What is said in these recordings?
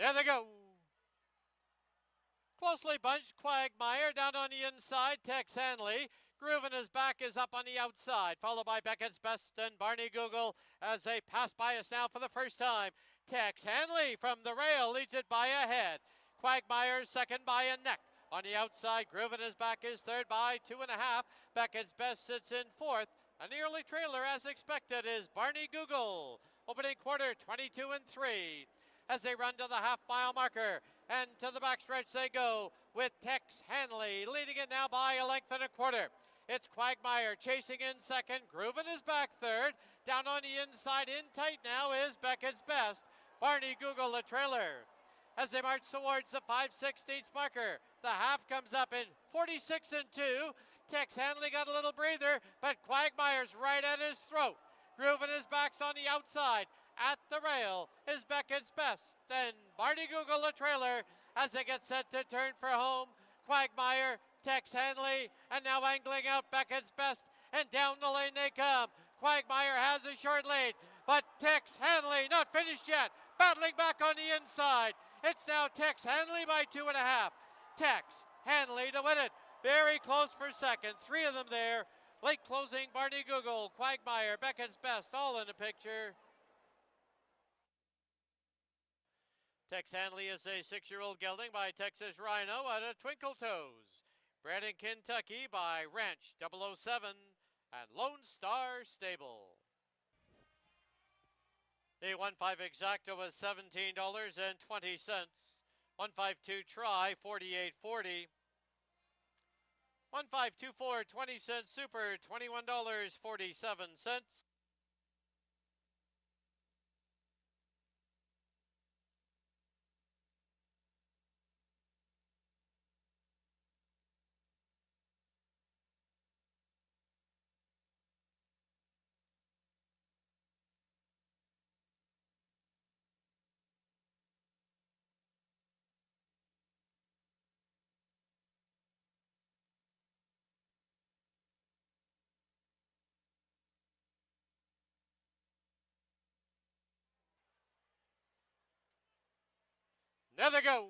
There they go. Closely bunched, Quagmire down on the inside. Tex Hanley. Groove in his back is up on the outside, followed by Beckett's Best and Barney Google as they pass by us now for the first time. Tex Hanley from the rail leads it by a head. Quagmire second by a neck. On the outside, Groove in his back is third by 2.5. Beckett's Best sits in fourth. And the early trailer, as expected, is Barney Google. Opening quarter, 22 and 3. As they run to the half-mile marker, and to the backstretch they go with Tex Hanley leading it now by a length and a quarter. It's Quagmire chasing in second, Groove in his back third. Down on the inside, in tight now is Beckett's Best. Barney Google the trailer. As they march towards the 5/16 marker, the half comes up in 46 and 2. Tex Hanley got a little breather, but Quagmire's right at his throat. Groove in his back's on the outside. At the rail is Beckett's Best and Barney Google the trailer as they get set to turn for home. Quagmire, Tex Hanley, and now angling out Beckett's Best, and down the lane they come. Quagmire has a short lead, but Tex Hanley not finished yet, battling back on the inside. It's now Tex Hanley by 2.5. Tex Hanley to win it. Very close for second. Three of them there. Late closing, Barney Google, Quagmire, Beckett's Best, all in the picture. Tex Hanley is a 6-year-old gelding by Texas Rhino out of Twinkle Toes. Bred in Kentucky by Ranch 007 and Lone Star Stable. The 1.5 exacta was $17.20. 1.52 try, $48.40. 1.524 20-cent super, $21.47. There they go.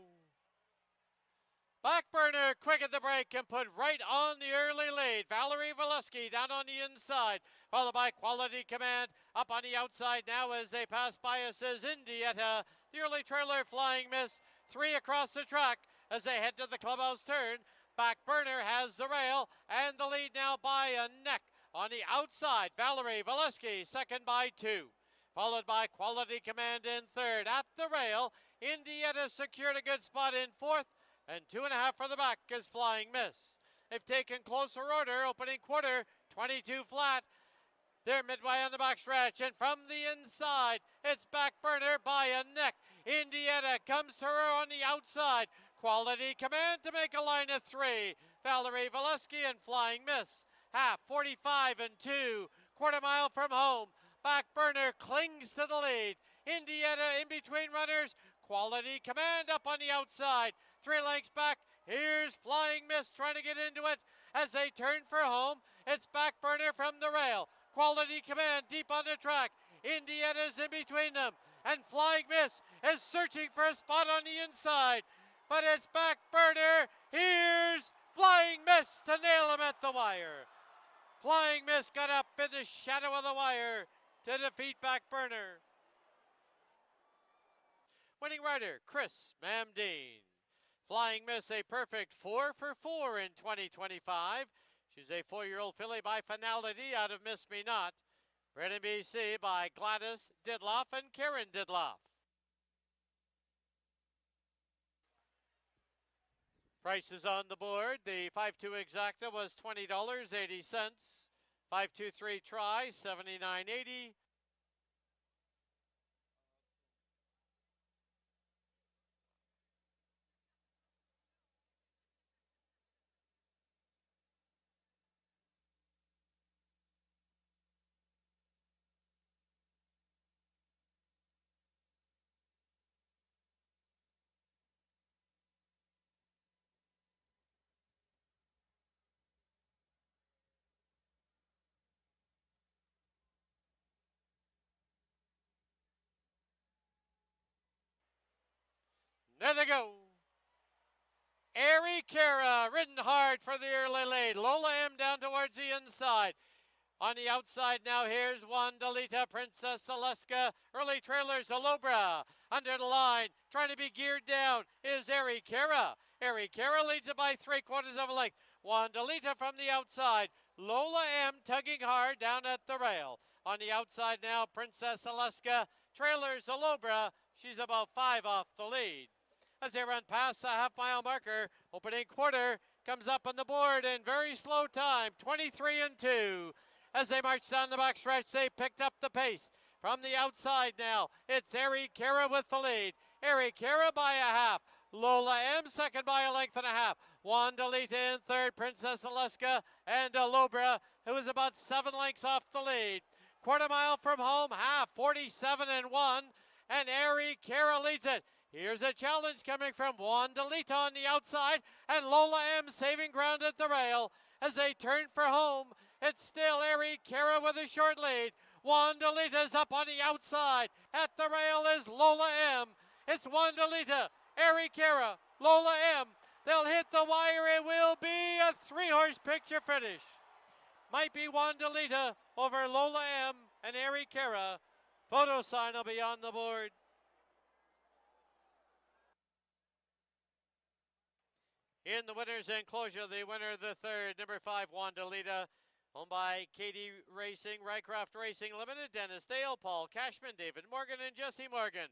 Backburner quick at the break and put right on the early lead. Valerie Valesky down on the inside, followed by Quality Command. Up on the outside now as they pass by us is Indietta. The early trailer Flying Miss. 3 across the track as they head to the clubhouse turn. Backburner has the rail and the lead now by a neck. On the outside, Valerie Valesky second by 2. Followed by Quality Command in third. At the rail, Indietta secured a good spot in fourth, and 2.5 for the back is Flying Miss. They've taken closer order, opening quarter, 22 flat. They're midway on the backstretch, and from the inside, it's Backburner by a neck. Indietta comes to her on the outside. Quality Command to make a line of 3. Valerie Valesky and Flying Miss. Half, 45 and 2. Quarter mile from home. Backburner clings to the lead. Indietta in between runners. Quality Command up on the outside. 3 lengths back. Here's Flying Miss trying to get into it as they turn for home. It's Backburner from the rail. Quality Command deep on the track. Indietta's in between them. And Flying Miss is searching for a spot on the inside. But it's Backburner. Here's Flying Miss to nail him at the wire. Flying Miss got up in the shadow of the wire to defeat Backburner. Winning rider, Chris Mamdeen. Flying Miss, a perfect 4 for 4 in 2025. She's a 4-year-old filly by Finality out of Miss Me Not. Bred in BC by Gladys Didloff and Karen Didloff. Prices on the board. The 5.2 exacta was $20.80. 5.23 try, $79.80. There they go. Airy Cara, ridden hard for the early lead. Lola M down towards the inside. On the outside now, here's Wandalita, Princess Alaska, early trailers, Alobra. Under the line, trying to be geared down, is Airy Cara. Airy Cara leads it by 3/4 of a length. Wandalita from the outside. Lola M tugging hard down at the rail. On the outside now, Princess Alaska, trailers, Alobra. She's about 5 off the lead. As they run past the half-mile marker, opening quarter comes up on the board in very slow time, 23-2. As they march down the backstretch, they picked up the pace. From the outside now, it's Airy Cara with the lead. Airy Cara by a half. Lola M second by a length and a half. Wandalita in third, Princess Alaska and Alobra, who is about 7 lengths off the lead. Quarter mile from home, half, 47-1, and Airy Cara leads it. Here's a challenge coming from Wandalita on the outside, and Lola M saving ground at the rail. As they turn for home, it's still Airy Cara with a short lead. Wandalita's up on the outside. At the rail is Lola M. It's Wandalita, Airy Cara, Lola M. They'll hit the wire. It will be a 3-horse picture finish. Might be Wandalita over Lola M and Airy Cara. Photo sign will be on the board. In the winner's enclosure, the winner, the third, number 5, Wandalita, owned by Katie Racing, Rycroft Racing Limited, Dennis Dale, Paul Cashman, David Morgan, and Jesse Morgan.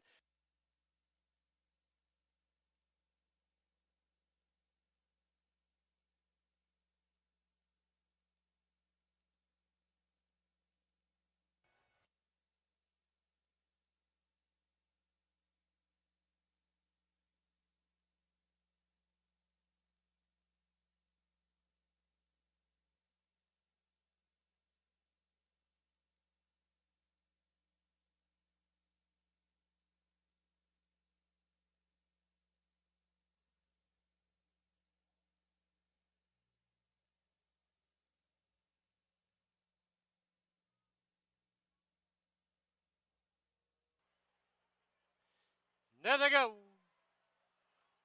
There they go.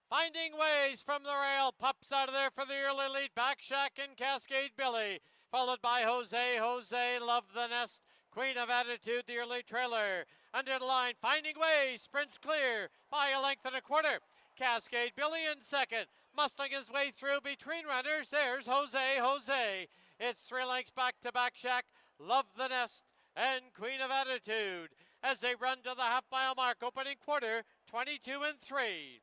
Finding Ways from the rail. Pups out of there for the early lead. Back Shack and Cascade Billy. Followed by Jose. Jose, Love the Nest. Queen of Attitude, the early trailer. Under the line, Finding Ways. Sprints clear by a length and a quarter. Cascade Billy in second. Muscling his way through between runners. There's Jose. Jose. It's 3 lengths back to Back Shack. Love the Nest and Queen of Attitude. As they run to the half-mile mark, opening quarter, 22-3.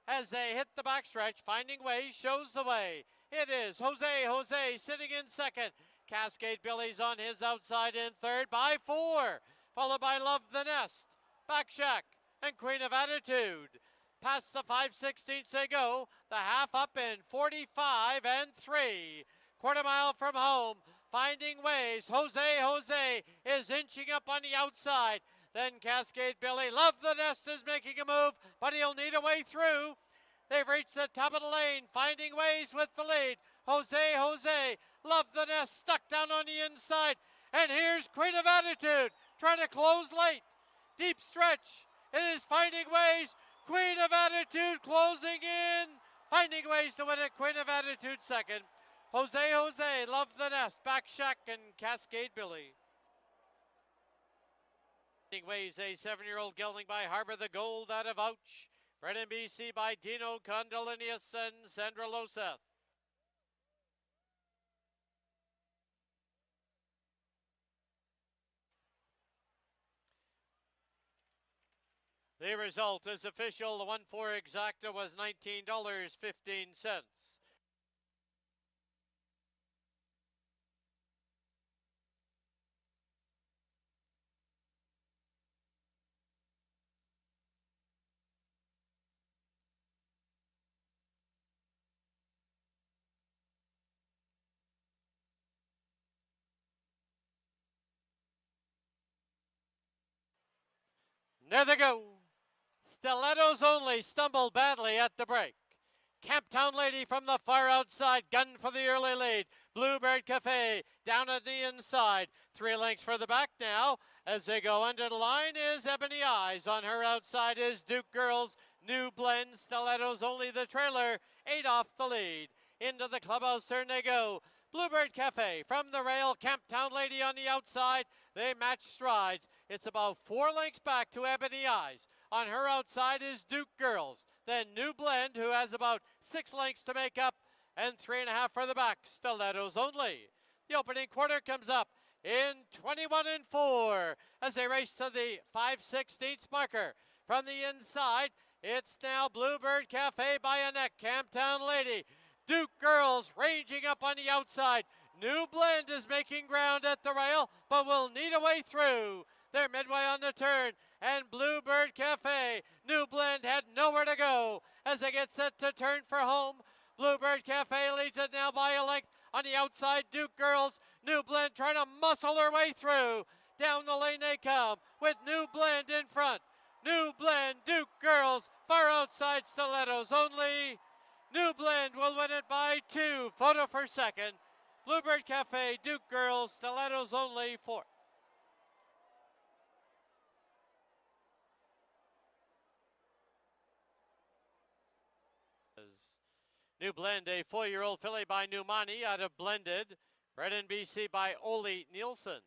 As they hit the backstretch, Finding Ways shows the way. It is Jose. Jose sitting in second. Cascade Billy's on his outside in third by 4. Followed by Love the Nest, Back Shack, and Queen of Attitude. Past the 5/16 they go. The half up in 45-3. Quarter mile from home, Finding Ways. Jose. Jose is inching up on the outside. Then Cascade Billy. Love the Nest is making a move, but he'll need a way through. They've reached the top of the lane. Finding Ways with the lead. Jose. Jose. Love the Nest stuck down on the inside. And here's Queen of Attitude trying to close late. Deep stretch. It is Finding Ways. Queen of Attitude closing in. Finding Ways to win it. Queen of Attitude second. Jose. Jose. Love the Nest. Back Shack and Cascade Billy. Ways, a 7-year-old gelding by Harbor the Gold out of Ouch. Bred in BC by Dino Condolinius and Sandra Loseth. The result is official. The 1-4 exacta was $19.15. There they go. Stilettos Only stumbled badly at the break. Camptown Lady from the far outside, gun for the early lead. Bluebird Cafe down at the inside. 3 lengths for the back now. As they go under the line is Ebony Eyes. On her outside is Duke Girls. New Blend, Stilettos Only, the trailer, 8 off the lead. Into the clubhouse turn they go. Bluebird Cafe from the rail, Camptown Lady on the outside. They match strides. It's about 4 lengths back to Ebony Eyes. On her outside is Duke Girls. Then New Blend, who has about 6 lengths to make up, and 3.5 for the back, Stilettos Only. The opening quarter comes up in 21 and 4 as they race to the 5/16 marker. From the inside, it's now Bluebird Cafe by a neck, Camptown Lady. Duke Girls raging up on the outside. New Blend is making ground at the rail, but will need a way through. They're midway on the turn, and Bluebird Cafe, New Blend had nowhere to go as they get set to turn for home. Bluebird Cafe leads it now by a length. On the outside, Duke Girls, New Blend trying to muscle her way through. Down the lane they come with New Blend in front. New Blend, Duke Girls, far outside, Stilettos Only. New Blend will win it by 2. Photo for second. Bluebird Cafe, Duke Girls, Stilettos Only, 4. New Blend, a 4-year-old filly by Numani out of Blended. Bred in BC by Ole Nielsen.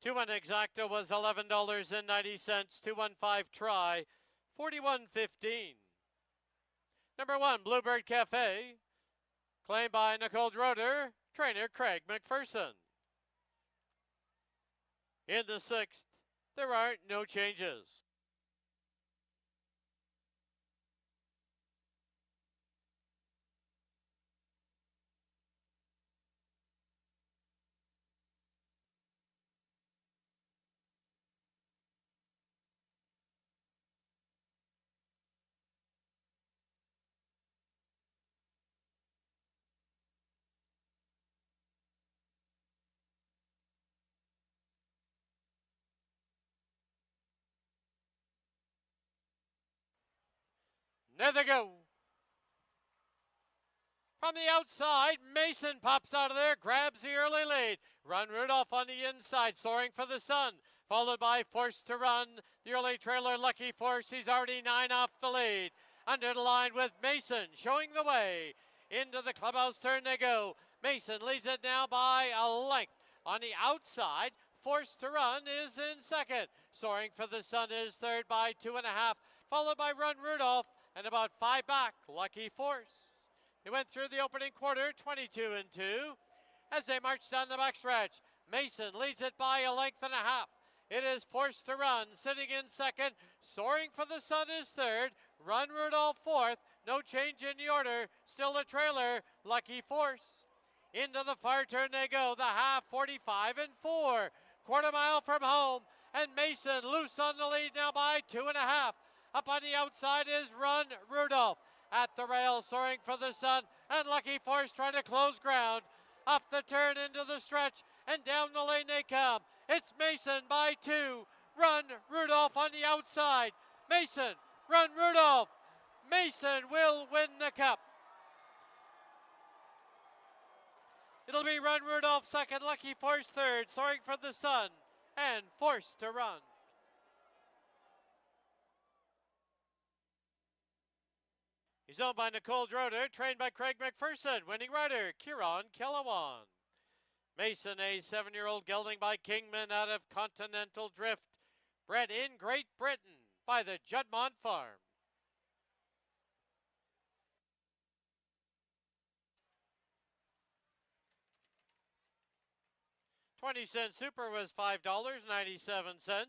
$2-1 exacta was $11.90. 215 try, $41.15. Number 1, Bluebird Cafe, claimed by Nicole Droder, trainer Craig McPherson. In the 6th, there are no changes. There they go. From the outside, Mason pops out of there, grabs the early lead. Run Rudolph on the inside, soaring for the sun. Followed by Forced to Run. The early trailer, Lucky Force, he's already 9 off the lead. Under the line with Mason, showing the way. Into the clubhouse turn they go. Mason leads it now by a length. On the outside, Forced to Run is in second. Soaring for the Sun is third by 2.5. Followed by Run Rudolph. And about 5 back, Lucky Force. They went through the opening quarter, 22 and 2. As they march down the backstretch, Mason leads it by a length and a half. It is Forced to Run, sitting in second. Soaring for the Sun is third. Run Rudolph fourth. No change in the order. Still the trailer, Lucky Force. Into the far turn they go. The half, 45 and 4. Quarter mile from home. And Mason loose on the lead now by 2.5. Up on the outside is Run Rudolph. At the rail, soaring for the Sun, and Lucky Force trying to close ground. Off the turn into the stretch, and down the lane they come. It's Mason by 2. Run Rudolph on the outside. Mason, Run Rudolph. Mason will win the cup. It'll be Run Rudolph second, Lucky Force third, soaring for the Sun, and Forced to Run. He's owned by Nicole Droder, trained by Craig McPherson, winning rider Kieran Killawan. Mason, a 7-year-old gelding by Kingman out of Continental Drift, bred in Great Britain by the Juddmont Farm. $0.20 super was $5.97.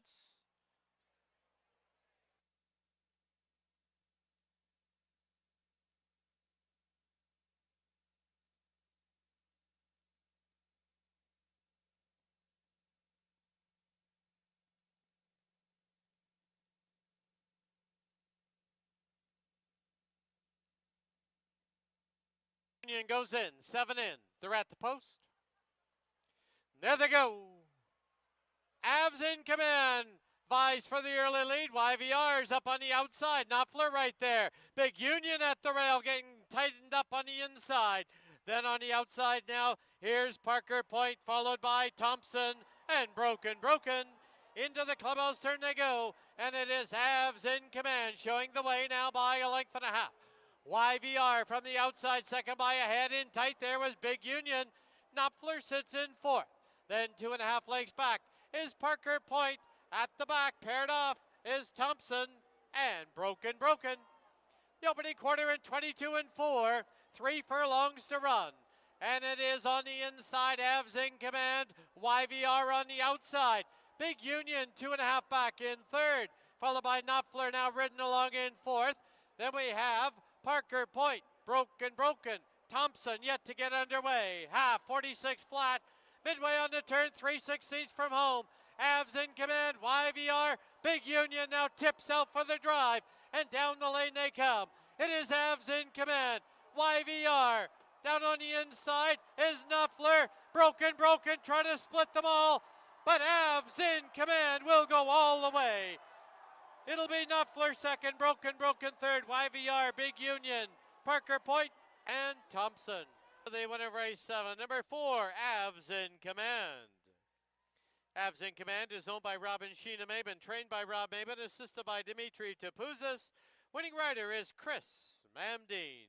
Union goes in, 7 in. They're at the post. There they go. Avs in command. Vies for the early lead. YVR's up on the outside. Knopfler right there. Big Union at the rail getting tightened up on the inside. Then on the outside now, here's Parker Point, followed by Thompson, and Broken. Into the clubhouse turn they go, and it is Avs in command, showing the way now by a length and a half. YVR from the outside, second by a head. In tight there was Big Union. Knopfler sits in fourth. Then 2.5 legs back is Parker Point. At the back, paired off, is Thompson and Broken. The opening quarter in 22 and 4, 3 furlongs to run. And it is on the inside, Avs in command, YVR on the outside. Big Union, 2.5 back in third, followed by Knopfler now ridden along in fourth. Then we have Parker Point, Broken. Thompson yet to get underway. Half, 46 flat. Midway on the turn, 3/16 from home. Avs in command, YVR. Big Union now tips out for the drive, and down the lane they come. It is Avs in command, YVR. Down on the inside is Knopfler. Broken, trying to split them all. But Avs in command will go all the way. It'll be Knopfler second, Broken third, YVR, Big Union, Parker Point, and Thompson. They win of race 7. Number 4, Avs in command. Avs in command is owned by Robin Sheena Maben, trained by Rob Maben, assisted by Dimitri Topuzis. Winning rider is Chris Mamdine.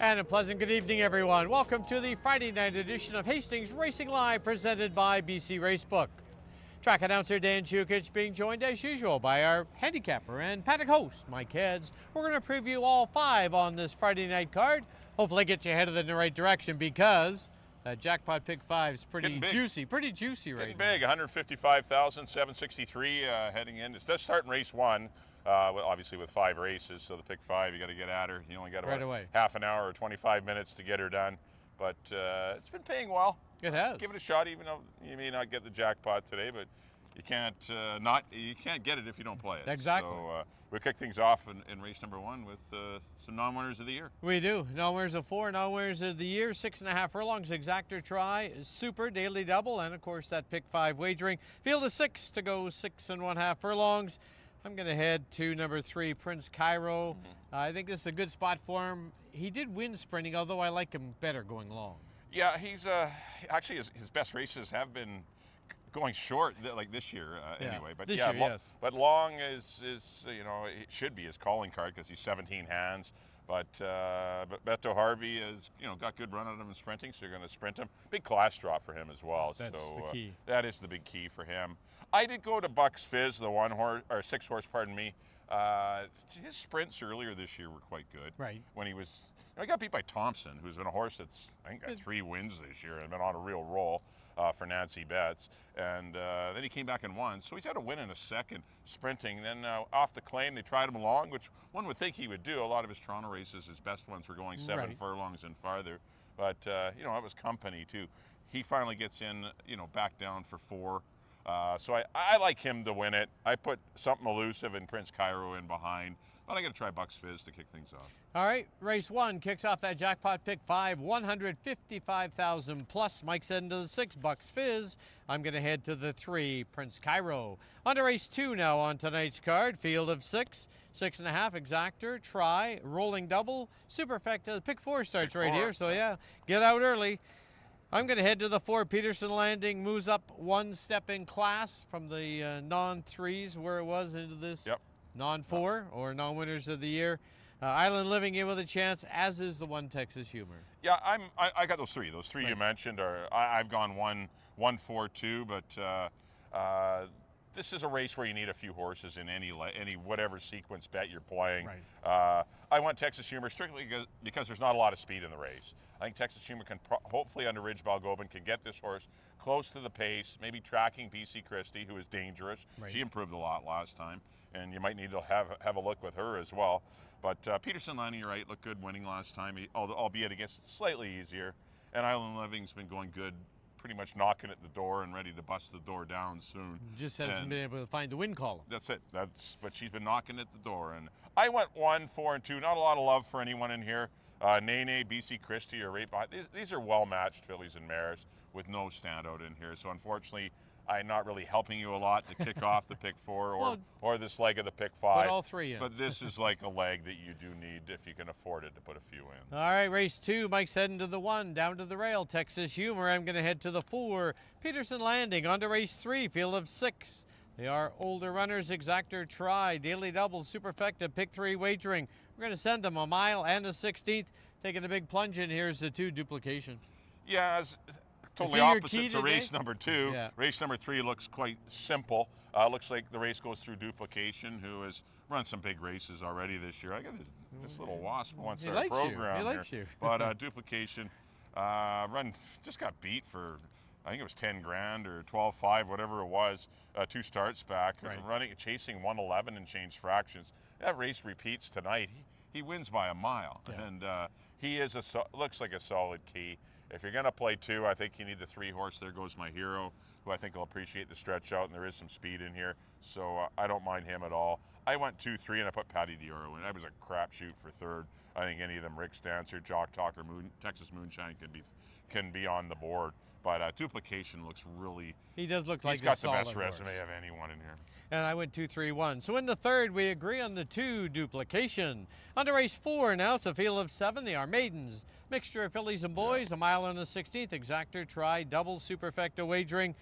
And a pleasant good evening, everyone. Welcome to the Friday night edition of Hastings Racing Live, presented by BC Racebook. Track announcer Dan Chukich being joined as usual by our handicapper and paddock host, Mike Heads. We're going to preview all 5 on this Friday night card. Hopefully get you headed in the right direction, because that jackpot pick 5 is pretty juicy right now. Big, 155,763 heading in. It does start in race 1. Obviously with 5 races, so the pick 5, you got to get at her. You only got about half an hour or 25 minutes to get her done. But it's been paying well. It has. Give it a shot, even though you may not get the jackpot today, but you can't get it if you don't play it. Exactly. So we'll kick things off in race number 1 with some non-winners of the year. We do. Non-winners of 4, non-winners of the year, 6.5 furlongs, exactor try, super, daily double, and of course that pick 5 wagering. Field of 6 to go 6.5 furlongs. I'm going to head to number 3, Prince Cairo. I think this is a good spot for him. He did win sprinting, although I like him better going long. Yeah, he's actually his best races have been going short, like this year anyway. But this year, yes. But long is you know, it should be his calling card because he's 17 hands. But Beto Harvey has, you know, got good run on him in sprinting, so you're going to sprint him. Big class drop for him as well. That's the key. That is the big key for him. I did go to Bucks Fizz, the 6 horse, pardon me. His sprints earlier this year were quite good. Right. When he was, he got beat by Thompson, who's been a horse that's, I think, got 3 wins this year and been on a real roll for Nancy Betts. And then he came back and won. So he's had a win in a second sprinting. Then off the claim, they tried him long, which one would think he would do. A lot of his Toronto races, his best ones were going 7 furlongs and farther. But, you know, it was company too. He finally gets in, you know, back down for 4. So I like him to win it. I put something elusive and Prince Cairo in behind, but I got to try Bucks Fizz to kick things off. All right, race 1 kicks off that jackpot pick 5, 155,000 plus. Mike's heading to the 6, Bucks Fizz. I'm going to head to the 3, Prince Cairo. On to race 2 now on tonight's card. Field of 6, 6.5 exactor, try, rolling double, superfecta. Pick 4 starts right here, so yeah, get out early. I'm going to head to the 4, Peterson Landing, moves up 1 step in class from the non-3s where it was into this non-4 or non-winners of the year. Island Living in with a chance, as is the 1 Texas Humor. Yeah, I got those 3. Those 3 you mentioned are, I've gone 1, 4, 2, but this is a race where you need a few horses in any whatever sequence bet you're playing. Right. I want Texas Humor strictly because there's not a lot of speed in the race. I think Texas Humor can hopefully under Ridge Balgobin can get this horse close to the pace, maybe tracking BC Christie, who is dangerous. Right. She improved a lot last time, and you might need to have a look with her as well. But Peterson Landing, you're right, looked good winning last time, albeit against slightly easier. And Island Living's been going good, pretty much knocking at the door and ready to bust the door down soon. Just hasn't been able to find the win column. That's it. But she's been knocking at the door. And I went 1, 4, and 2. Not a lot of love for anyone in here. Nene, BC Christie are right behind. These are well-matched fillies and mares with no standout in here. So unfortunately, I'm not really helping you a lot to kick off the pick 4 or this leg of the pick 5. Put all 3 in. But this is like a leg that you do need, if you can afford it, to put a few in. All right, race 2. Mike's heading to the 1, down to the rail, Texas Humor. I'm going to head to the 4, Peterson Landing. On to race 3, Field of 6. They are older runners, exactor, try, daily double, superfecta, pick 3 wagering. We're going to send them a mile and a 16th. Taking a big plunge in. Here's the 2 duplication. Yeah, totally opposite to race number 2. Yeah. Race number 3 looks quite simple. Looks like the race goes through duplication, who has run some big races already this year. I got this little wasp wants our program. He likes you. But duplication just got beat for, I think it was 10 grand or 12.5, whatever it was, 2 starts back, chasing 111 and change fractions. That race repeats tonight. He wins by a mile, and he is looks like a solid key. If you're going to play 2, I think you need the 3 horse. There goes my hero, who I think will appreciate the stretch out, and there is some speed in here, so I don't mind him at all. I went 2, 3, and I put Patty Dioro in. I was a crapshoot for 3rd. I think any of them, Rick Stancer, Jock Talker, Texas Moonshine, can be on the board. But Duplication looks really. He does look like he's got a the best solid resume horse. of anyone in here. And I went 2-3-1. So in the third, we agree on the 2, Duplication. On to race 4 now. It's a field of 7. They are maidens. Mixture of fillies and boys. A mile and a 16th. Exactor, try, double, superfecta wagering.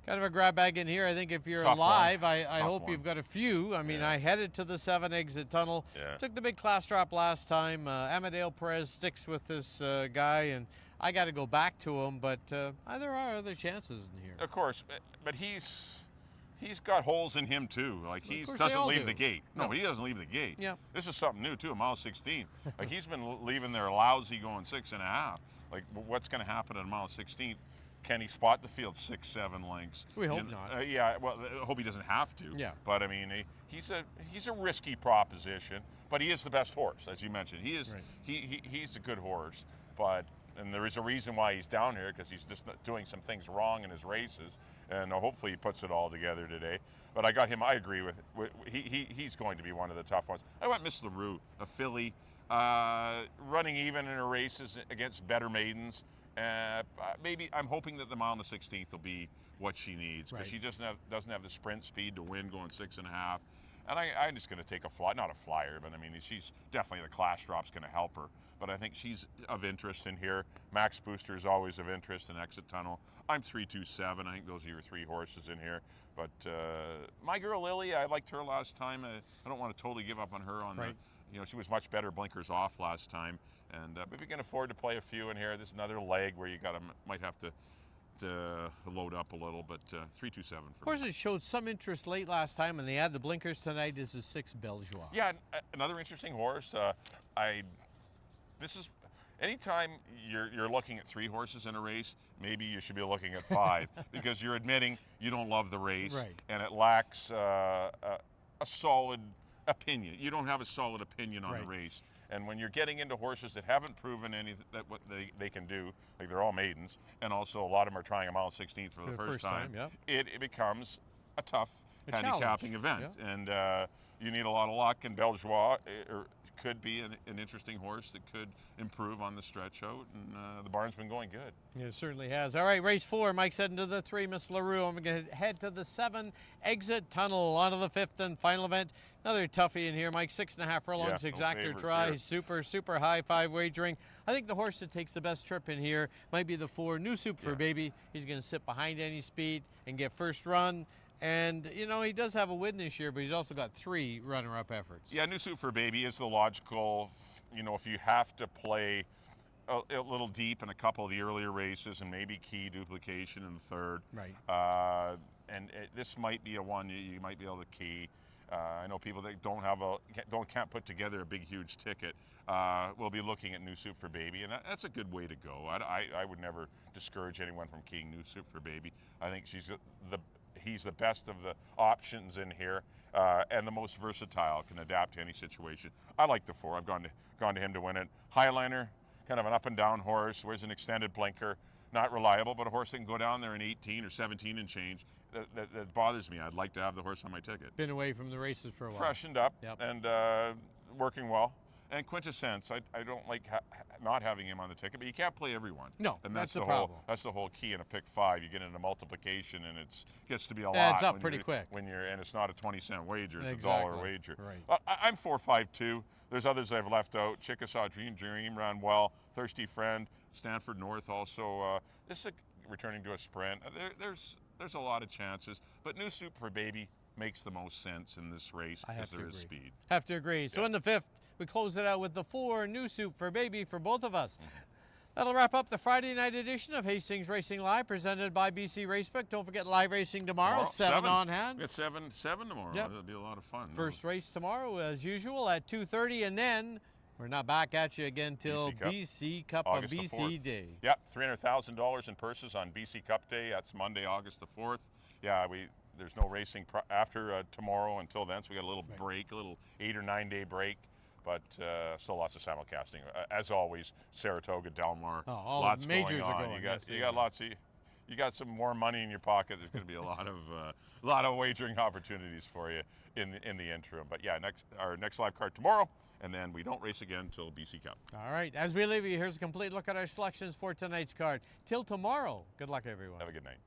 Kind of a grab bag in here. I think if you're Tough alive, one. I hope one. you've got a few. I mean, Yeah. I headed to the 7 exit tunnel. Yeah. Took the big class drop last time. Amadeo Perez sticks with this guy, and I got to go back to him. But there are other chances in here. Of course, but he's got holes in him too. Like he course they doesn't all leave do. the gate. No, No. but he doesn't leave the gate. Yeah. This is something new too. A mile 16. Like he's been leaving there lousy, going 6.5. Like what's going to happen at a mile 16th? Can he spot the field 6-7 lengths? We hope not. Yeah. Well, I hope he doesn't have to. Yeah. But I mean, he's a risky proposition. But he is the best horse, as you mentioned. He is. Right. He's a good horse. And there is a reason why he's down here, because he's just doing some things wrong in his races, and hopefully he puts it all together today. But I got him. I agree with he's going to be one of the tough ones. I went Miss LaRue, a filly, running even in her races against better maidens. Maybe I'm hoping that the mile and the 16th will be what she needs, because Right. she just doesn't have the sprint speed to win going 6.5. And I'm just going to take a fly, not a flyer, but I mean, she's definitely the class drop's going to help her. But I think she's of interest in here. Max Booster is always of interest in Exit Tunnel. I'm 3-2-7. I think those are your 3 horses in here. But my girl Lily, I liked her last time. I don't want to totally give up on her. Right. She was much better blinkers off last time. And if you can afford to play a few in here, this is another leg where you might have to load up a little, but 3-2-7 for Of course, me. it showed some interest late last time, and they had the blinkers tonight. Is the 6 Belgeois. Yeah, another interesting horse. This is anytime you're looking at 3 horses in a race, maybe you should be looking at 5 because you're admitting you don't love the race, Right. and it lacks a solid opinion. You don't have a solid opinion on Right. the race. And when you're getting into horses that haven't proven that what they can do, like they're all maidens, and also a lot of them are trying a mile 16th for the first time, yeah. it becomes a tough A handicapping challenge, event. And you need a lot of luck, and Belgeois could be an interesting horse that could improve on the stretch out, and the barn's been going good. Yeah, it certainly has. All right, race 4. Mike's heading to the 3, Miss LaRue. I'm going to head to the 7 exit tunnel, on to the 5th and final event. Another toughie in here, Mike. 6.5 furlongs, no exactor favorite try, here. super high 5 wagering. I think the horse that takes the best trip in here might be the 4, New Soup for Baby. He's going to sit behind any speed and get first run. And, he does have a win this year, but he's also got 3 runner-up efforts. Yeah, New Suit for Baby is the logical, if you have to play a little deep in a couple of the earlier races and maybe key Duplication in the third. Right. This might be a one you might be able to key. I know people that can't put together a big, huge ticket. Will be looking at New Soup for Baby, and that's a good way to go. I would never discourage anyone from keying New Soup for Baby. I think he's the best of the options in here, and the most versatile, can adapt to any situation. I like the 4. I've gone to him to win it. Highliner, kind of an up and down horse, wears an extended blinker, not reliable, but a horse that can go down there in 18 or 17 and change. That bothers me. I'd like to have the horse on my ticket. Been away from the races for a while. Freshened up, Yep. and working well. And Quintessence, I don't like not having him on the ticket, but you can't play everyone. No, and that's the whole problem. That's the whole key in a pick 5. You get into multiplication, and it gets to be a lot. Adds up when pretty you're- quick. and it's not a 20-cent wager; it's Exactly. a $1 wager. Right. I'm 4-5-2. There's others I've left out. Chickasaw Dream ran well. Thirsty Friend, Stanford North also. This is returning to a sprint. There's a lot of chances, but New Soup for Baby makes the most sense in this race I have because to there is agree. speed. Have to agree. So in the 5th, we close it out with the 4, New Soup for Baby for both of us. That'll wrap up the Friday night edition of Hastings Racing Live, presented by BC Racebook. Don't forget live racing tomorrow, 7 on hand. We got 7 tomorrow. Yep. That'll be a lot of fun. First race tomorrow, as usual, at 2:30, and then we're not back at you again till BC Cup on August the BC 4th. Day. Yep, $300,000 in purses on BC Cup Day. That's Monday, August the 4th. Yeah, there's no racing after tomorrow until then, so we got a little break, a little 8 or 9 day break. But still lots of simulcasting. As always, Saratoga, Del Mar, Oh, all lots the majors going on. are going. You got lots of. you got some more money in your pocket, there's going to be a lot of wagering opportunities for you in the interim. But yeah, our next live card tomorrow, and then we don't race again until BC Cup. All right, as we leave you, here's a complete look at our selections for tonight's card. Till tomorrow, good luck, everyone. Have a good night.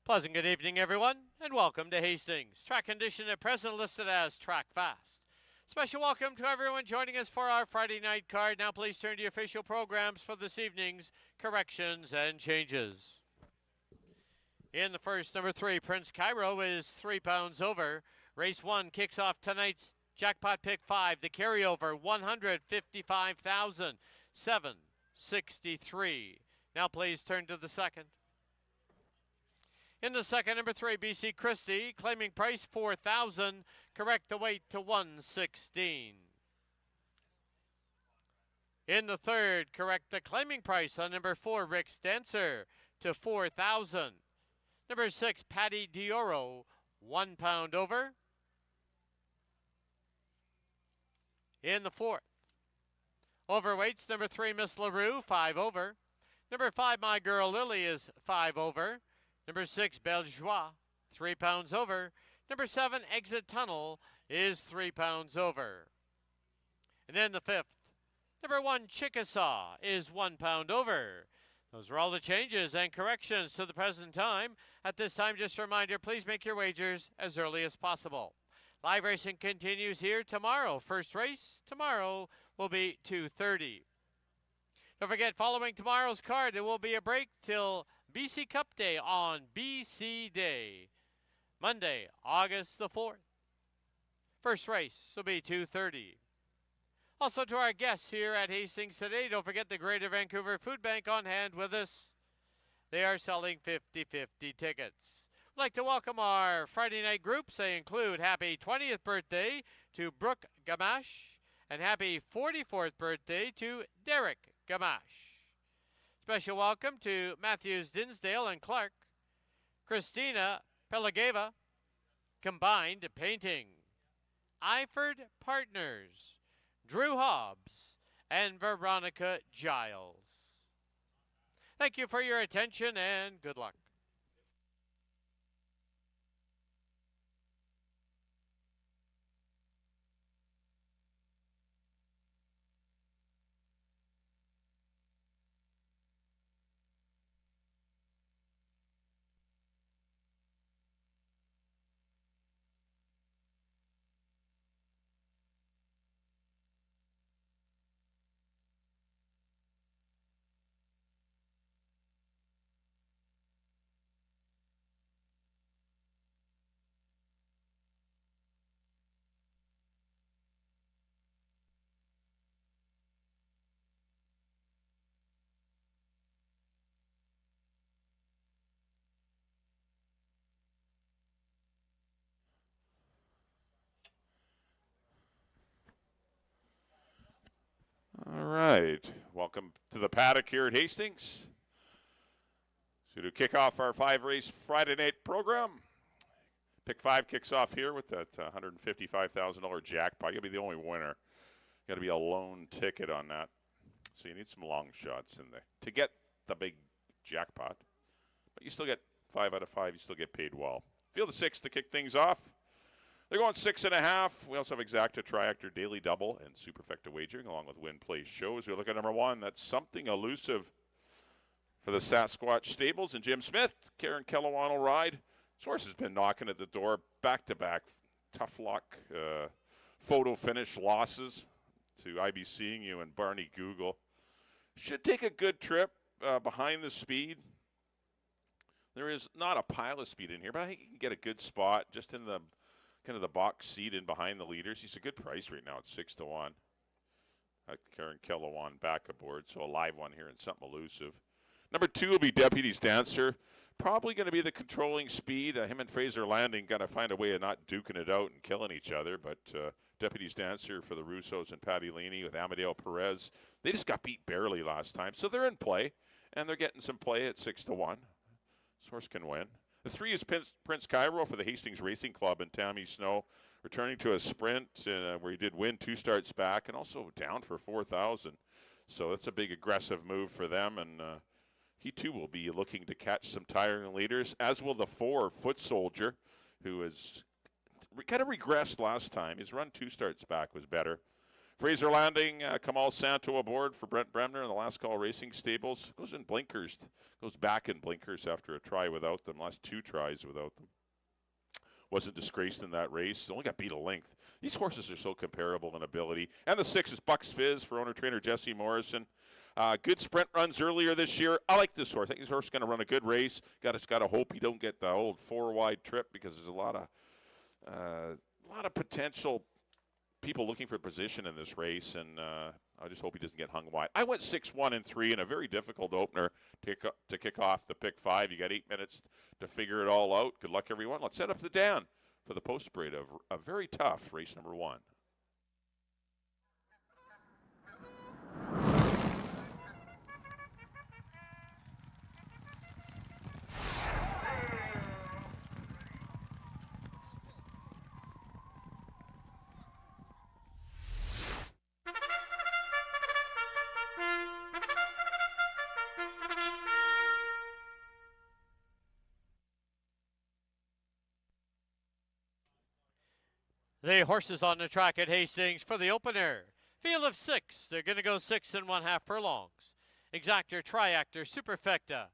Pleasant good evening, everyone, and welcome to Hastings. Track condition at present listed as track fast. Special welcome to everyone joining us for our Friday night card. Now please turn to your official programs for this evening's corrections and changes. In the first, number 3, Prince Cairo is 3 pounds over. Race 1 kicks off tonight's jackpot pick 5. The carryover, $155,763. Now please turn to the second. In the second, number 3, BC Christie, claiming price 4,000, correct the weight to 116. In the third, correct the claiming price on number 4, Rick's Dancer, to 4,000. Number 6, Patty Dioro, 1 pound over. In the fourth, overweights, number 3, Miss LaRue, 5 over. Number 5, My Girl Lily, is 5 over. Number 6, Belgeois, 3 pounds over. Number 7, Exit Tunnel, is 3 pounds over. And then the fifth, number 1, Chickasaw, is 1 pound over. Those are all the changes and corrections to the present time. At this time, just a reminder, please make your wagers as early as possible. Live racing continues here tomorrow. First race tomorrow will be 2:30. Don't forget, following tomorrow's card, there will be a break till BC Cup Day on BC Day, Monday, August the 4th. First race will be 2:30. Also to our guests here at Hastings today, don't forget the Greater Vancouver Food Bank on hand with us. They are selling 50/50 tickets. I'd like to welcome our Friday night groups. They include happy 20th birthday to Brooke Gamache and happy 44th birthday to Derek Gamache. Special welcome to Matthews Dinsdale and Clark, Christina Pelageva, Combined Painting, Eiford Partners, Drew Hobbs, and Veronica Giles. Thank you for your attention and good luck. All right. Welcome to the paddock here at Hastings. So to kick off our 5-race Friday night program, Pick 5 kicks off here with that $155,000 jackpot. You'll be the only winner. Got to be a lone ticket on that. So you need some long shots in there to get the big jackpot. But you still get 5 out of 5. You still get paid well. Field of 6 to kick things off. They're going 6.5. We also have Exacta, Triactor, Daily Double, and Superfecta Wagering, along with Win Play Shows. We look at number 1. That's Something Elusive for the Sasquatch Stables. And Jim Smith, Karen Kellowan will ride. This horse has been knocking at the door back-to-back. Tough luck photo finish losses to IB Seeing You and Barney Google. Should take a good trip behind the speed. There is not a pile of speed in here, but I think you can get a good spot just in the kind of the box seat in behind the leaders. He's a good price right now at 6-1. Karen Kellowan back aboard, so a live one here and Something Elusive. Number 2 will be Deputy's Dancer. Probably going to be the controlling speed. Him and Fraser Landing got to find a way of not duking it out and killing each other, but Deputy's Dancer for the Russos and Patty Leaney with Amadeo Perez. They just got beat barely last time, so they're in play, and they're getting some play at 6-1. This horse can win. The 3 is Prince Cairo for the Hastings Racing Club and Tammy Snow, returning to a sprint where he did win 2 starts back and also down for 4,000. So that's a big aggressive move for them, and he too will be looking to catch some tiring leaders, as will the 4 Foot Soldier, who has kind of regressed last time. His run 2 starts back was better. Fraser Landing, Kamal Santo aboard for Brent Bremner in the Last Call Racing Stables. Goes in blinkers, goes back in blinkers after a try without them. Last 2 tries without them. Wasn't disgraced in that race. Only got beat a length. These horses are so comparable in ability. And the 6 is Bucks Fizz for owner-trainer Jesse Morrison. Good sprint runs earlier this year. I like this horse. I think this horse is going to run a good race. Got to hope he don't get the old 4-wide trip because there's a lot of potential people looking for position in this race, and I just hope he doesn't get hung wide. I went 6-1 and 3 in a very difficult opener to kick off the pick 5. You got 8 minutes to figure it all out. Good luck, everyone. Let's set up the Dan for the post parade of a very tough race number 1. The horses on the track at Hastings for the opener. Field of 6. They're going to go 6 1/2 furlongs. Exactor, Triactor, Superfecta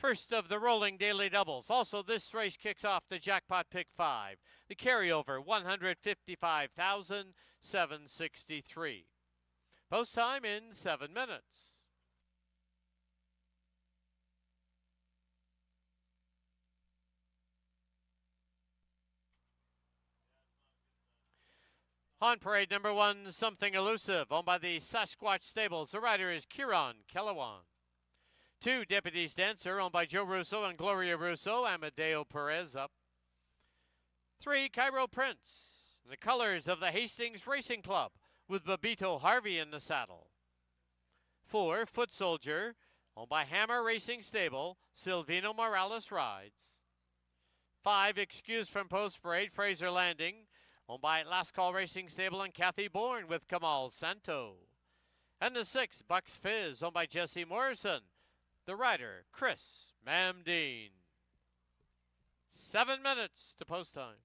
First of the rolling daily doubles. Also, this race kicks off the jackpot pick 5. The carryover, 155,763. Post time in 7 minutes. On parade number 1, Something Elusive, owned by the Sasquatch Stables. The rider is Kieran Kellewan. 2, Deputies Dancer, owned by Joe Russo and Gloria Russo. Amadeo Perez up. 3, Cairo Prince, the colors of the Hastings Racing Club, with Babito Harvey in the saddle. 4, Foot Soldier, owned by Hammer Racing Stable. Silvino Morales rides. 5, Excuse from Post Parade, Fraser Landing, owned by Last Call Racing Stable and Kathy Bourne with Kamal Santo. And the 6, Bucks Fizz, owned by Jesse Morrison. The rider, Chris Mamdine. 7 minutes to post time.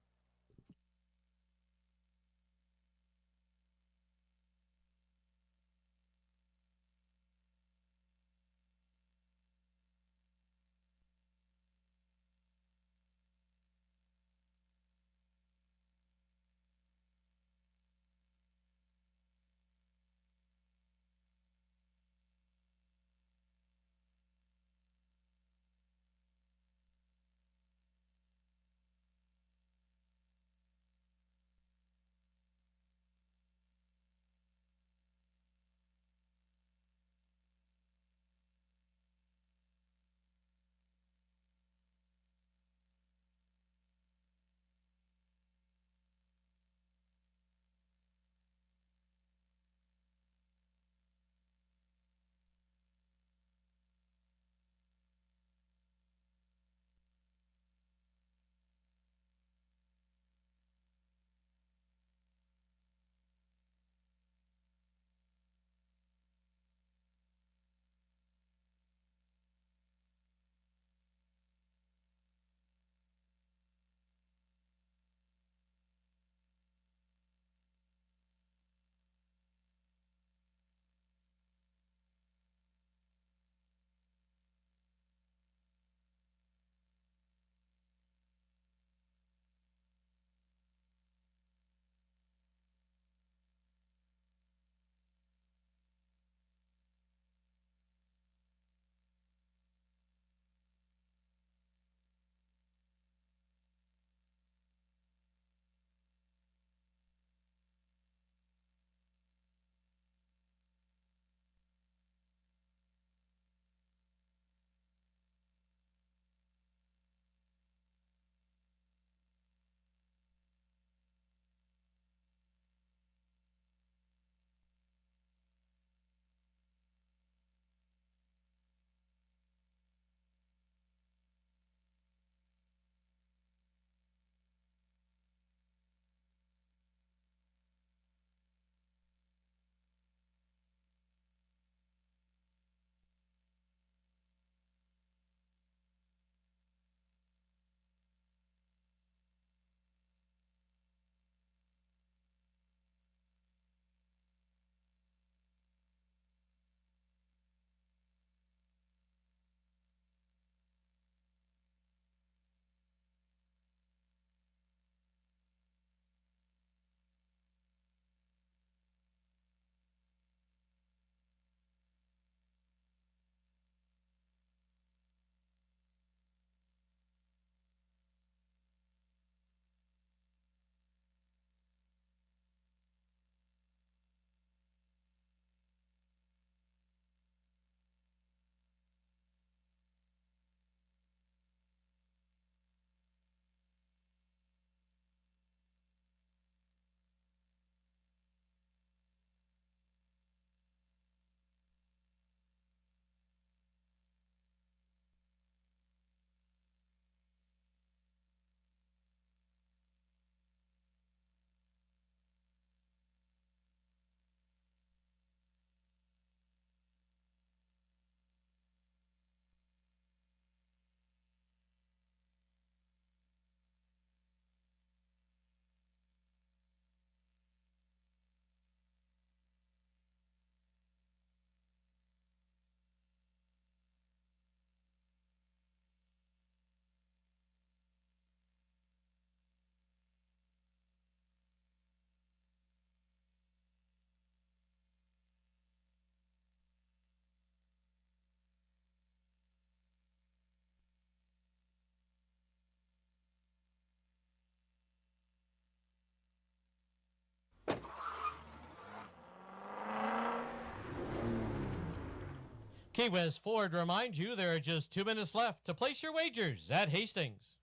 Key West Ford reminds you there are just 2 minutes left to place your wagers at Hastings.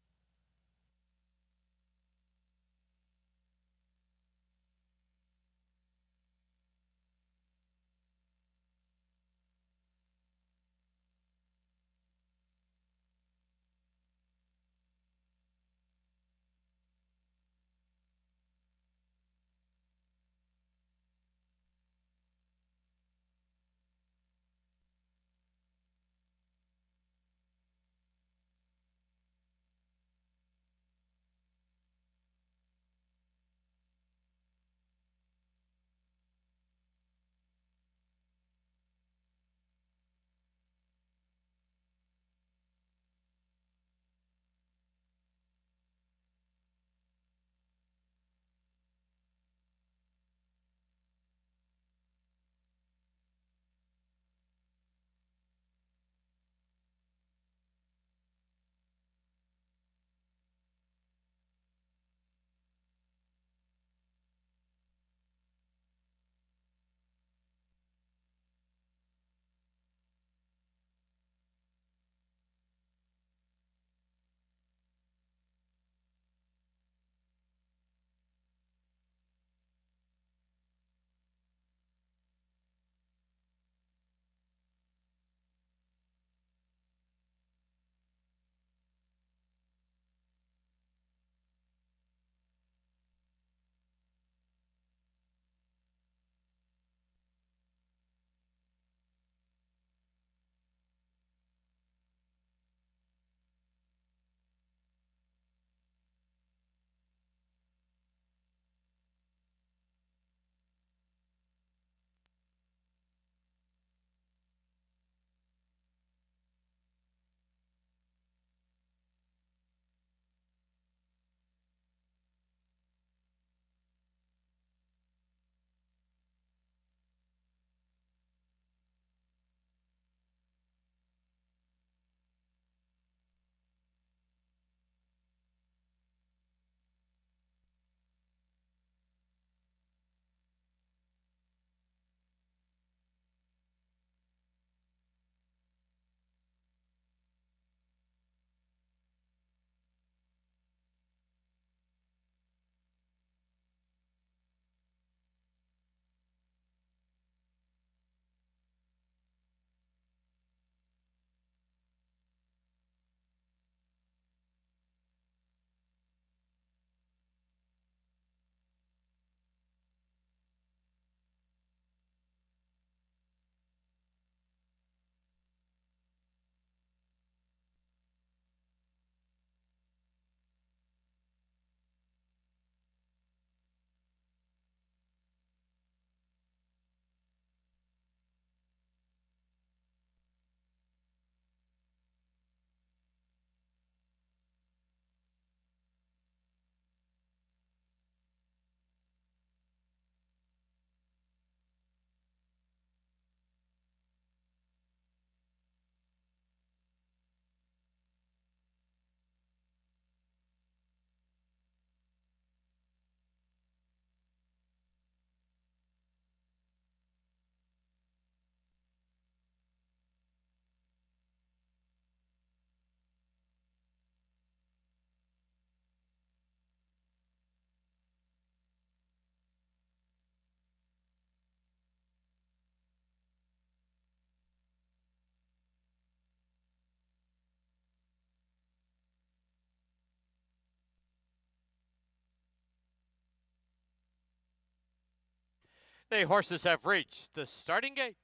The horses have reached the starting gate.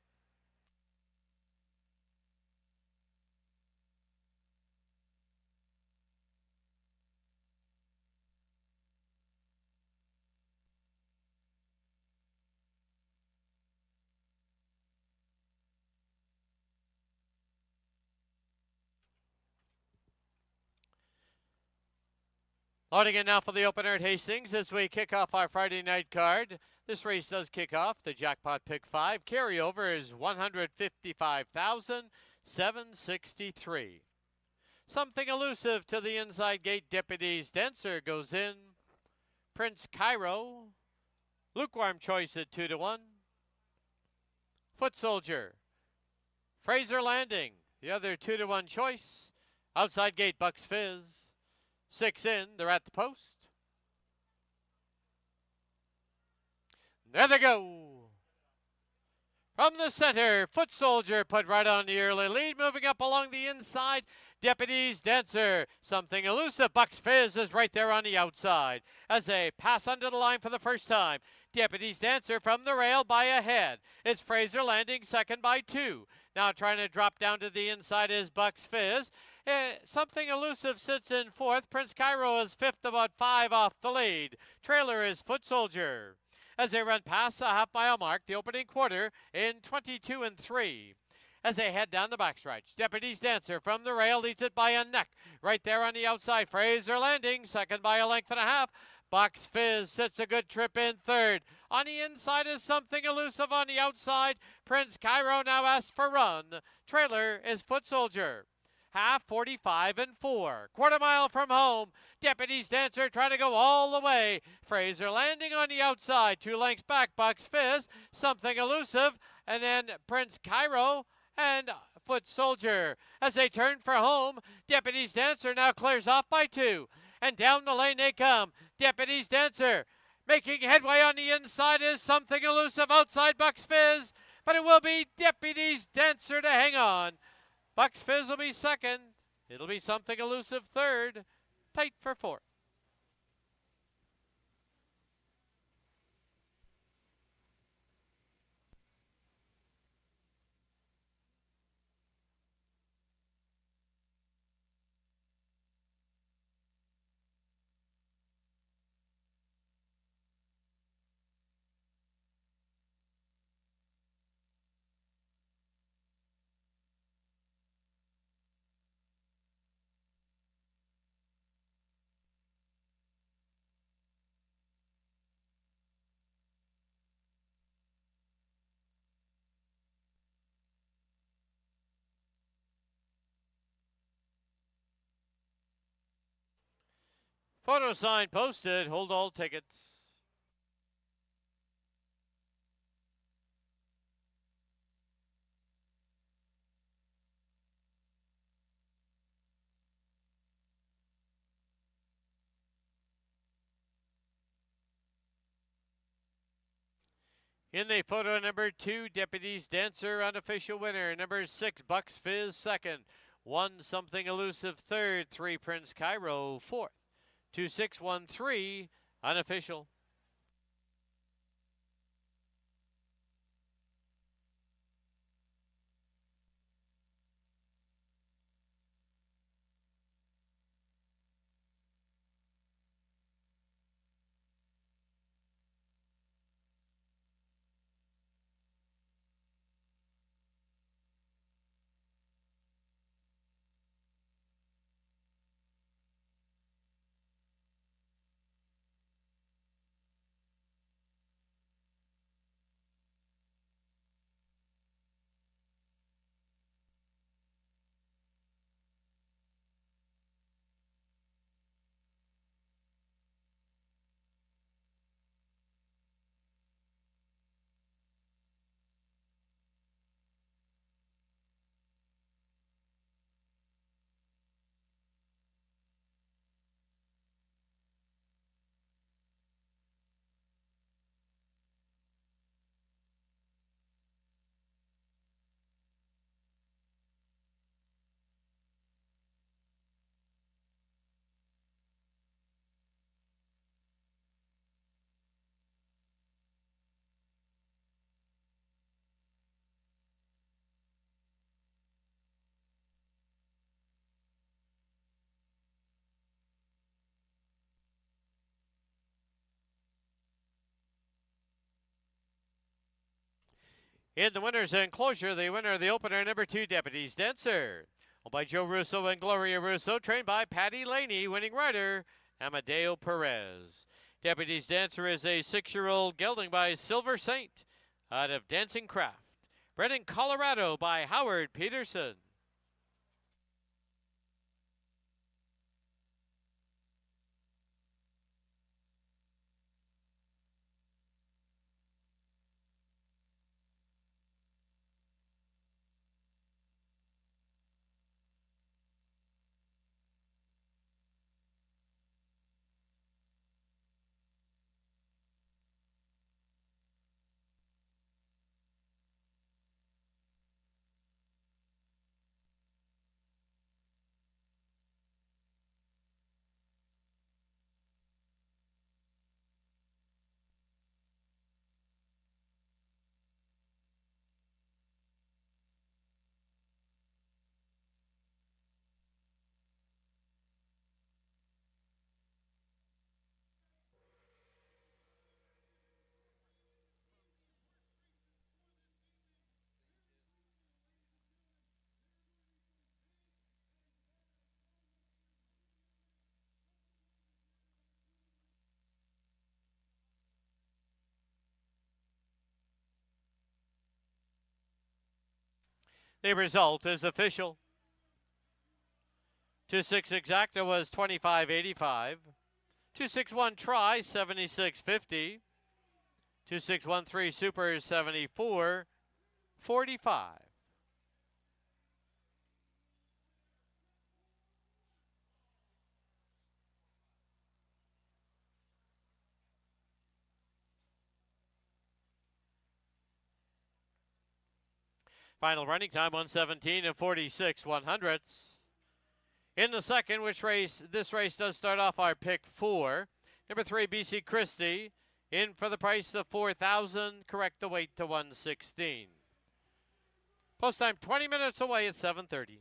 Loading in now for the opener at Hastings as we kick off our Friday night card. This race does kick off. The jackpot pick 5. Carryover is $155,763. Something elusive to the inside gate. Deputies Denser goes in. Prince Cairo. Lukewarm choice at 2-1. Foot Soldier. Fraser Landing, the other 2-1 choice. Outside gate, Bucks Fizz. 6 in, they're at the post. There they go. From the center, Foot Soldier put right on the early lead, moving up along the inside. Deputy's Dancer, something elusive. Bucks Fizz is right there on the outside as they pass under the line for the first time. Deputy's Dancer from the rail by a head. It's Fraser Landing second by 2. Now trying to drop down to the inside is Bucks Fizz. Something elusive sits in fourth. Prince Cairo is fifth, about 5 off the lead. Trailer is Foot Soldier as they run past the half-mile mark, the opening quarter in 22 and 3. As they head down the backstretch, Deputy's Dancer from the rail leads it by a neck. Right there on the outside, Fraser Landing, second by a length and a half. Bucks Fizz sits a good trip in third. On the inside is something elusive on the outside. Prince Cairo now asks for run. Trailer is Foot Soldier. Half 45 and 4. Quarter mile from home. Deputy's Dancer trying to go all the way. Fraser Landing on the outside. 2 lengths back. Bucks Fizz. Something elusive. And then Prince Cairo and Foot Soldier. As they turn for home, Deputy's Dancer now clears off by 2. And down the lane they come. Deputy's Dancer making headway on the inside is something elusive outside Bucks Fizz. But it will be Deputy's Dancer to hang on. Bucks Fizz will be second. It'll be something elusive third. Tight for fourth. Photo sign posted. Hold all tickets. In the photo, number 2, Deputy's Dancer, unofficial winner. Number 6, Bucks Fizz, second. 1, Something Elusive, third. 3, Prince Cairo, fourth. 2613, unofficial. In the winner's enclosure, the winner of the opener, number 2, Deputy's Dancer. Owned by Joe Russo and Gloria Russo, trained by Patty Laney, winning rider, Amadeo Perez. Deputy's Dancer is a 6-year-old gelding by Silver Saint out of Dancing Craft. Bred in Colorado by Howard Peterson. The result is official. 2-6 exacta was 25.85. 2-6-1 try 76.50. 2-6-1-3 super is 74.45. Final running time 1:17 and 46/100ths. In the second, this race does start off our pick 4. Number 3, BC Christie, in for the price of $4,000. Correct the weight to 116. Post time 20 minutes away at 7:30.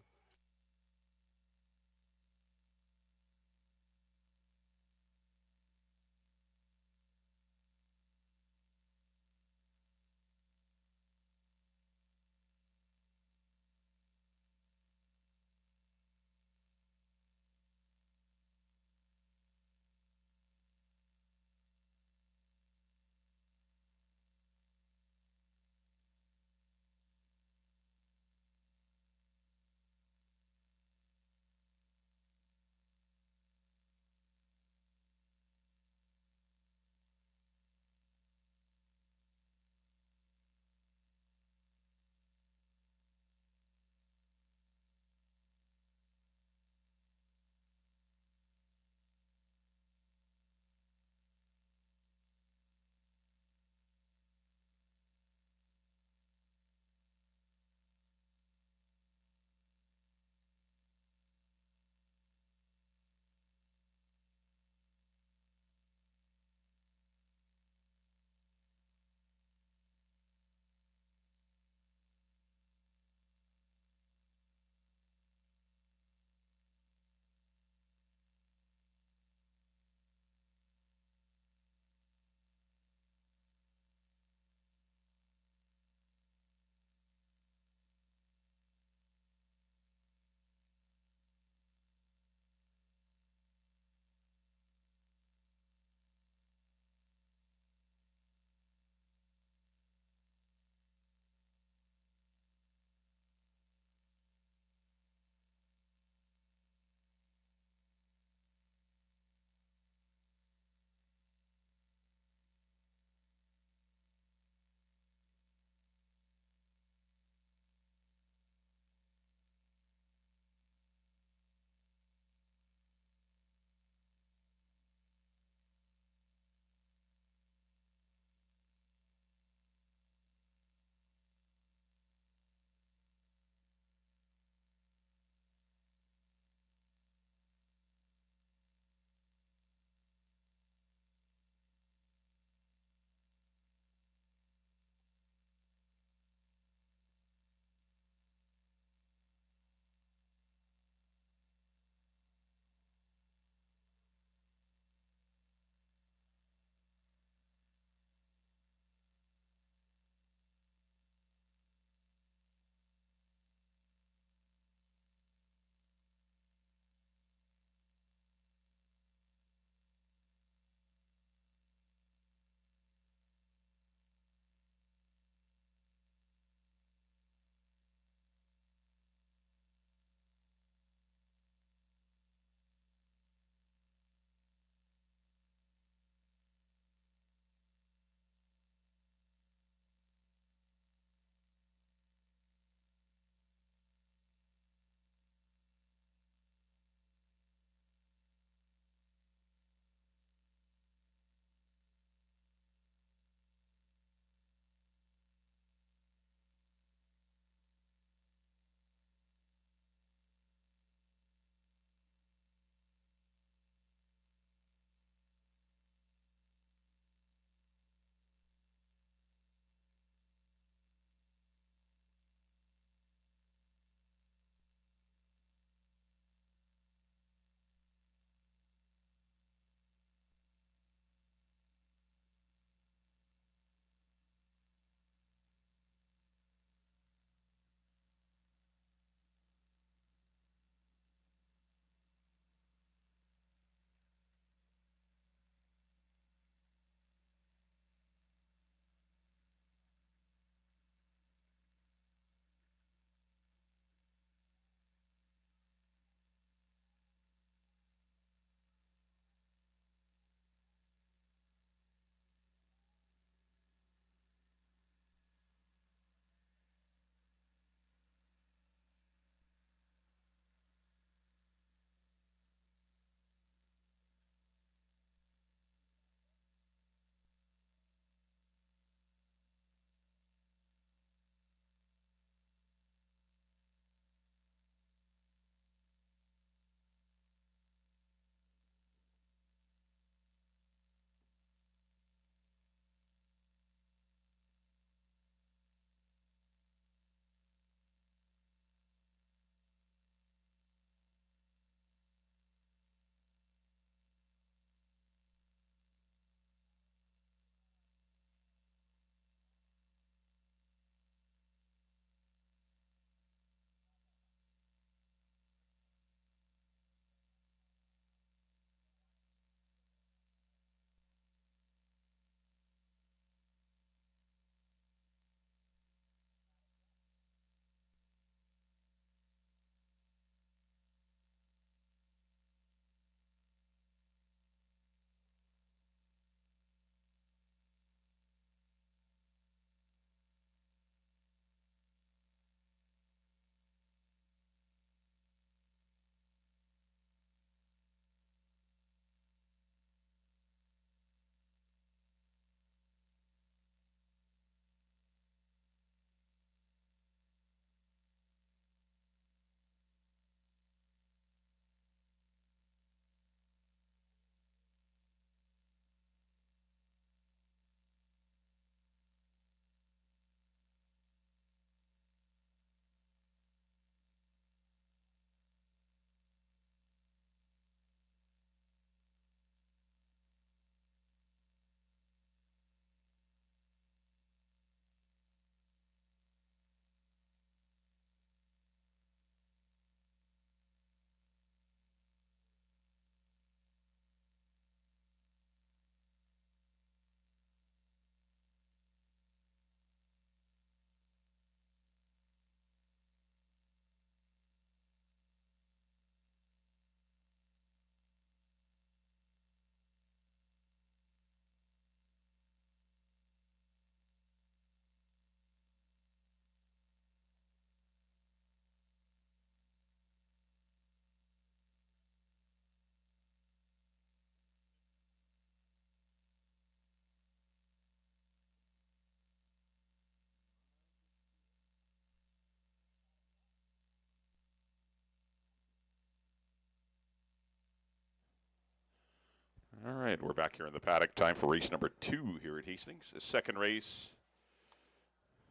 right, we're back here in the paddock. Time for race number 2 here at Hastings. The second race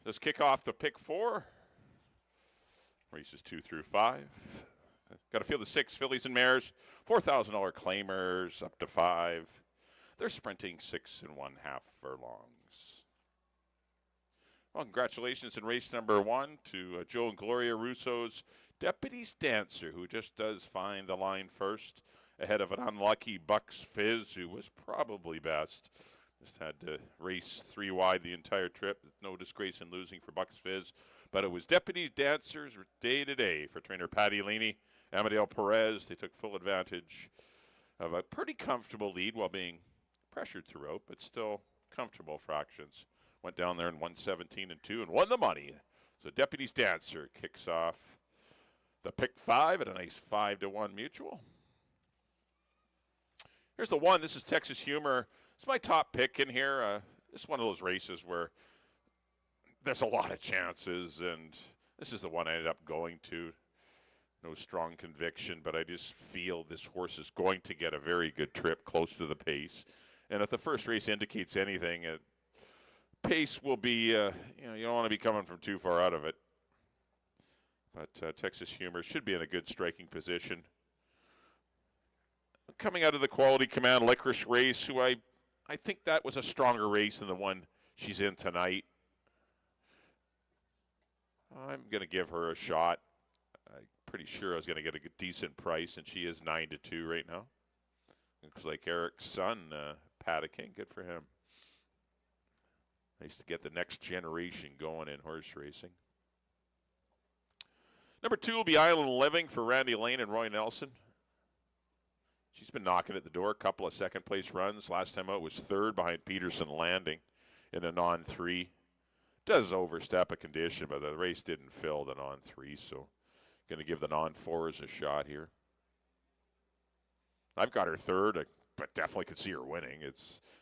does kick off the pick 4. Races 2 through 5. Got a field of 6 fillies and mares, $4,000 claimers up to 5. They're sprinting 6 1/2 furlongs. Well, congratulations in race number 1 to Joe and Gloria Russo's Deputy's Dancer, who just does find the line first, ahead of an unlucky Bucks Fizz, who was probably best. Just had to race 3 wide the entire trip. No disgrace in losing for Bucks Fizz. But it was Deputy's Dancer's day to day for trainer Patty Laney. Amadeo Perez, they took full advantage of a pretty comfortable lead while being pressured throughout, but still comfortable fractions. Went down there and won 17-2 and won the money. So Deputy's Dancer kicks off the pick 5 at a nice 5-1 mutual. Here's the 1. This is Texas Humor. It's my top pick in here. It's one of those races where there's a lot of chances, and this is the one I ended up going to. No strong conviction, but I just feel this horse is going to get a very good trip close to the pace. And if the first race indicates anything, pace will be, you don't want to be coming from too far out of it. But Texas Humor should be in a good striking position. Coming out of the Quality Command Licorice race, who I think that was a stronger race than the one she's in tonight. I'm going to give her a shot. I'm pretty sure I was going to get a decent price, and she is 9-2 right now. Looks like Eric's son, Paddock King. Good for him. Nice to get the next generation going in horse racing. Number 2 will be Island Living for Randy Lane and Roy Nelson. She's been knocking at the door, a couple of second-place runs. Last time out was 3rd behind Peterson Landing in a non-3. Does overstep a condition, but the race didn't fill the non-3, so going to give the non-4s a shot here. I've got her 3rd, but definitely could see her winning.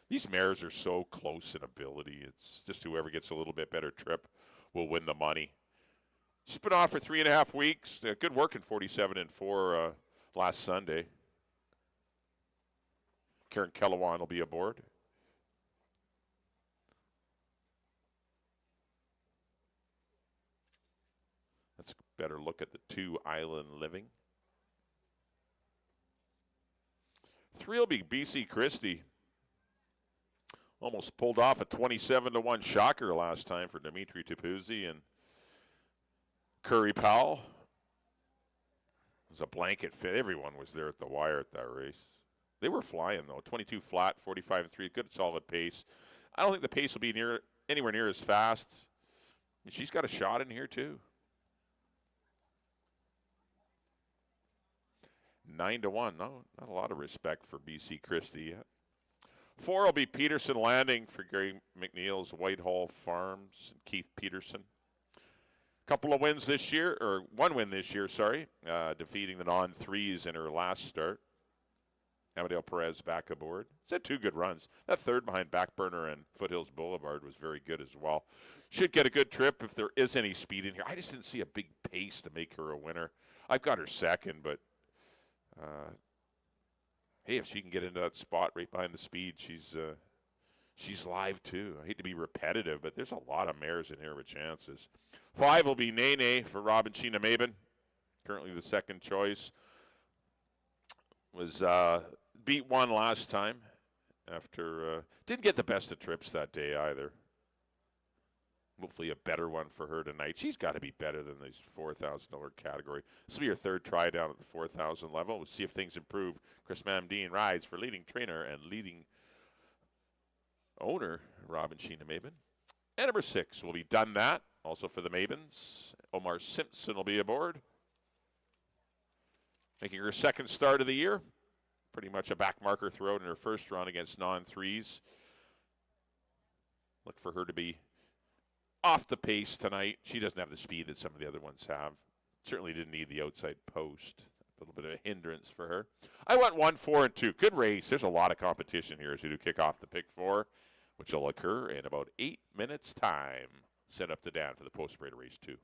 These mares are so close in ability. It's just whoever gets a little bit better trip will win the money. She's been off for 3.5 weeks. Good work in 47-4 last Sunday. Karen Kellewan will be aboard. Let's better look at the 2 Island Living. 3 will be BC Christie. Almost pulled off a 27-1 shocker last time for Dimitri Tupuzzi and Curry Powell. It was a blanket fit. Everyone was there at the wire at that race. They were flying, though. 22 flat, 45-3, good solid pace. I don't think the pace will be anywhere near as fast. She's got a shot in here, too. 9-1. No, not a lot of respect for BC Christie yet. 4 will be Peterson Landing for Gary McNeil's Whitehall Farms and Keith Peterson. Couple of wins this year, or 1 win this year, defeating the non-3s in her last start. Amadeo Perez back aboard. It's had 2 good runs. That 3rd behind Backburner and Foothills Boulevard was very good as well. Should get a good trip if there is any speed in here. I just didn't see a big pace to make her a winner. I've got her 2nd, but hey, if she can get into that spot right behind the speed, she's live too. I hate to be repetitive, but there's a lot of mares in here with chances. 5 will be Nene for Robin Sheena Maben, currently the 2nd choice. Was beat 1 last time after didn't get the best of trips that day either. Hopefully a better one for her tonight. She's got to be better than this $4,000 category. This will be her 3rd try down at the 4,000 level. We'll see if things improve. Chris Mamdine rides for leading trainer and leading owner, Robin Sheena Maben. And number 6 will be Done That, also for the Mabens. Omar Simpson will be aboard. Making her 2nd start of the year. Pretty much a back marker throughout in her 1st run against non-3s. Look for her to be off the pace tonight. She doesn't have the speed that some of the other ones have. Certainly didn't need the outside post. A little bit of a hindrance for her. I went 1, 4, and 2. Good race. There's a lot of competition here as we do kick off the pick 4, which will occur in about 8 minutes' time. Set up to Dan for the post-parade race 2.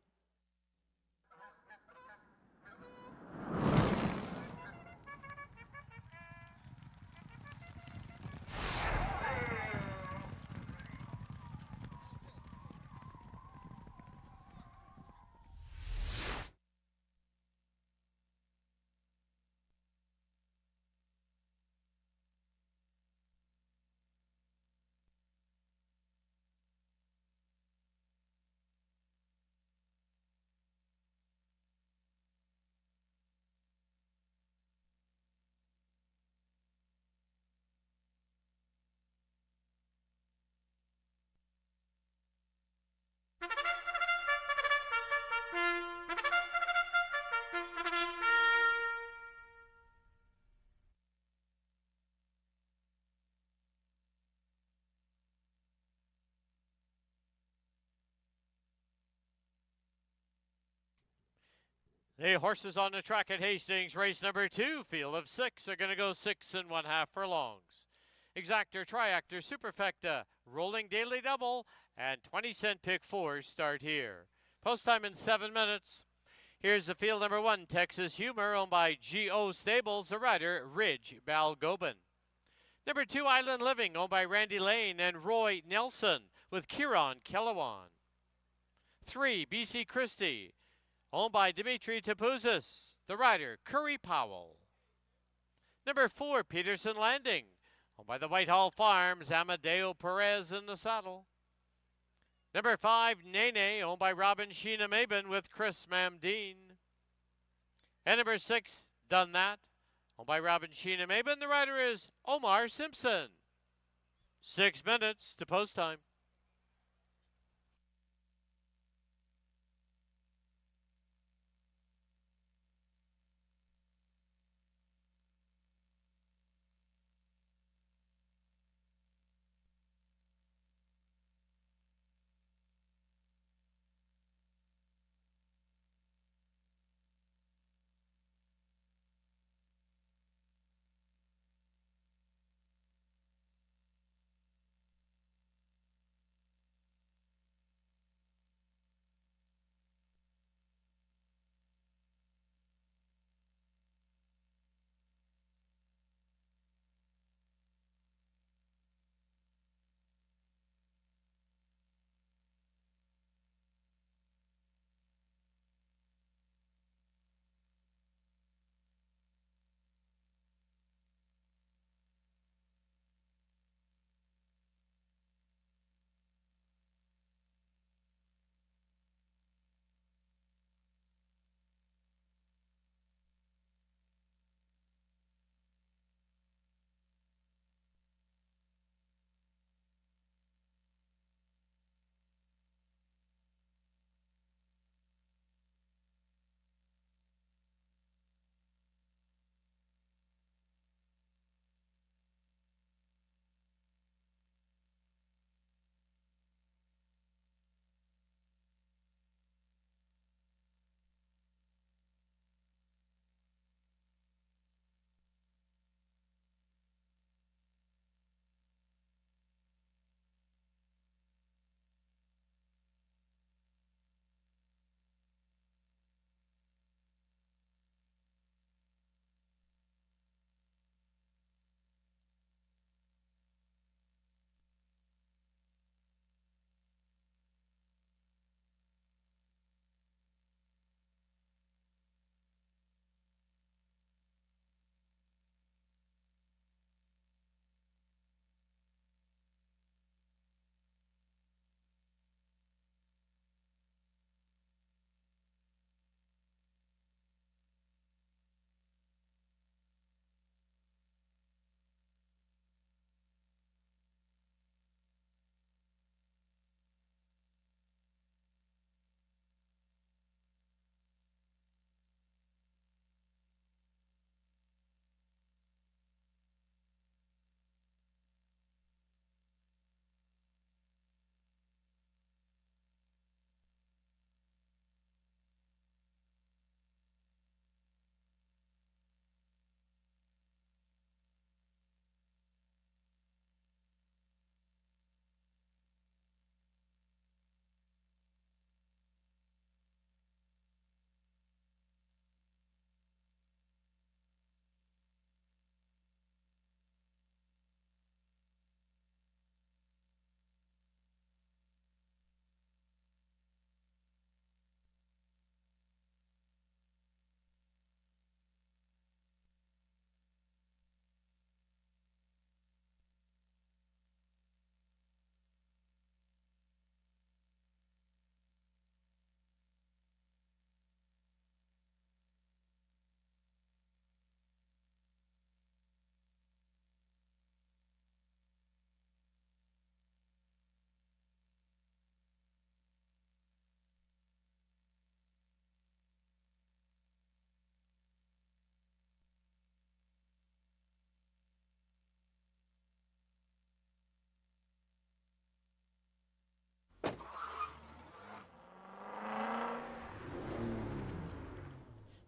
The horses on the track at Hastings, race number 2, field of 6, are going to go 6 1/2 furlongs. Exactor, Triactor, Superfecta, Rolling Daily Double, and 20-cent pick 4 start here. Post time in 7 minutes. Here's the field number 1, Texas Humor, owned by G.O. Stables, the rider, Ridge Balgobin. Number 2, Island Living, owned by Randy Lane and Roy Nelson, with Kieran Kellewan. 3, BC Christie, owned by Dimitri Tapouzis, the rider, Curry Powell. Number 4, Peterson Landing, owned by the Whitehall Farms, Amadeo Perez in the saddle. Number 5, Nene, owned by Robin Sheena Mabin with Chris Mamdeen. And number 6, Done That, owned by Robin Sheena Mabin. The rider is Omar Simpson. 6 minutes to post time.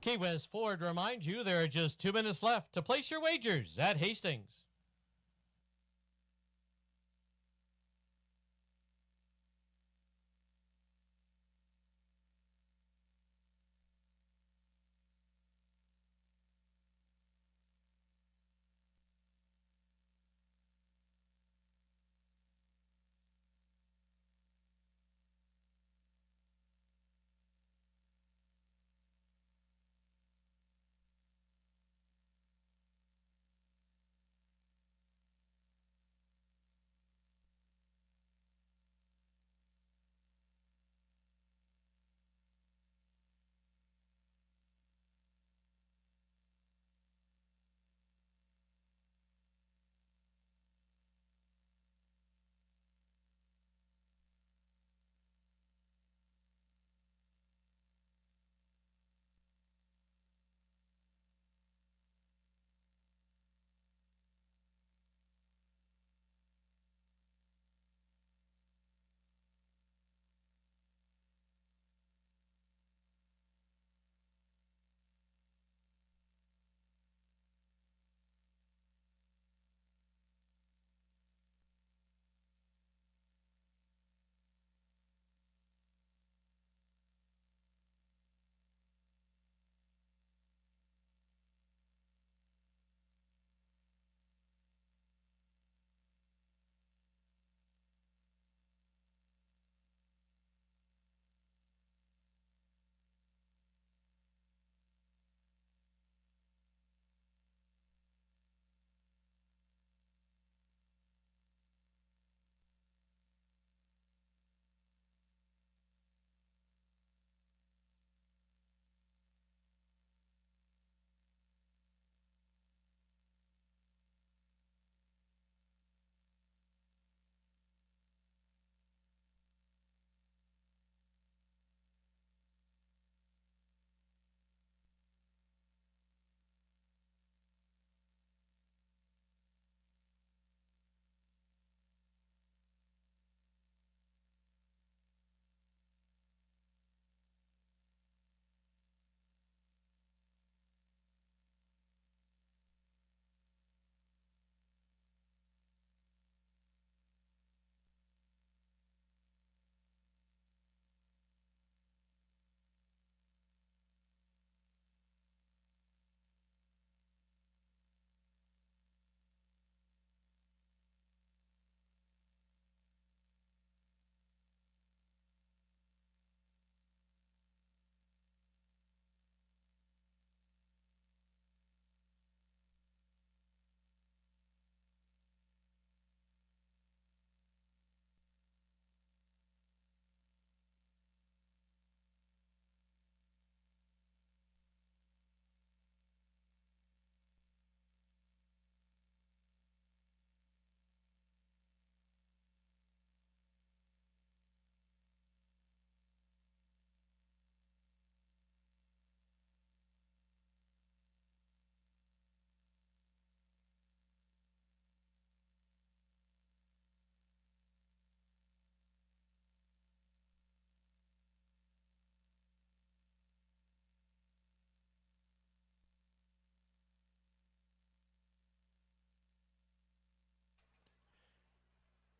Key West Ford reminds you there are just 2 minutes left to place your wagers at Hastings.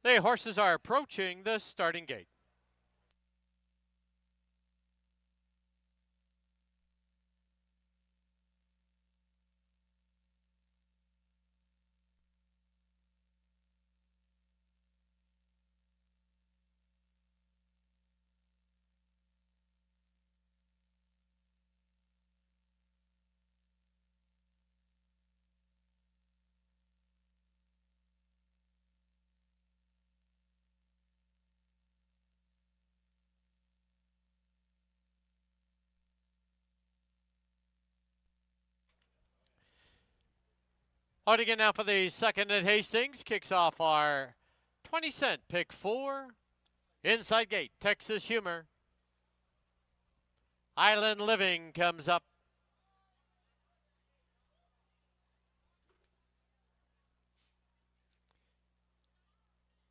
The horses are approaching the starting gate. Out again now for the second at Hastings. Kicks off our 20-cent pick 4. Inside gate, Texas Humor. Island Living comes up.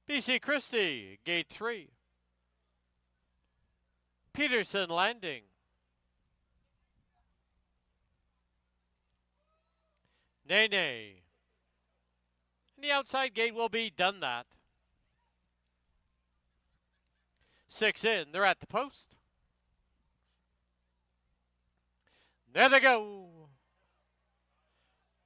BC Christie, gate 3. Peterson Landing. Nene. And the outside gate will be done that. 6 in, they're at the post. There they go.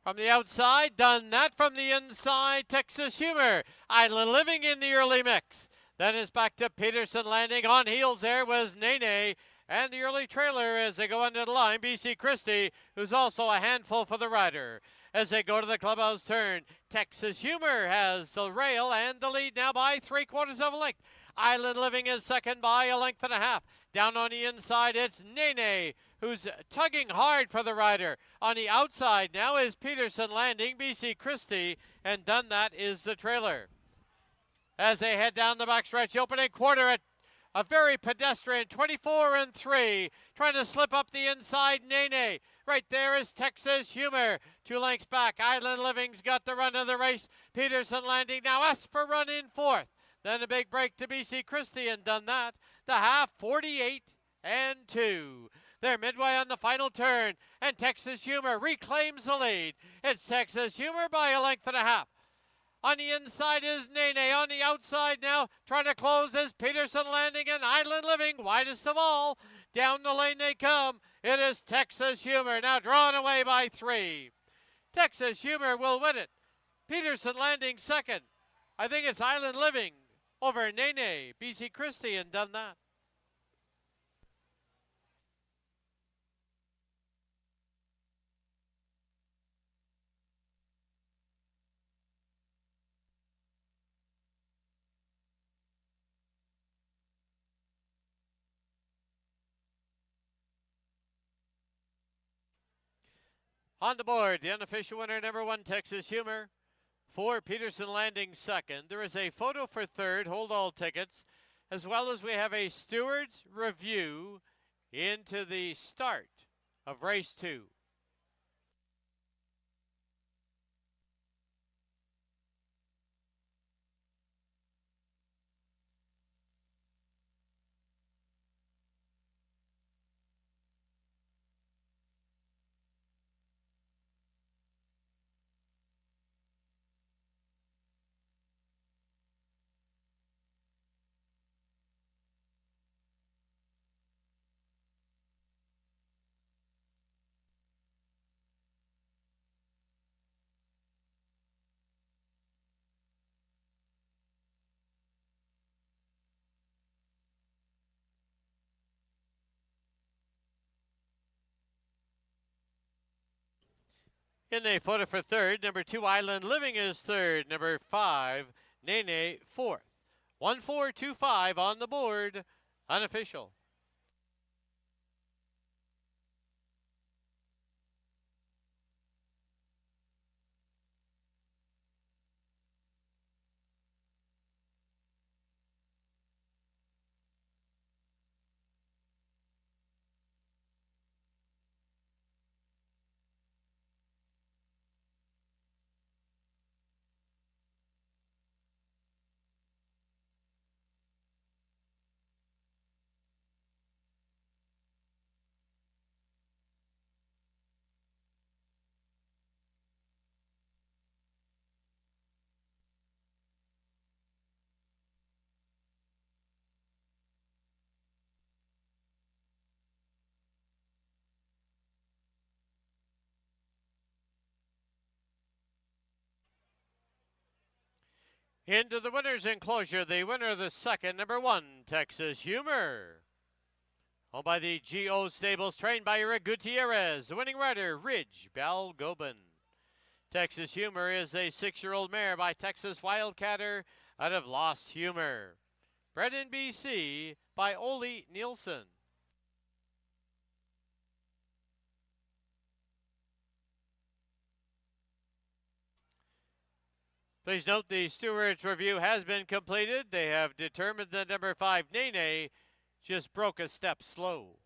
From the outside, done that. From the inside, Texas Humor. Island Living in the early mix. Then it's back to Peterson Landing. On heels there was Nene. And the early trailer as they go under the line, BC Christie, who's also a handful for the rider. As they go to the clubhouse turn, Texas Humor has the rail and the lead now by 3/4 of a length. Island Living is second by a length and a half. Down on the inside, it's Nene, who's tugging hard for the rider. On the outside now is Peterson Landing, BC Christie, and done that is the trailer. As they head down the backstretch, opening quarter at a very pedestrian 24-3, trying to slip up the inside, Nene. Right there is Texas Humor. 2 lengths back, Island Living's got the run of the race. Peterson Landing now asks for run in fourth. Then a big break to BC Christie and done that. The half 48-2. They're midway on the final turn, and Texas Humor reclaims the lead. It's Texas Humor by a length and a half. On the inside is Nene. On the outside now, trying to close is Peterson Landing and Island Living, widest of all. Down the lane they come. It is Texas Humor, now drawn away by 3. Texas Humor will win it. Peterson Landing second. I think it's Island Living over Nene, BC Christie, and done that. On the board, the unofficial winner, number 1, Texas Humor. 4, Peterson Landing second. There is a photo for third, hold all tickets, as well as we have a steward's review into the start of race 2. In the photo for third, number 2, Island Living is third. Number 5, Nene, fourth. 1425 on the board, unofficial. Into the winner's enclosure, the winner of the second, number 1, Texas Humor. Owned by the GO Stables, trained by Eric Gutierrez. The winning rider, Ridge Balgobin. Texas Humor is a 6-year-old mare by Texas Wildcatter out of Lost Humor. Bred in BC by Ole Nielsen. Please note the steward's review has been completed. They have determined that number 5, Nene, just broke a step slow.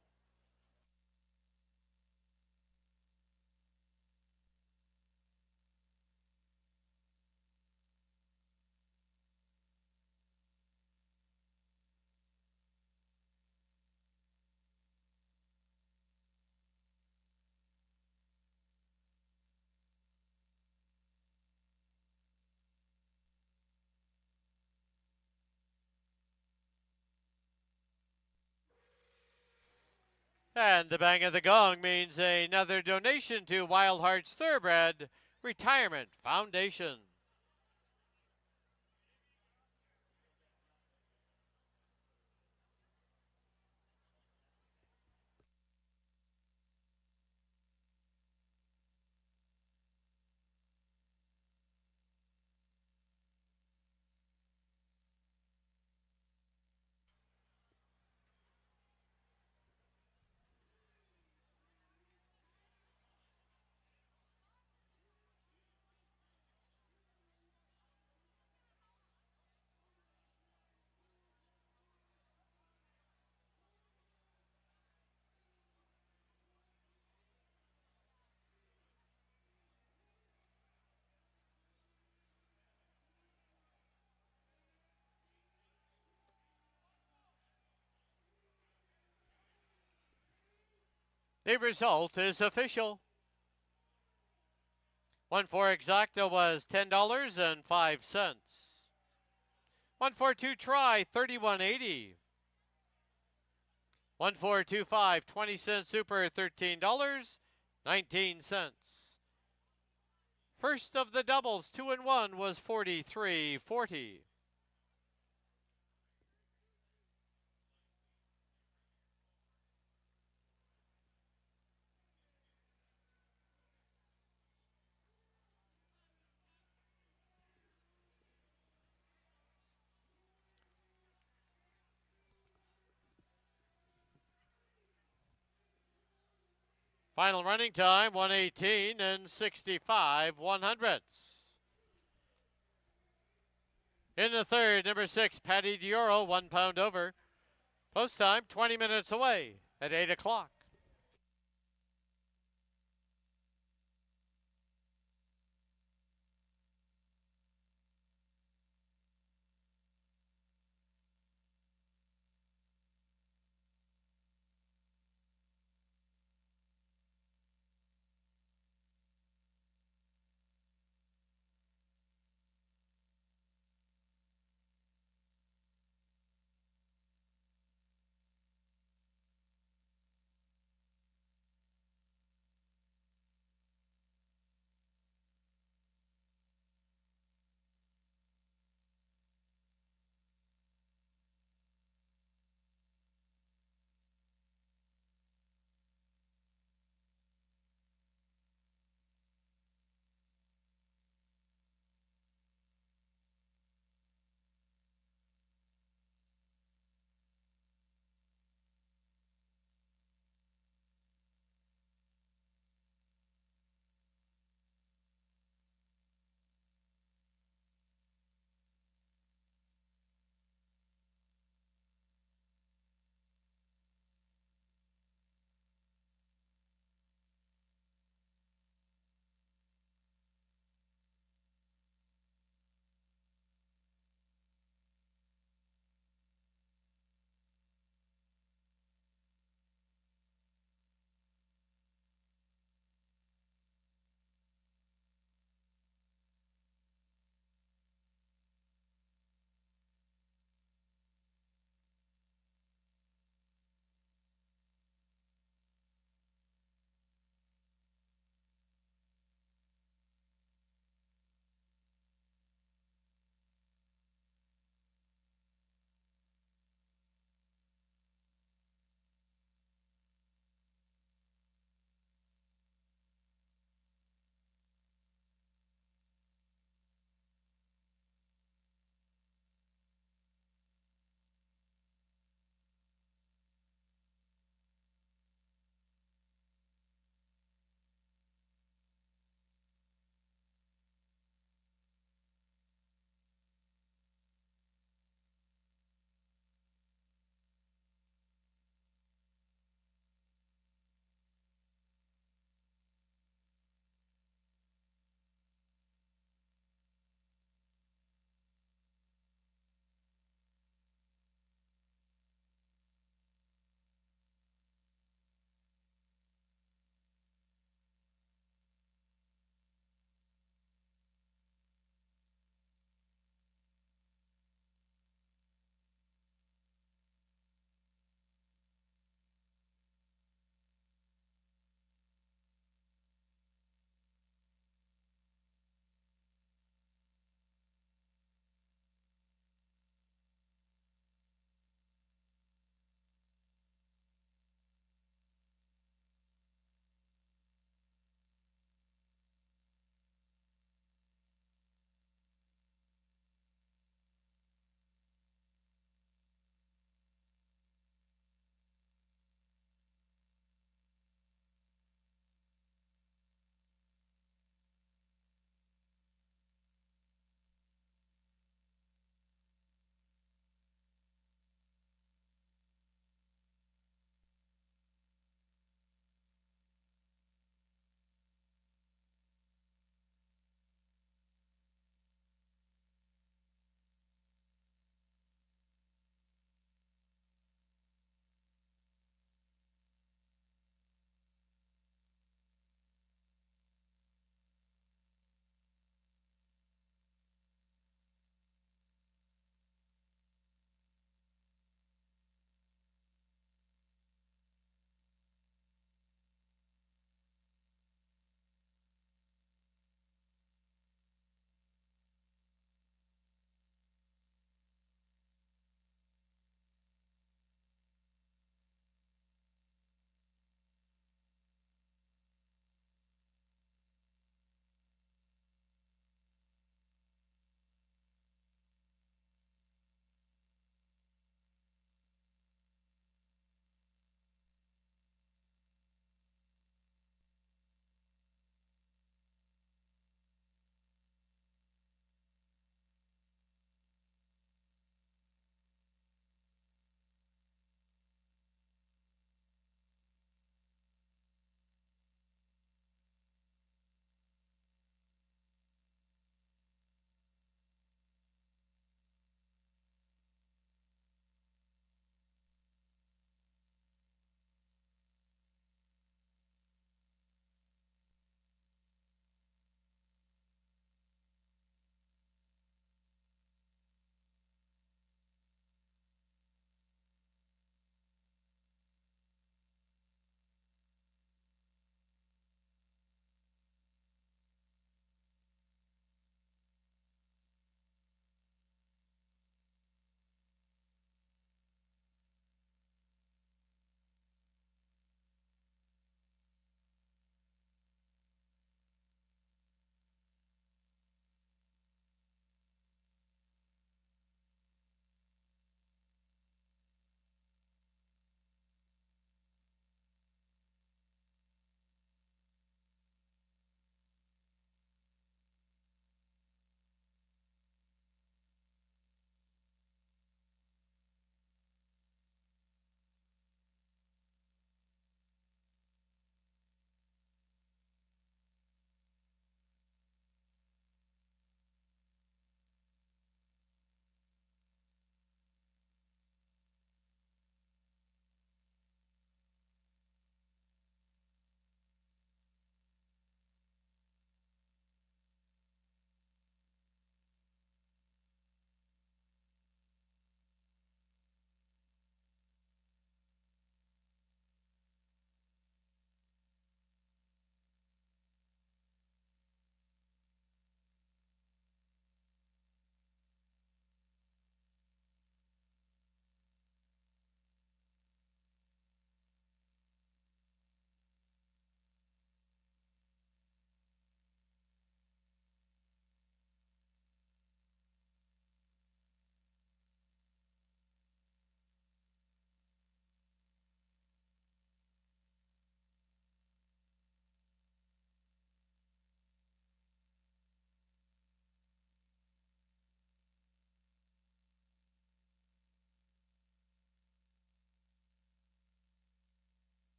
And the bang of the gong means another donation to Wild Hearts Thoroughbred Retirement Foundation. The result is official. 1-4 exacta was $10.05. 1-4-2 try, $31.80. 1-4-2-5, 20-cent super, $13.19. First of the doubles, 2 and 1 was $43.40. Final running time, 1:18 and 65/100ths. In the third, number 6, Patty Dioro, 1 pound over. Post time, 20 minutes away at 8 o'clock.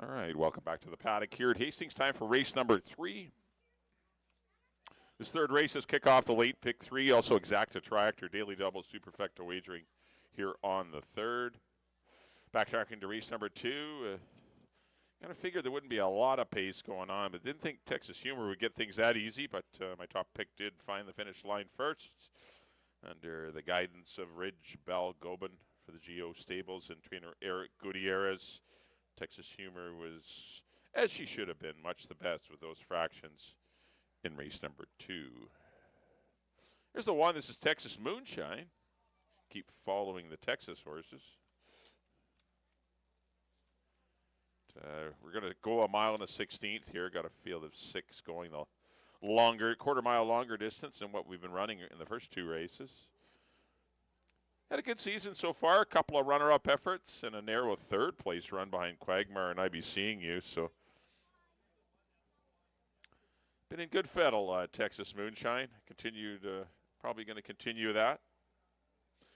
All right, welcome back to the paddock here at Hastings. Time for race number 3. This third race is kick off the late pick 3, also Exacta Tractor, Daily Double, Superfecta wagering here on the 3rd. Backtracking to race number 2. Kind of figured there wouldn't be a lot of pace going on, but didn't think Texas Humor would get things that easy, but my top pick did find the finish line first under the guidance of Ridge Bell Gobin for the GO Stables and trainer Eric Gutierrez. Texas Humor was, as she should have been, much the best with those fractions in race number 2. Here's the one. This is Texas Moonshine. Keep following the Texas horses. We're going to go a mile and a 16th here. Got a field of 6 going the longer, quarter-mile longer distance than what we've been running in the first 2 races. Had a good season so far. A couple of runner-up efforts and a narrow 3rd place run behind Quagmire and I Be Seeing You. So, been in good fettle, Texas Moonshine. Probably going to continue that.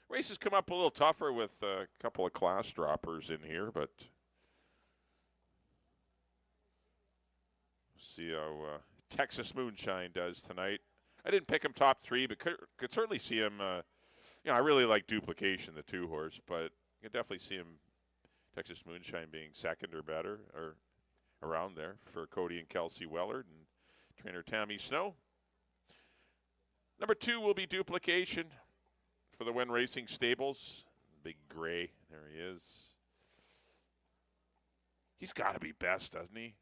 Races come up a little tougher with a couple of class droppers in here, but see how Texas Moonshine does tonight. I didn't pick him top 3, but could certainly see him. I really like Duplication, the 2 horse, but you can definitely see him, Texas Moonshine, being second or better, or around there for Cody and Kelsey Wellard and trainer Tammy Snow. Number 2 will be Duplication for the When Racing Stables. Big Gray, there he is. He's got to be best, doesn't he?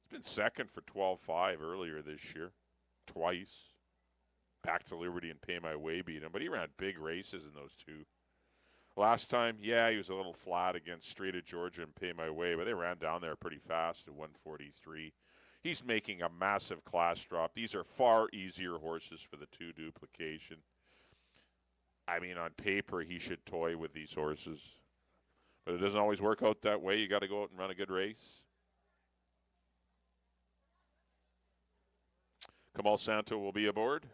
He's been second for 12.5 earlier this year, twice. Back to Liberty and Pay My Way beat him, but he ran big races in those 2. Last time, he was a little flat against Straight of Georgia and Pay My Way, but they ran down there pretty fast at 143. He's making a massive class drop. These are far easier horses for the 2 Duplication. I mean, on paper, he should toy with these horses, but it doesn't always work out that way. You got to go out and run a good race. Kamal Santo will be aboard.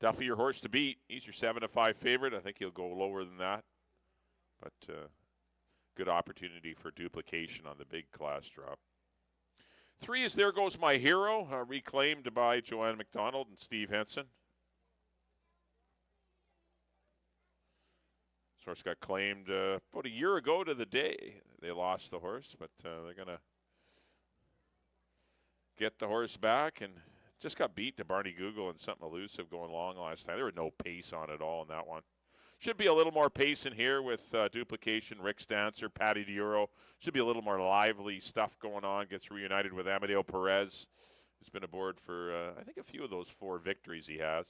Definitely your horse to beat. He's your 7-5 favorite. I think he'll go lower than that. But good opportunity for Duplication on the big class drop. 3 is There Goes My Hero, reclaimed by Joanne McDonald and Steve Henson. This horse got claimed about a year ago to the day. They lost the horse, but they're going to get the horse back, and just got beat to Barney Google and Something Elusive going long last time. There was no pace on it all in that one. Should be a little more pace in here with Duplication, Rick's Dancer, Patty DeEuro. Should be a little more lively stuff going on. Gets reunited with Amadeo Perez, who's been aboard for, I think, a few of those 4 victories he has.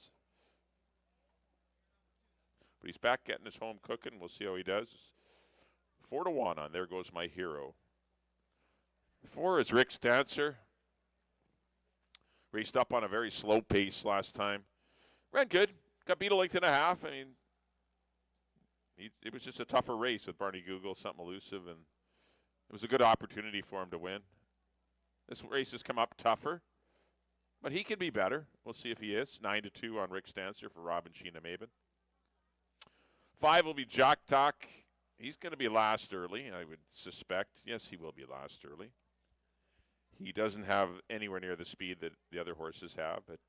But he's back getting his home cooking. We'll see how he does. 4-1 on There Goes My Hero. 4 is Rick's Dancer. Raced up on a very slow pace last time. Ran good. Got beat a length and a half. I mean, it was just a tougher race with Barney Google, Something Elusive, and it was a good opportunity for him to win. This race has come up tougher, but he can be better. We'll see if he is. 9-2 on Rick's Dancer for Rob and Sheena Maben. 5 will be Jock Talk. He's going to be last early, I would suspect. Yes, he will be last early. He doesn't have anywhere near the speed that the other horses have, but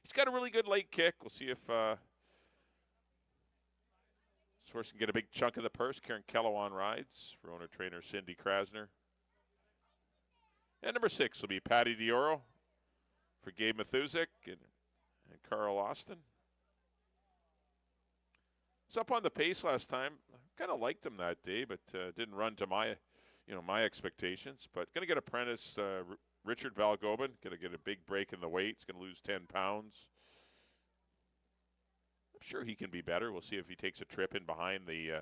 he's got a really good late kick. We'll see if this horse can get a big chunk of the purse. Karen Kellowan rides for owner-trainer Cindy Krasner. And number 6 will be Patty DeEuro for Gabe Mathusik and Carl Austin. It's up on the pace last time. I kind of liked him that day, but didn't run to my expectations. But going to get apprentice Richard Valgobin. Going to get a big break in the weight. He's going to lose 10 pounds. I'm sure he can be better. We'll see if he takes a trip in behind the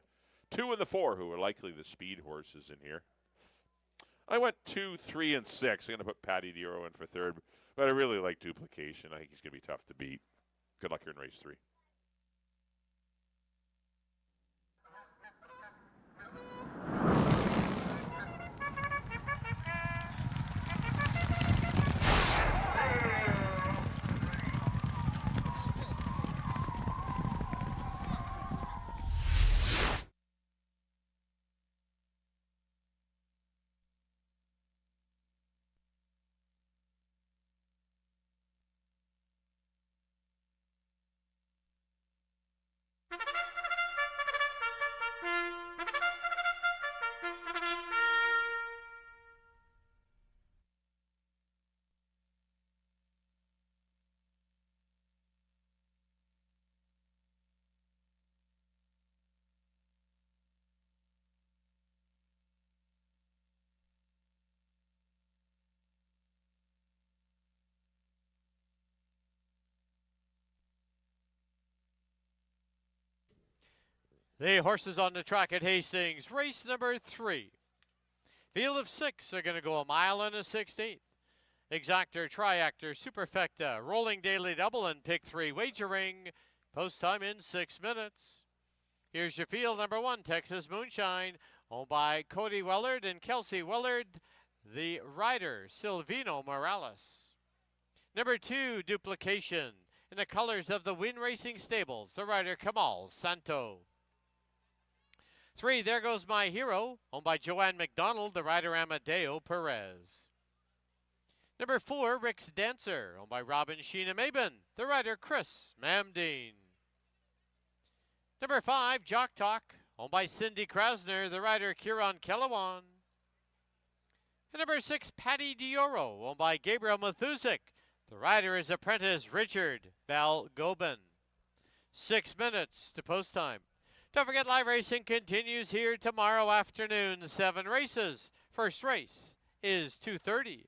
2 and the 4, who are likely the speed horses in here. I went 2, 3, and 6. I'm going to put Patty DeEuro in for 3rd. But I really like Duplication. I think he's going to be tough to beat. Good luck here in race 3. The horses on the track at Hastings, race number 3. Field of 6 are going to go a mile and a 16th. Exactor, Triactor, Superfecta, Rolling Daily Double, and Pick 3 Wagering. Post time in 6 minutes. Here's your field. Number 1, Texas Moonshine, owned by Cody Wellard and Kelsey Wellard. The rider, Silvino Morales. Number 2, Duplication, in the colors of the Win Racing Stables. The rider, Kamal Santo. 3, There Goes My Hero, owned by Joanne McDonald. The rider, Amadeo Perez. Number 4, Rick's Dancer, owned by Robin Sheena Maben. The rider, Chris Mamdine. Number 5, Jock Talk, owned by Cindy Krasner. The rider, Kieran Kellewan. And number 6, Patty Dioro, owned by Gabriel Mathusik. The rider is apprentice Richard Valgobin. 6 minutes to post time. Don't forget, live racing continues here tomorrow afternoon. 7 races. First race is 2:30.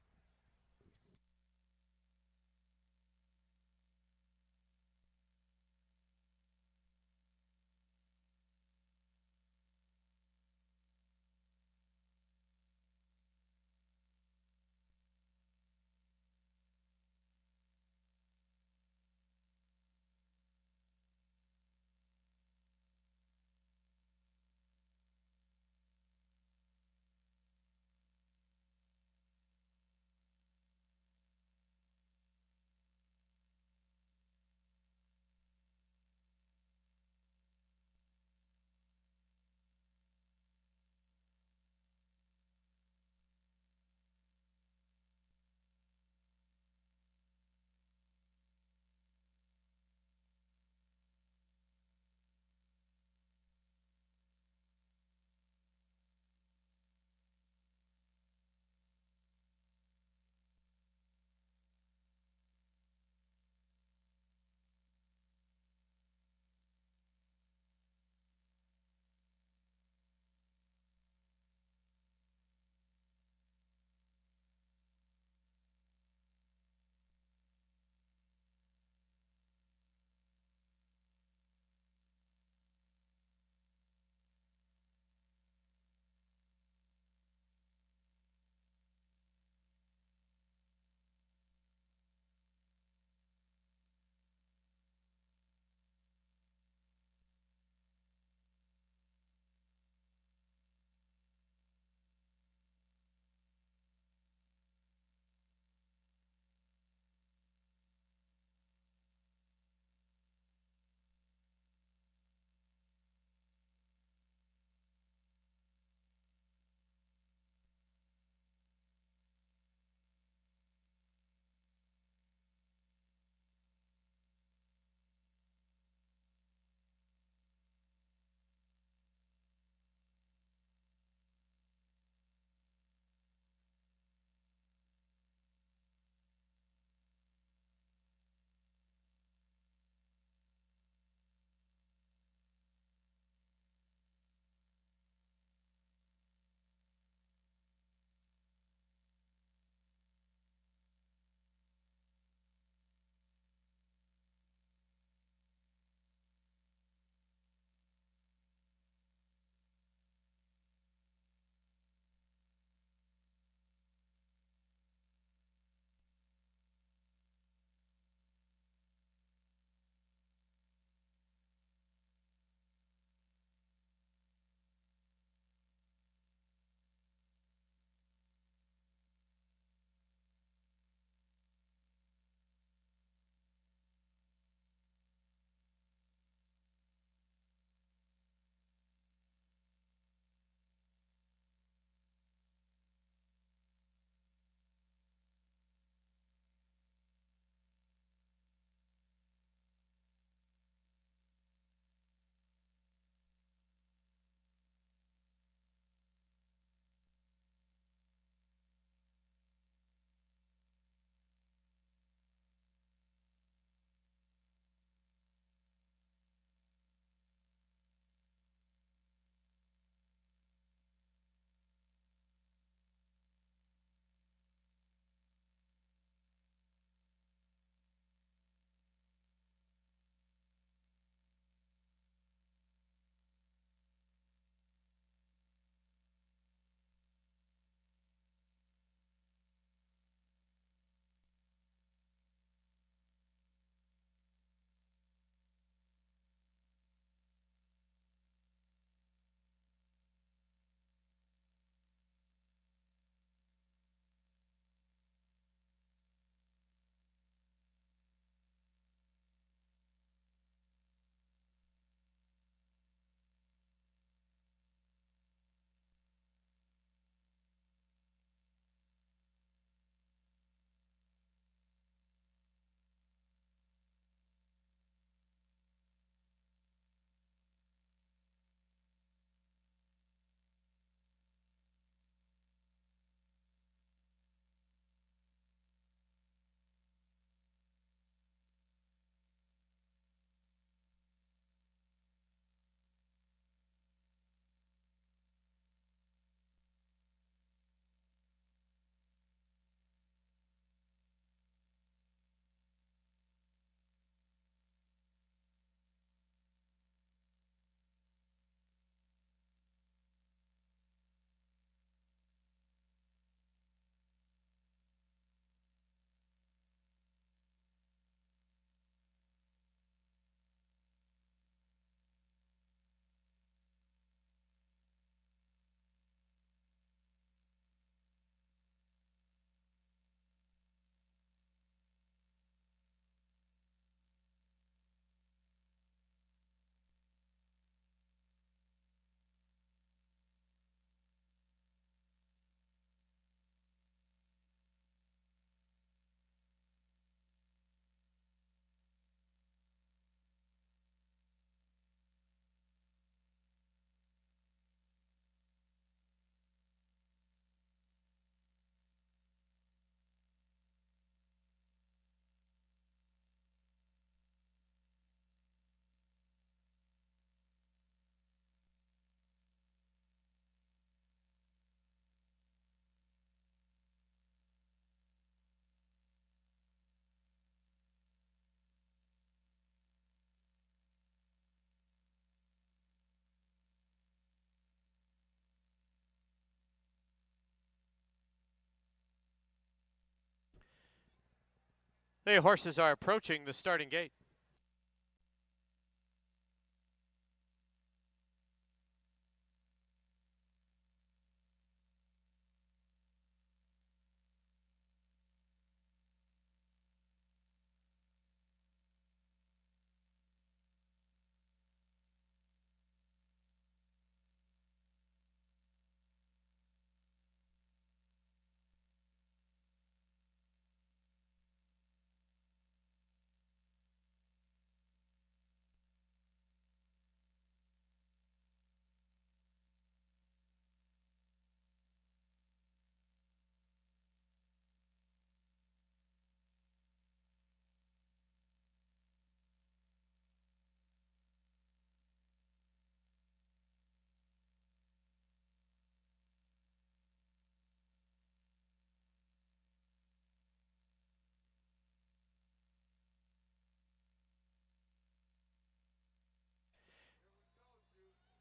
The horses are approaching the starting gate.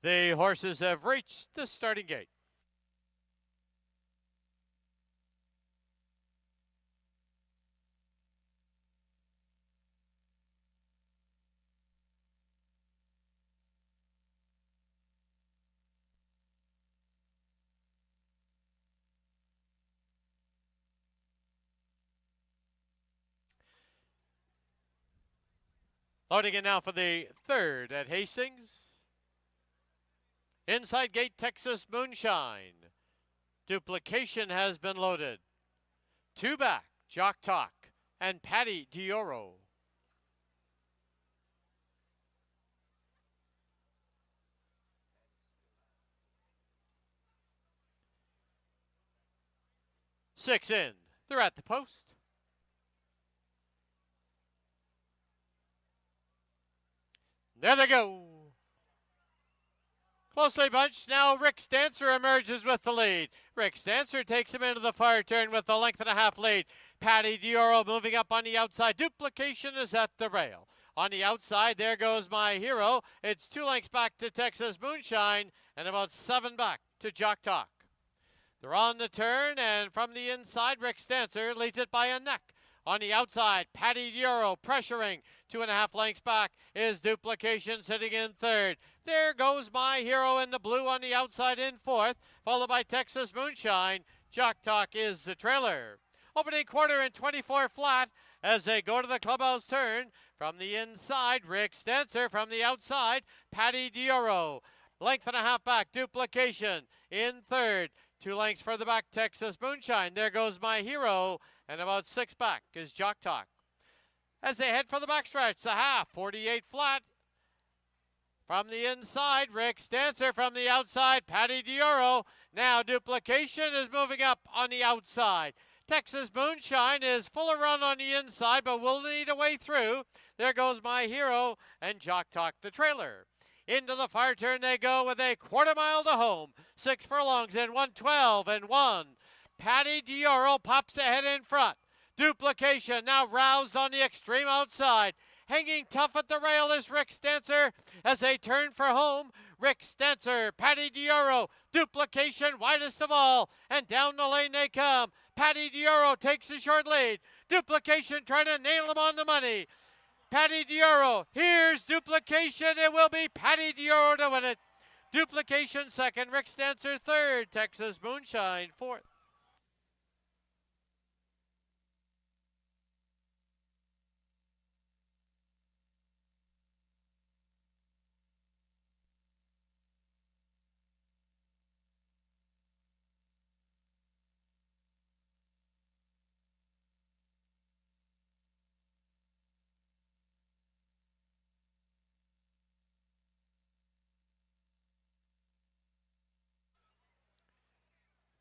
The horses have reached the starting gate. Loading in now for the third at Hastings. Inside gate, Texas Moonshine. Duplication has been loaded. Two back, Jock Talk and Patty Dioro. Six in. They're at the post. There they go. Closely bunched. Now Rick Stancer emerges with the lead. Rick Stancer takes him into the far turn with a length and a half lead. Patty Dioro moving up on the outside. Duplication is at the rail. On the outside, there goes My Hero. It's 2 lengths back to Texas Moonshine and about 7 back to Jock Talk. They're on the turn, and from the inside, Rick Stancer leads it by a neck. On the outside, Patty Dioro pressuring. 2.5 lengths back is Duplication sitting in third. There goes My Hero in the blue on the outside in fourth, followed by Texas Moonshine. Jock Talk is the trailer. Opening quarter in 24 flat as they go to the clubhouse turn. From the inside, Rick Stancer. From the outside, Patty Dioro. Length and a half back, Duplication in third. 2 lengths further back, Texas Moonshine. There goes My Hero. And about 6 back is Jock Talk. As they head for the backstretch, the half, 48 flat. From the inside, Rick Stancer. From the outside, Patty Dioro. Now Duplication is moving up on the outside. Texas Moonshine is full of run on the inside, but will need a way through. There goes My Hero and Jock Talk the trailer. Into the far turn they go with a quarter mile to home. 6 furlongs in 112 and 1. Patty Dioro pops ahead in front. Duplication now roused on the extreme outside. Hanging tough at the rail is Rick Stancer as they turn for home. Rick Stancer, Patty Dioro, Duplication widest of all. And down the lane they come. Patty Dioro takes the short lead. Duplication trying to nail him on the money. Patty Dioro, here's Duplication. It will be Patty Dioro to win it. Duplication second, Rick Stancer third, Texas Moonshine fourth.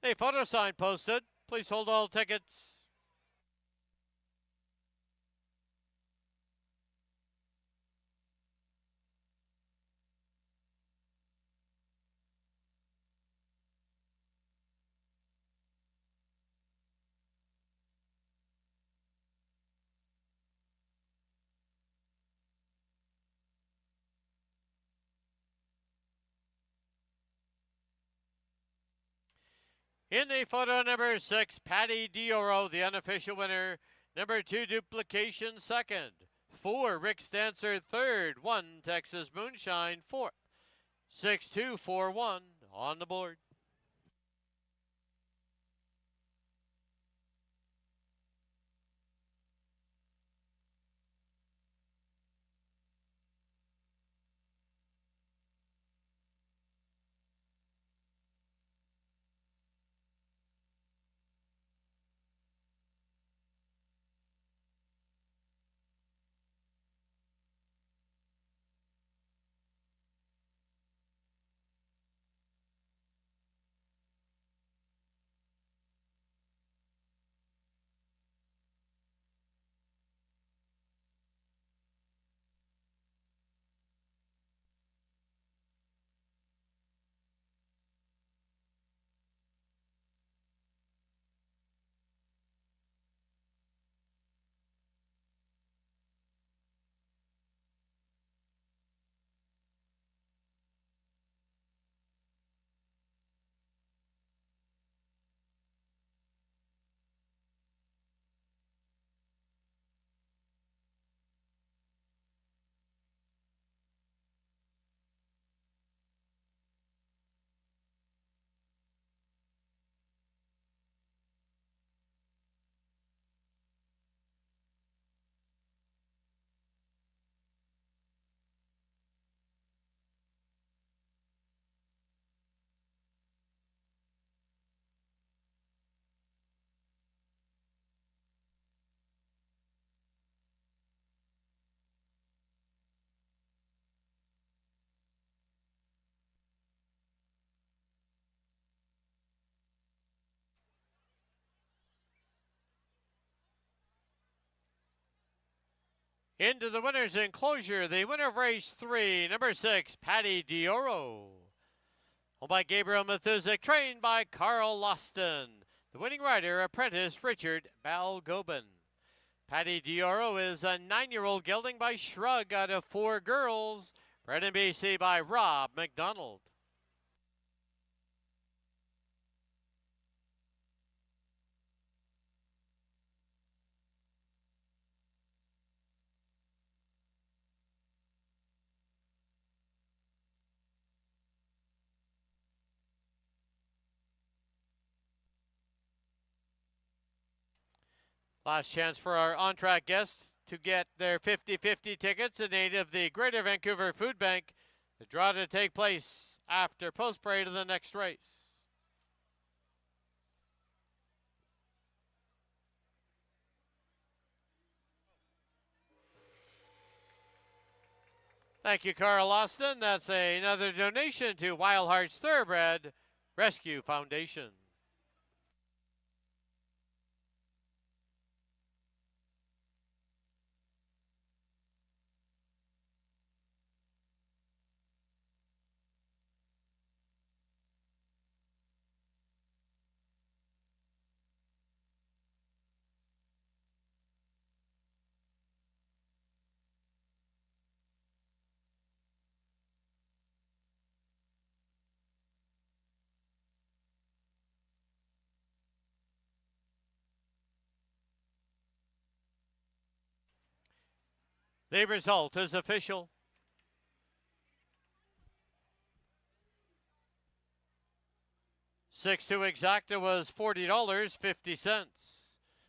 A photo sign posted. Please hold all tickets. In the photo number 6, Patty Dioro, the unofficial winner, Number 2, Duplication second. 4, Rick's Dancer third. 1, Texas Moonshine fourth. 6-2-4-1 on the board. Into the winner's enclosure, the winner of race 3, number 6, Patty Dioro. Owned by Gabriel Mathusic, trained by Carl Loston. The winning rider, apprentice Richard Balgobin. Patty Dioro is a 9-year-old gelding by Shrug out of 4 girls. Bred in BC by Rob McDonald. Last chance for our on-track guests to get their 50-50 tickets in aid of the Greater Vancouver Food Bank. The draw to take place after post-parade of the next race. Thank you, Carl Austin. That's another donation to Wild Hearts Thoroughbred Rescue Foundation. The result is official. 6-2 exacta was $40.50.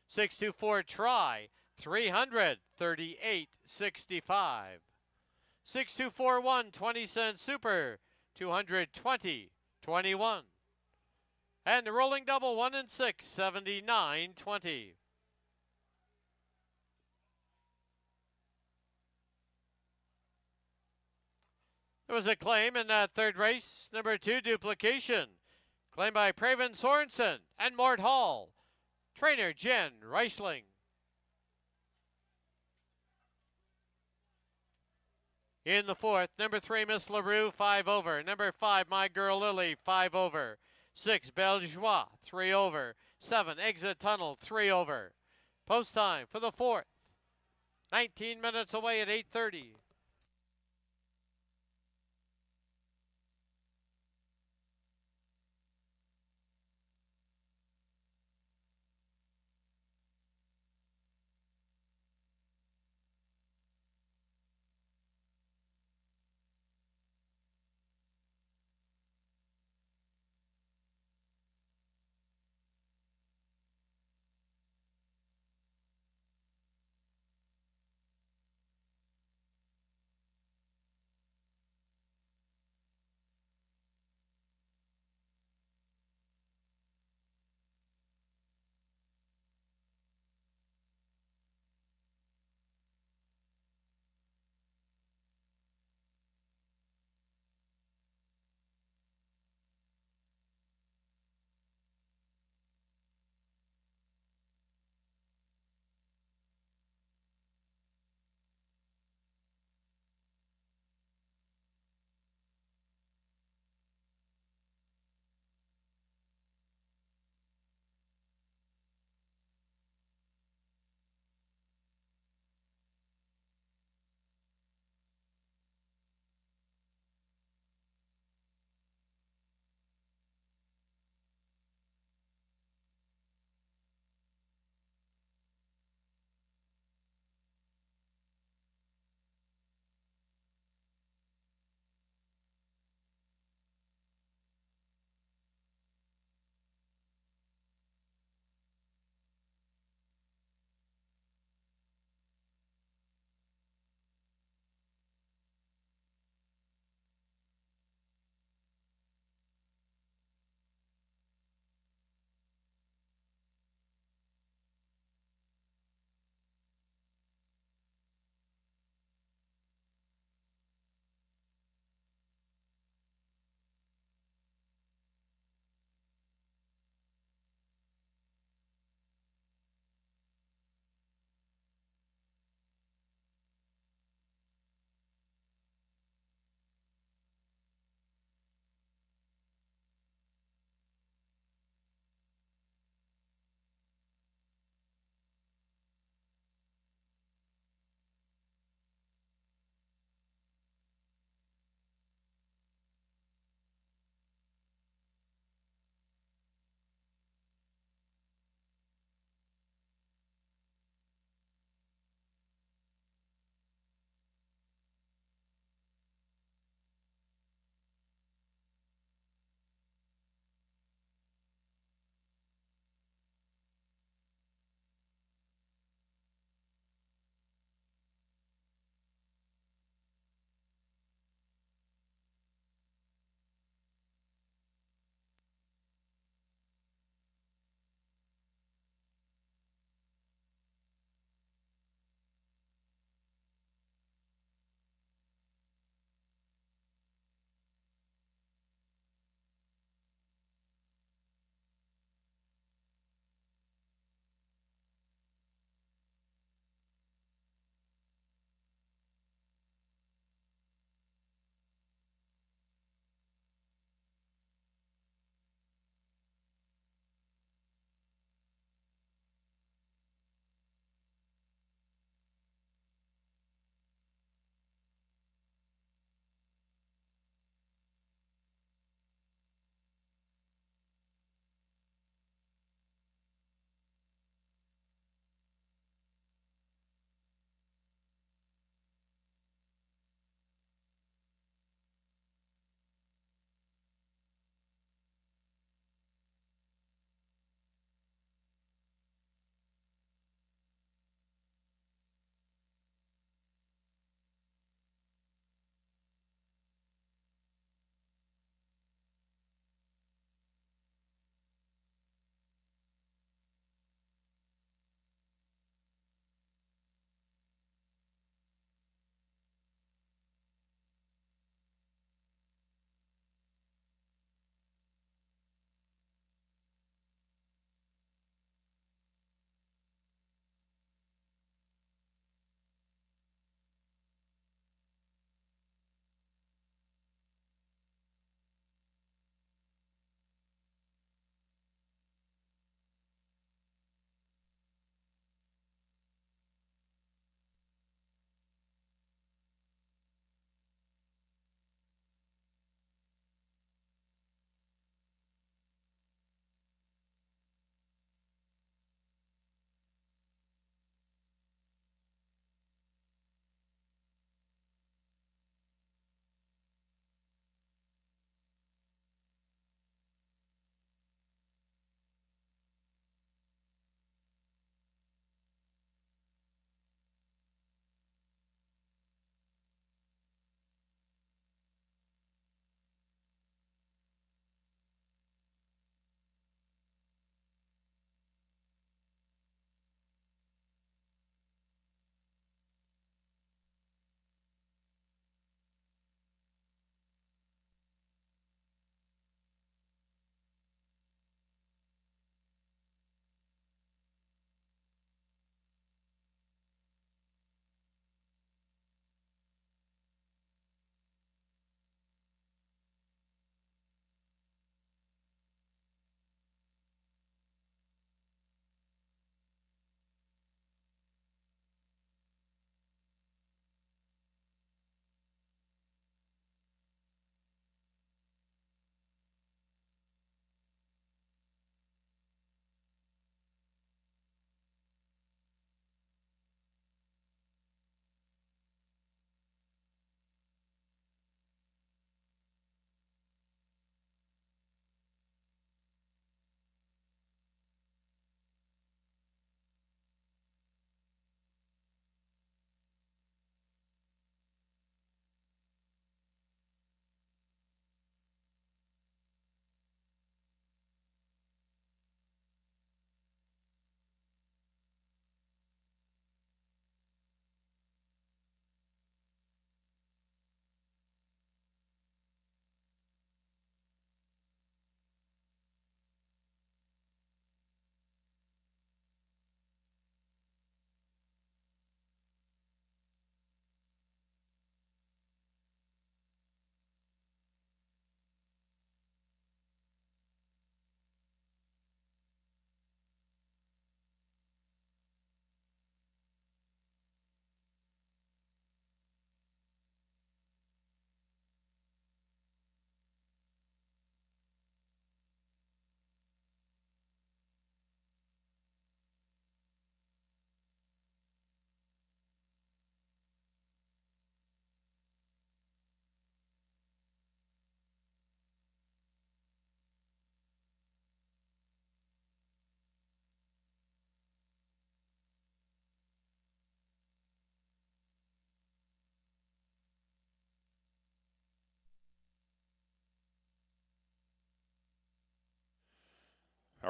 6-2-4 try, $338.65. 6-2-4-1 20-cent super, $220.21. And the rolling double 1 and 6, $79.20. There was a claim in that third race, number 2, Duplication. Claimed by Praven Sorensen and Mort Hall. Trainer Jen Reisling. In the fourth, number 3, Miss LaRue, 5 over. Number 5, My Girl Lily, 5 over. 6, Belgeois, 3 over. 7, Exit Tunnel, 3 over. Post time for the fourth. 19 minutes away at 8:30.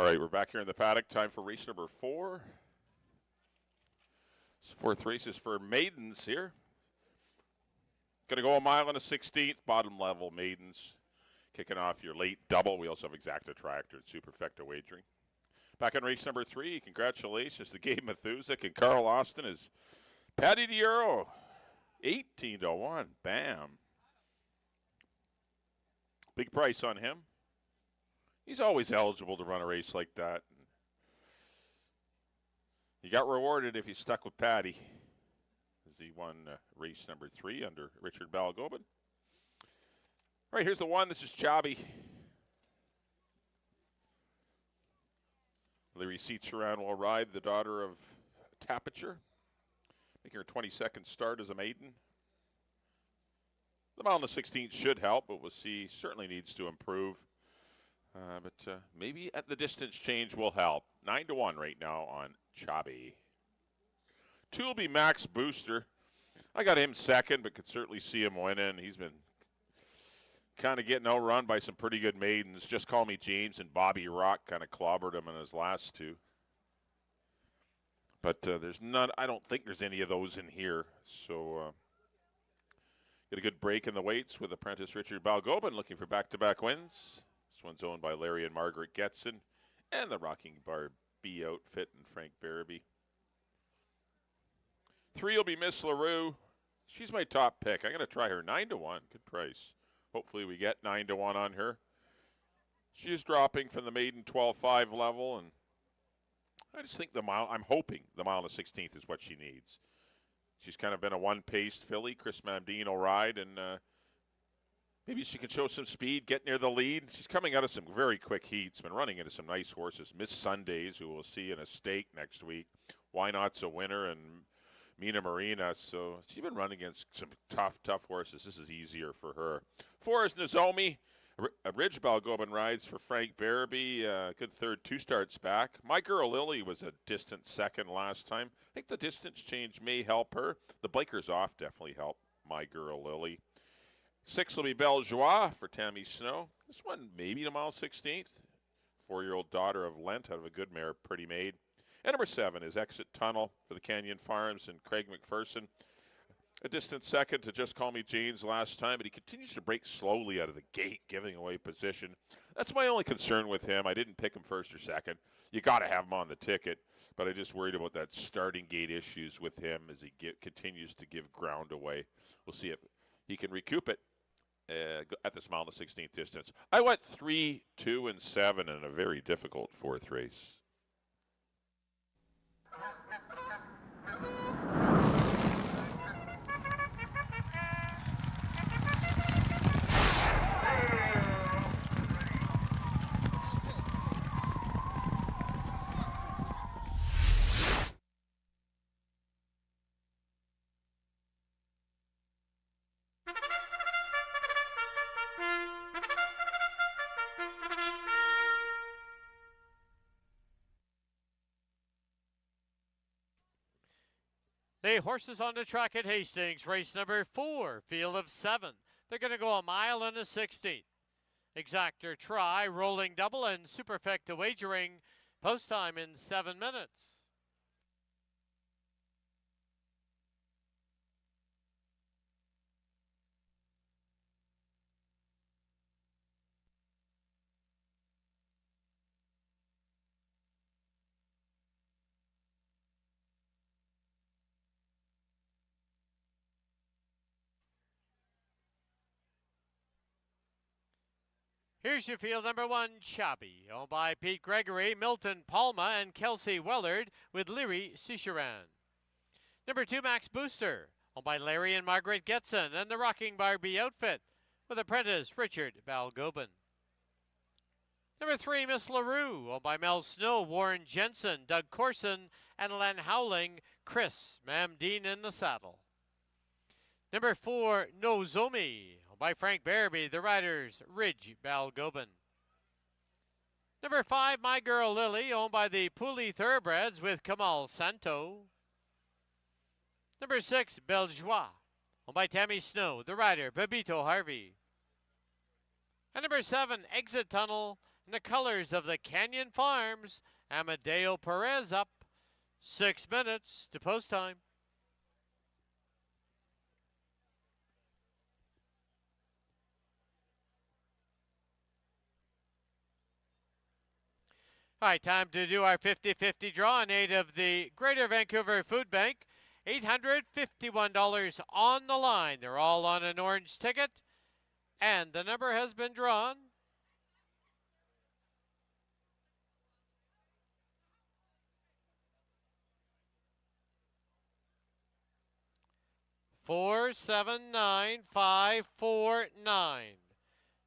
All right, we're back here in the paddock. Time for race number 4. Fourth race is for maidens here. Going to go a mile and a 16th, bottom level maidens. Kicking off your late double. We also have Exacta Tractor and Superfecta Wagering. Back in race number 3, congratulations to Gabe Mathusik and Carl Austin is Patty DeEuro, 18-1. Bam. Big price on him. He's always eligible to run a race like that. He got rewarded if he stuck with Patty, as he won race number 3 under Richard Balgobin. All right, here's the one. This is Chabi. Larry Seacharan will ride, the daughter of Tapiture, making her 22nd start as a maiden. The mile and the 16th should help, but we'll see. Certainly needs to improve. But maybe at the distance change will help. 9-1 right now on Chabi. 2 will be Max Booster. I got him second, but could certainly see him winning. He's been kind of getting outrun by some pretty good maidens. Just Call Me James and Bobby Rock kind of clobbered him in his last 2. But there's none. I don't think there's any of those in here. So get a good break in the weights with apprentice Richard Balgobin looking for back-to-back wins. This one's owned by Larry and Margaret Getson and the Rocking Bar B outfit and Frank Barabee. 3 will be Miss LaRue. She's my top pick. I'm going to try her. 9-1. Good price. Hopefully we get 9-1 on her. She is dropping from the maiden 12-5 level, and I just think the mile, I'm hoping the mile and the 16th is what she needs. She's kind of been a one-paced filly. Chris Mamdine will ride, and maybe she can show some speed, get near the lead. She's coming out of some very quick heats, been running into some nice horses. Miss Sundays, who we'll see in a stake next week. Why Not's a winner, and Mina Marina. So she's been running against some tough horses. This is easier for her. 4 is Nozomi. Ridge Balgobin rides for Frank Barabee. Good third, 2 starts back. My Girl Lily was a distant second last time. I think the distance change may help her. The Bikers Off definitely help My Girl Lily. 6 will be Belle Joie for Tammy Snow. This one maybe the mile 16th. 4-year-old daughter of Lent out of a good mare, Pretty Maid. And number 7 is Exit Tunnel for the Canyon Farms and Craig McPherson. A distant second to Just Call Me James last time, but he continues to break slowly out of the gate, giving away position. That's my only concern with him. I didn't pick him first or second. You got to have him on the ticket, but I just worried about that starting gate issues with him as he continues to give ground away. We'll see if he can recoup it at this mile and the 16th distance. I went 3, 2, and 7 in a very difficult 4th race. The horses on the track at Hastings, race number 4, field of 7. They're going to go a mile and a 16th. Exactor Try, Rolling Double, and Superfecta Wagering. Post time in 7 minutes. Here's your field number 1, Chabi, owned by Pete Gregory, Milton Palma, and Kelsey Wellard with Leary Seacharan. Number 2, Max Booster, owned by Larry and Margaret Getson, and the Rocking Barbie outfit with apprentice Richard Balgobin. Number 3, Miss LaRue, owned by Mel Snow, Warren Jensen, Doug Corson, and Len Howling, Chris Mamdine in the saddle. Number 4, Nozomi, by Frank Barabee, the riders, Ridge Balgobin. Number 5, My Girl Lily, owned by the Pooley Thoroughbreds with Kamal Santo. Number 6, Belle Joie, owned by Tammy Snow, the rider, Babito Harvey. And number 7, Exit Tunnel, in the colors of the Canyon Farms. Amadeo Perez up. 6 minutes to post time. All right, time to do our 50-50 draw on 8 of the Greater Vancouver Food Bank. $851 on the line. They're all on an orange ticket. And the number has been drawn. Four, 79549.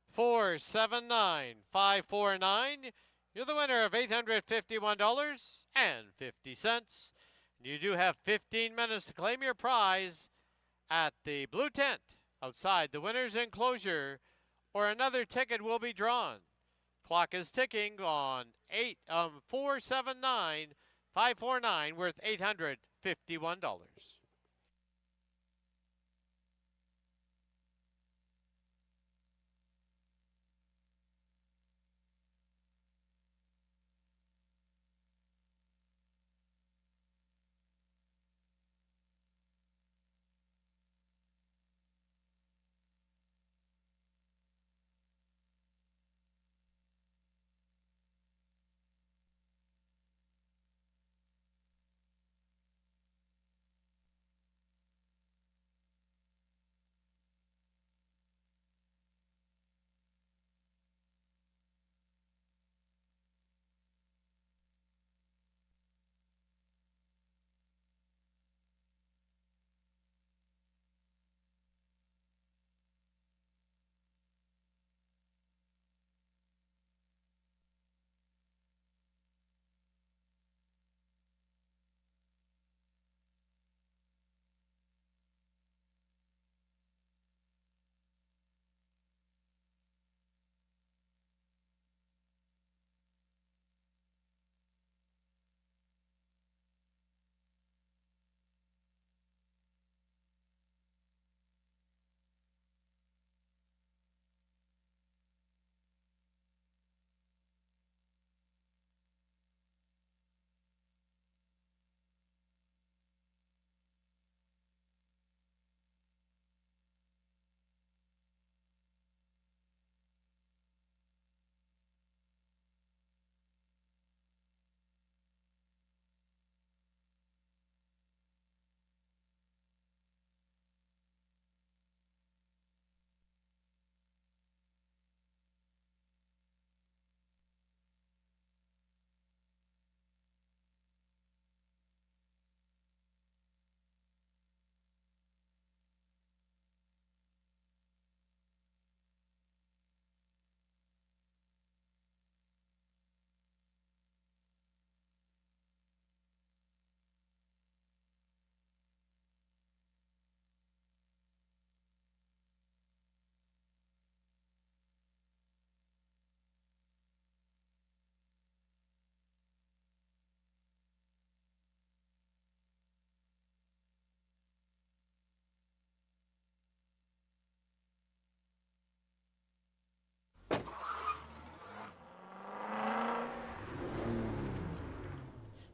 479549. You're the winner of $851.50. You do have 15 minutes to claim your prize at the blue tent outside the winner's enclosure, or another ticket will be drawn. Clock is ticking on 479549 worth $851.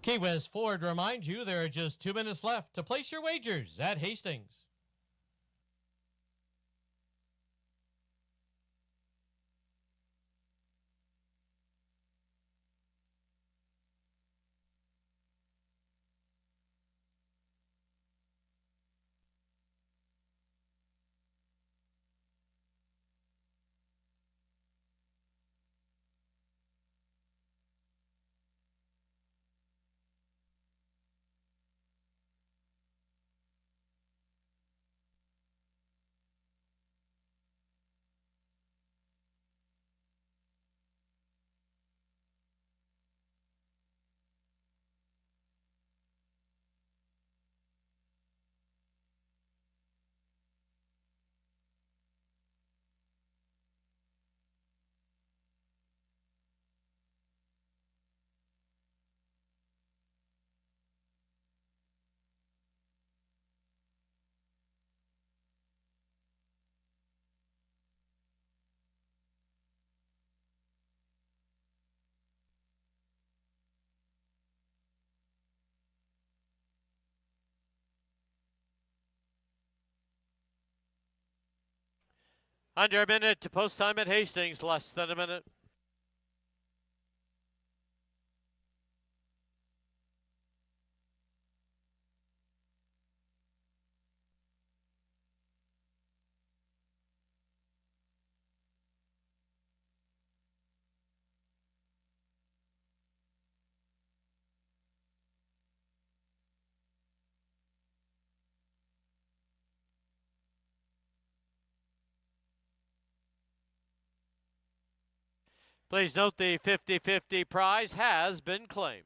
Key West Ford reminds you there are just 2 minutes left to place your wagers at Hastings. Under a minute to post time at Hastings, less than a minute. Please note the 50-50 prize has been claimed.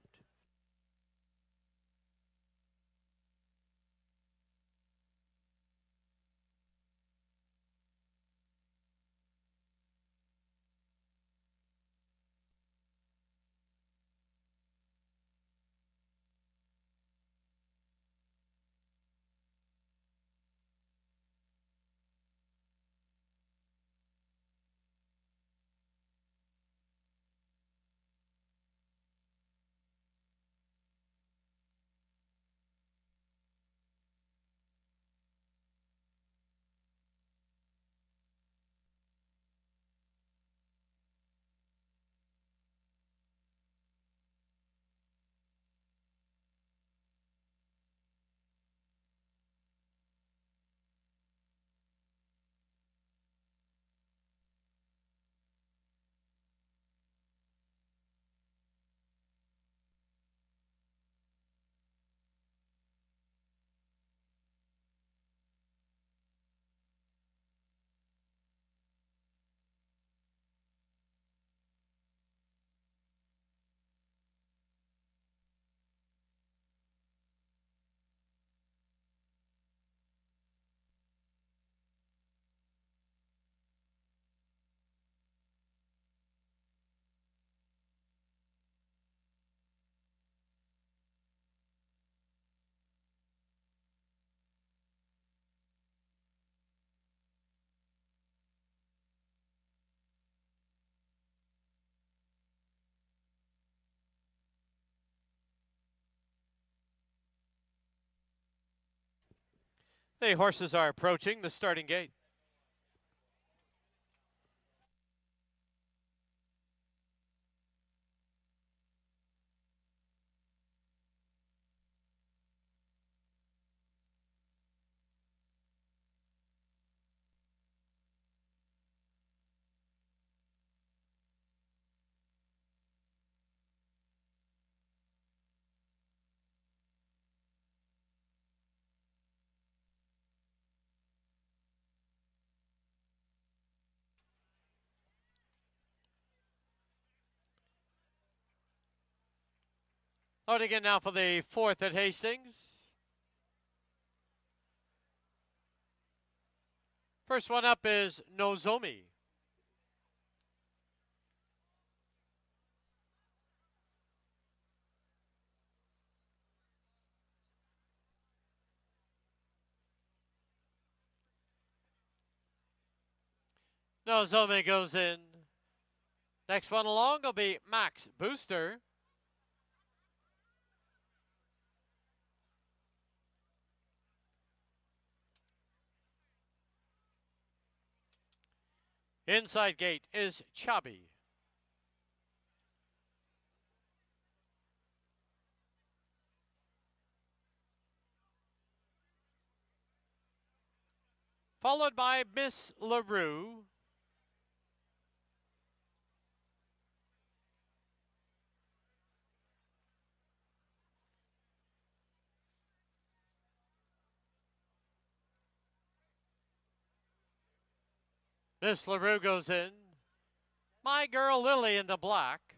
The horses are approaching the starting gate. Loading in now for the fourth at Hastings. First one up is Nozomi. Nozomi goes in. Next one along will be Max Booster. Inside gate is Chubby. Followed by Miss LaRue. Miss LaRue goes in. My Girl Lily in the black.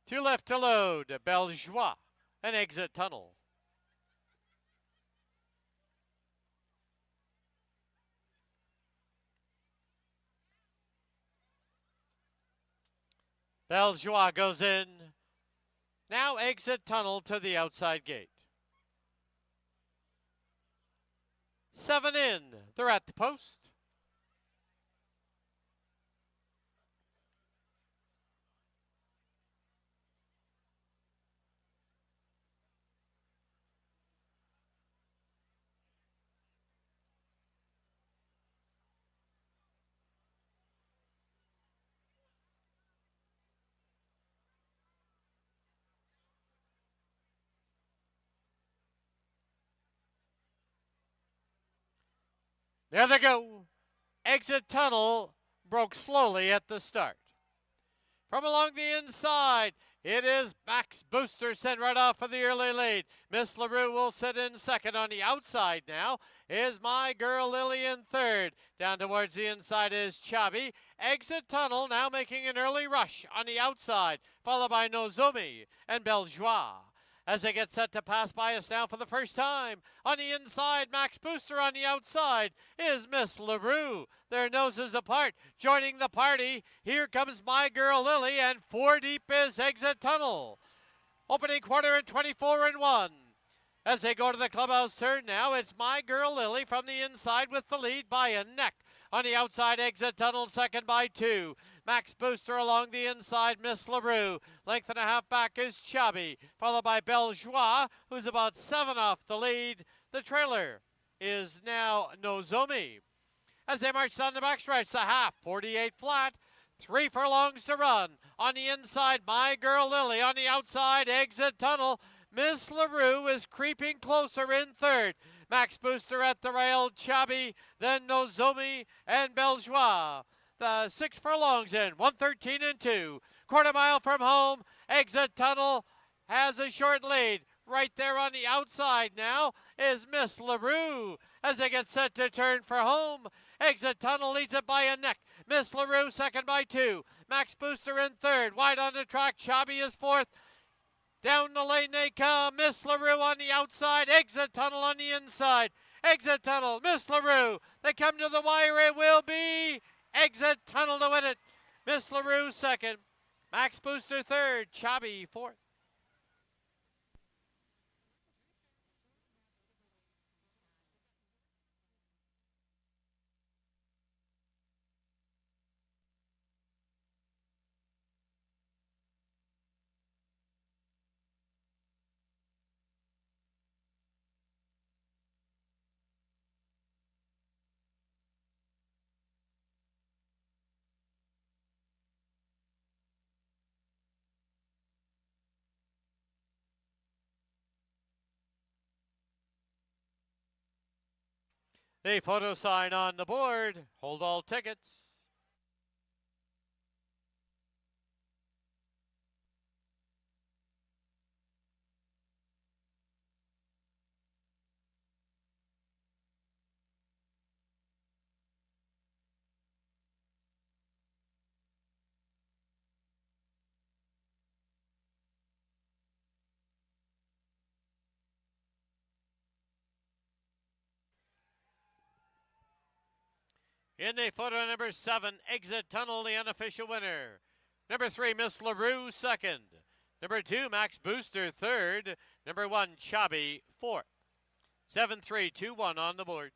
Two left to load, Belgeois, an exit tunnel. Belgeois goes in. Now exit tunnel to the outside gate. 7 in. They're at the post. There they go. Exit tunnel broke slowly at the start. From along the inside, it is Max Booster sent right off for the early lead. Miss LaRue will sit in second. On the outside now is My Girl Lily in third. Down towards the inside is Chubby. Exit tunnel now making an early rush on the outside, followed by Nozomi and Beljois. As they get set to pass by us now for the first time. On the inside, Max Booster. On the outside is Miss LaRue. Their noses apart, joining the party. Here comes My Girl Lily, and 4 deep is Exit Tunnel. Opening quarter at 24-1. As they go to the clubhouse turn now, it's My Girl Lily from the inside with the lead by a neck. On the outside, Exit Tunnel second by 2. Max Booster along the inside, Miss LaRue. Length and a half back is Chubby, followed by Beljois, who's about 7 off the lead. The trailer is now Nozomi. As they march down the backstretch, the half, 48 flat, 3 furlongs to run. On the inside, My Girl Lily. On the outside, Exit Tunnel. Miss LaRue is creeping closer in third. Max Booster at the rail, Chubby, then Nozomi and Beljois. The 6 furlongs in, 1:13-2. Quarter mile from home, Exit Tunnel has a short lead. Right there on the outside now is Miss LaRue as they get set to turn for home. Exit Tunnel leads it by a neck. Miss LaRue second by 2. Max Booster in third. Wide on the track, Chubby is fourth. Down the lane they come. Miss LaRue on the outside. Exit Tunnel on the inside. Exit Tunnel, Miss LaRue. They come to the wire. It will be Exit Tunnel to win it. Miss LaRue second. Max Booster third. Chubby fourth. The photo sign on the board. Hold all tickets. In the photo number 7, Exit Tunnel, the unofficial winner. Number 3, Miss LaRue, second. Number 2, Max Booster, third. Number 1, Chubby, fourth. 7-3-2-1 on the board.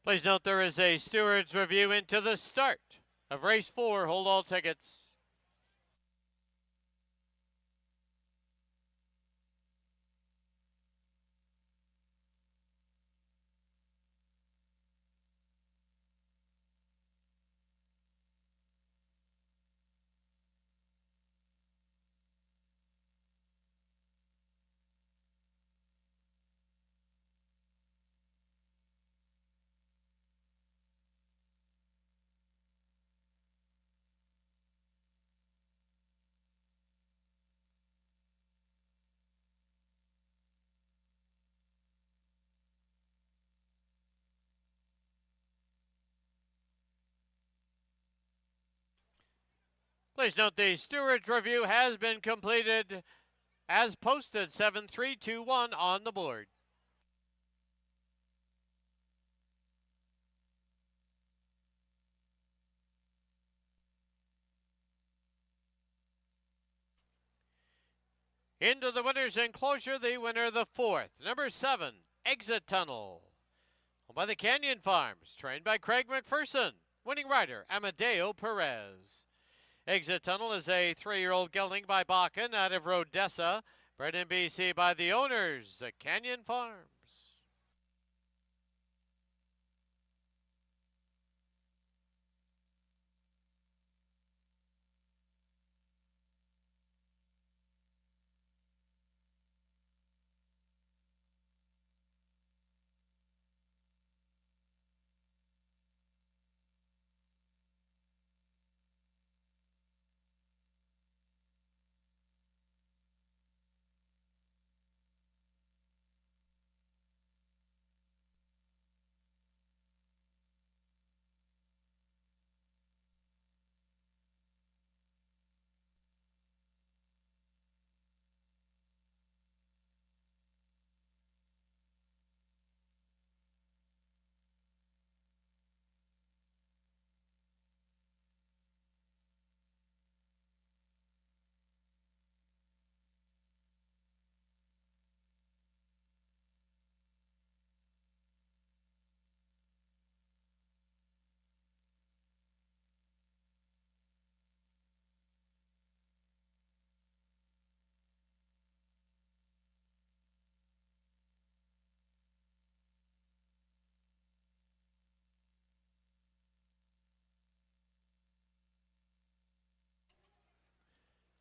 Please note there is a steward's review into the start of race 4. Hold all tickets. Please note the steward's review has been completed as posted. 7-3-2-1 on the board. Into the winner's enclosure, the winner, the fourth, number 7, Exit Tunnel. Owned by the Canyon Farms, trained by Craig McPherson. Winning rider, Amadeo Perez. Exit Tunnel is a 3-year-old gelding by Bakken out of Rodessa, bred in BC by the owners, the Canyon Farms.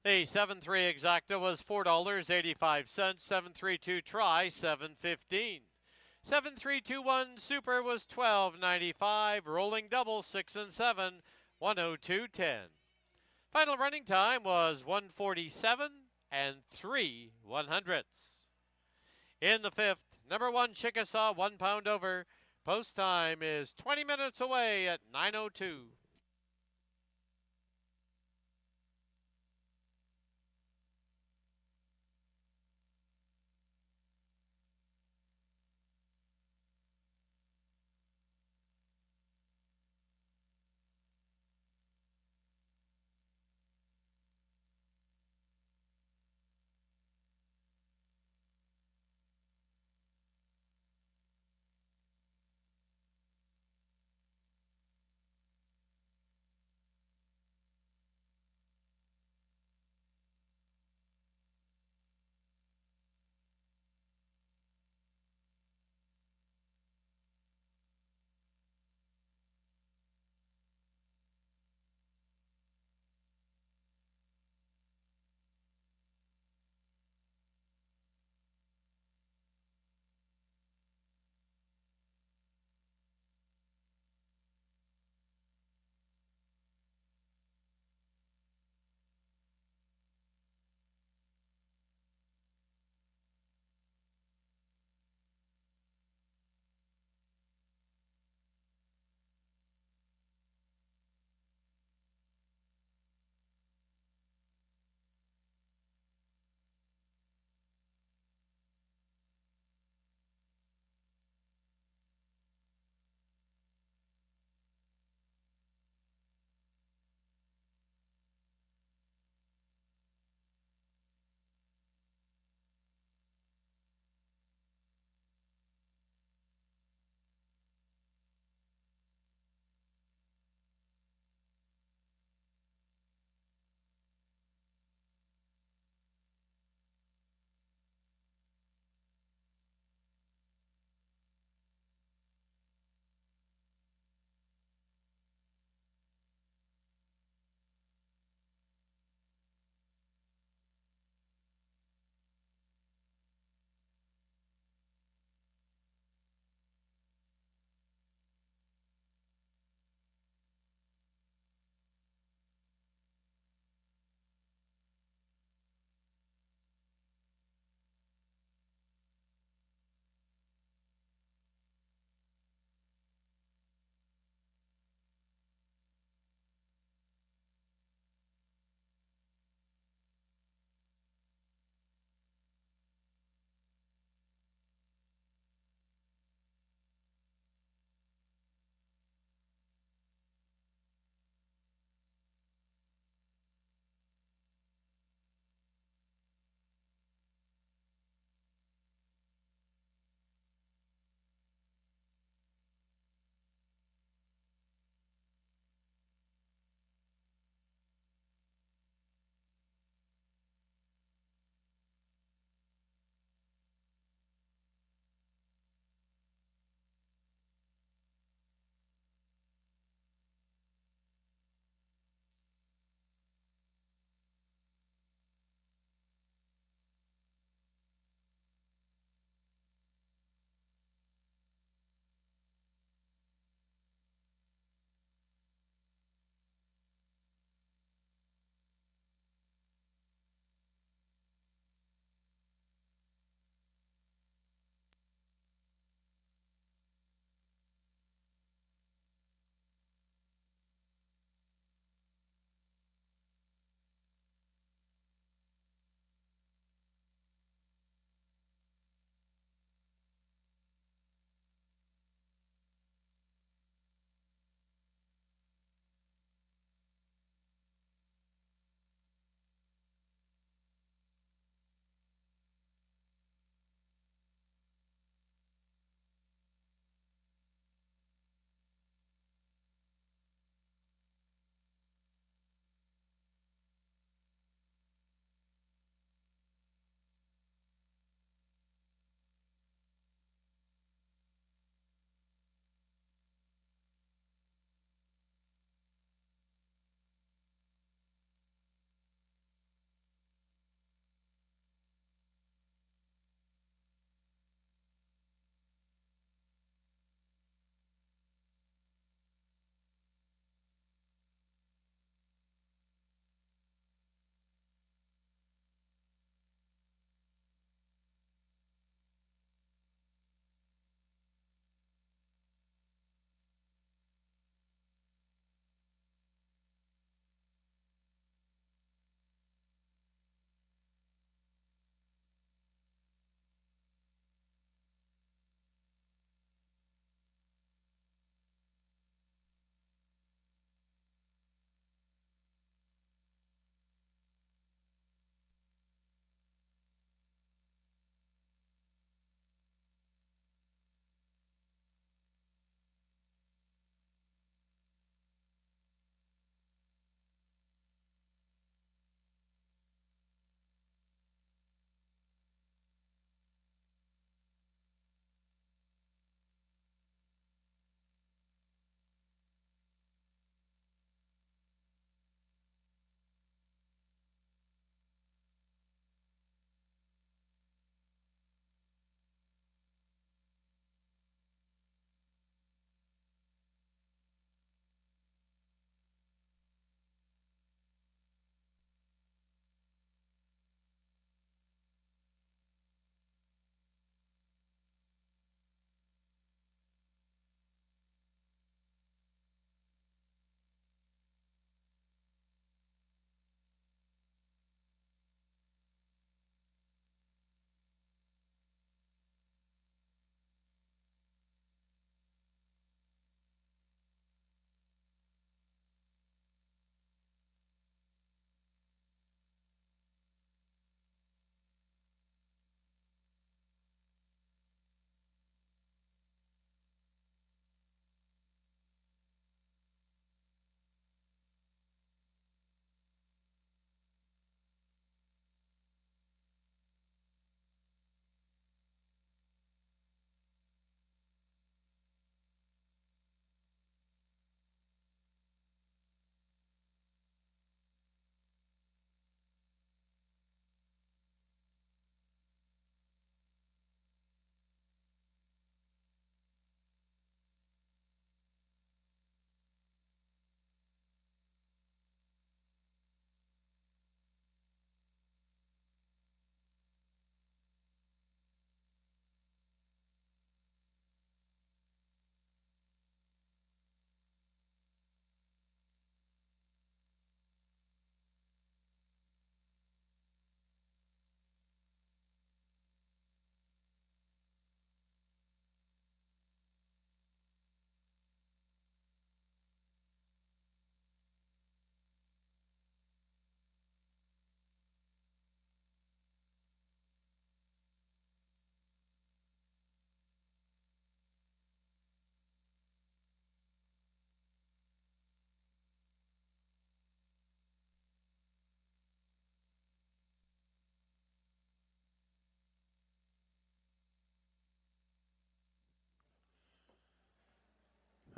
The 7-3 exacta was $4.85. 7-3-2 try, $7.15. 7-3-2-1 super was $12.95. Rolling double 6 and 7, $102.10. Final running time was 1:47 and 3/100ths. In the fifth, number 1 Chickasaw, 1 pound over. Post time is 20 minutes away at 9:02.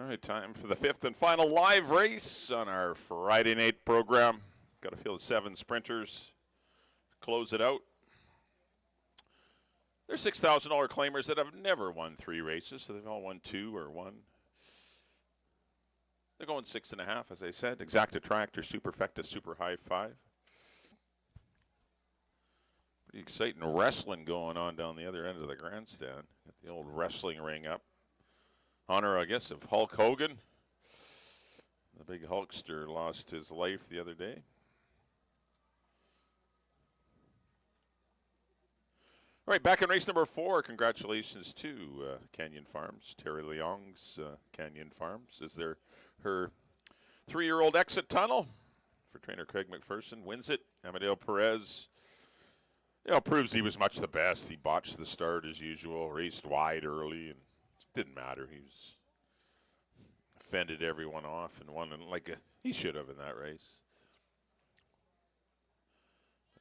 All right, time for the fifth and final live race on our Friday night program. Got to field 7 sprinters. Close it out. There's $6,000 claimers that have never won 3 races, so they've all won 2 or 1. They're going 6.5, as I said. Exacta Tractor, Superfecta, Super High 5. Pretty exciting wrestling going on down the other end of the grandstand. Got the old wrestling ring up. Honor, I guess, of Hulk Hogan. The big Hulkster lost his life the other day. All right, back in race number 4. Congratulations to Canyon Farms. Terry Leong's Canyon Farms is her 3-year-old exit tunnel for trainer Craig McPherson. Wins it. Amadeo Perez, proves he was much the best. He botched the start as usual, raced wide early, and it didn't matter. He was fended everyone off and won he should have in that race.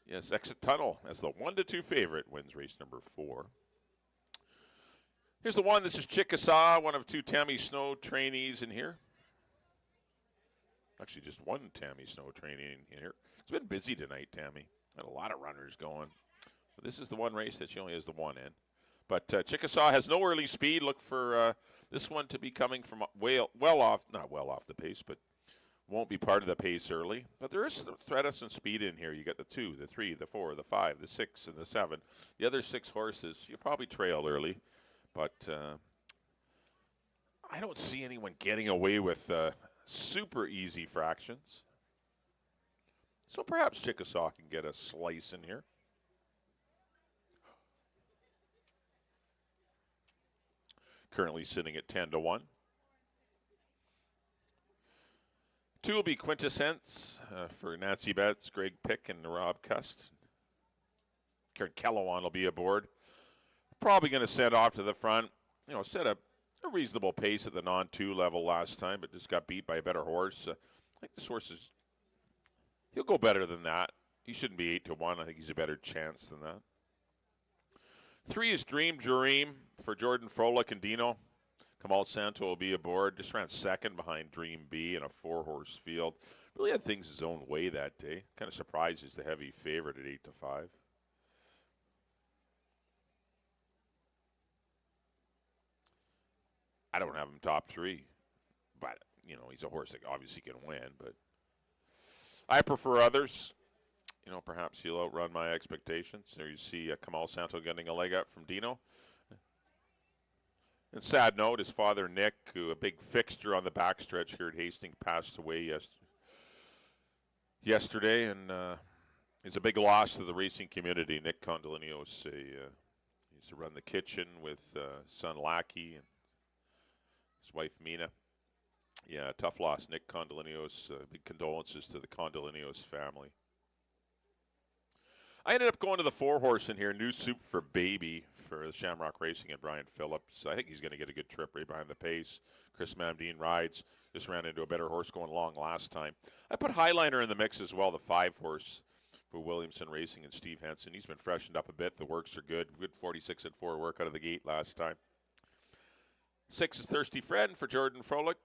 Yes, Exit Tunnel as the 1-2 favorite wins race number 4. Here's the one. This is Chickasaw, one of 2 Tammy Snow trainees in here. Actually, just 1 Tammy Snow trainee in here. It's been busy tonight, Tammy. Had a lot of runners going. But this is the one race that she only has the 1 in. But Chickasaw has no early speed. Look for this one to be coming from not well off the pace, but won't be part of the pace early. But there is threat of some speed in here. You got the 2, the 3, the 4, the 5, the 6, and the 7. The other 6 horses, you probably trail early. But I don't see anyone getting away with super easy fractions. So perhaps Chickasaw can get a slice in here. Currently sitting at 10-1. 2 will be Quintessence for Nancy Betts, Greg Pick, and Rob Cust. Karen Kellowan will be aboard. Probably going to set off to the front. Set a reasonable pace at the non-2 level last time, but just got beat by a better horse. I think this horse he'll go better than that. He shouldn't be 8-1. I think he's a better chance than that. 3 is Dream for Jordan Froelich and Dino. Kamal Santo will be aboard. Just ran second behind Dream B in a 4-horse field. Really had things his own way that day. Kind of surprised he's the heavy favorite at 8-5. I don't have him top 3. But, he's a horse that obviously can win. But I prefer others. Perhaps he'll outrun my expectations. There you see Kamal Santo getting a leg up from Dino. And sad note, his father, Nick, who a big fixture on the backstretch here at Hastings, passed away yesterday, and is a big loss to the racing community. Nick Condolinios, he used to run the kitchen with son Lackey and his wife Mina. Yeah, tough loss, Nick Condolinios. Big condolences to the Condolinios family. I ended up going to the 4-horse in here, New Soup for Baby for the Shamrock Racing and Brian Phillips. I think he's going to get a good trip right behind the pace. Chris Mamdine rides. Just ran into a better horse going long last time. I put Highliner in the mix as well, the 5-horse for Williamson Racing and Steve Henson. He's been freshened up a bit. The works are good. Good 46-4 work out of the gate last time. 6 is Thirsty Fred for Jordan Froelich.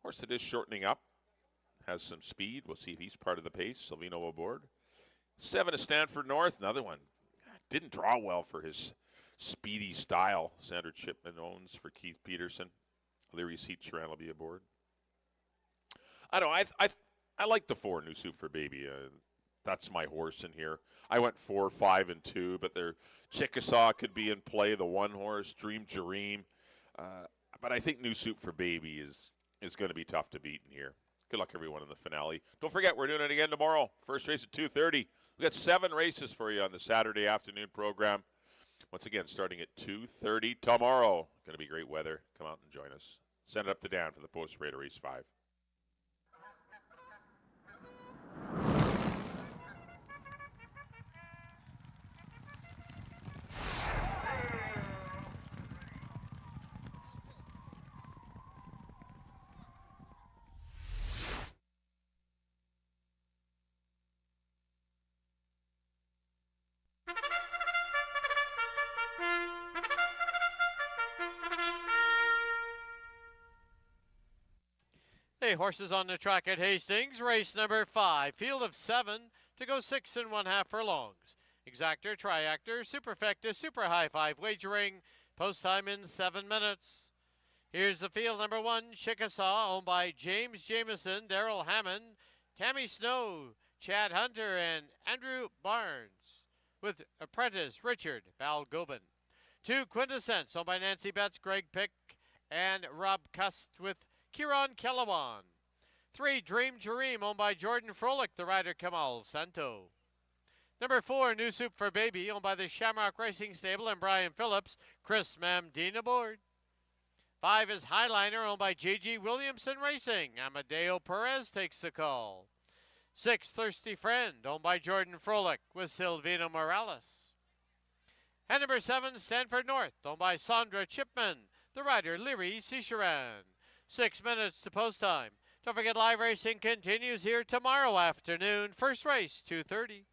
Horse that is shortening up. Has some speed. We'll see if he's part of the pace. Silvino aboard. 7 is Stanford North. Another one. Didn't draw well for his speedy style. Sandra Chipman owns for Keith Peterson. Leary Seacharan will be aboard. I don't know. I like the 4 New Soup for Baby. That's my horse in here. I went 4, 5, and 2, but their Chickasaw could be in play. The 1 horse, Dream Jareem. But I think New Soup for Baby is going to be tough to beat in here. Good luck, everyone, in the finale. Don't forget, we're doing it again tomorrow. First race at 2:30. We got 7 races for you on the Saturday afternoon program. Once again, starting at 2:30 tomorrow. Going to be great weather. Come out and join us. Send it up to Dan for the post-race race 5. The horses on the track at Hastings, race number 5, field of 7 to go 6 1/2 furlongs. Exactor, Triactor, Superfecta, Super High 5 wagering, post time in 7 minutes. Here's the field. Number 1, Chickasaw, owned by James Jameson, Daryl Hammond, Tammy Snow, Chad Hunter, and Andrew Barnes, with apprentice Richard Balgobin. 2, Quintessence, owned by Nancy Betts, Greg Pick, and Rob Cust, with Kieran Kellawan. 3, Dream Dream, owned by Jordan Frolick, the rider Kamal Santo. Number 4, New Soup for Baby, owned by the Shamrock Racing Stable and Brian Phillips, Chris Mamdine aboard. 5 is Highliner, owned by J.G. Williamson Racing. Amadeo Perez takes the call. 6, Thirsty Friend, owned by Jordan Frolick, with Silvino Morales. And number 7, Stanford North, owned by Sandra Chipman, the rider Leary Cicheran. 6 minutes to post time. Don't forget, live racing continues here tomorrow afternoon. First race, 2:30.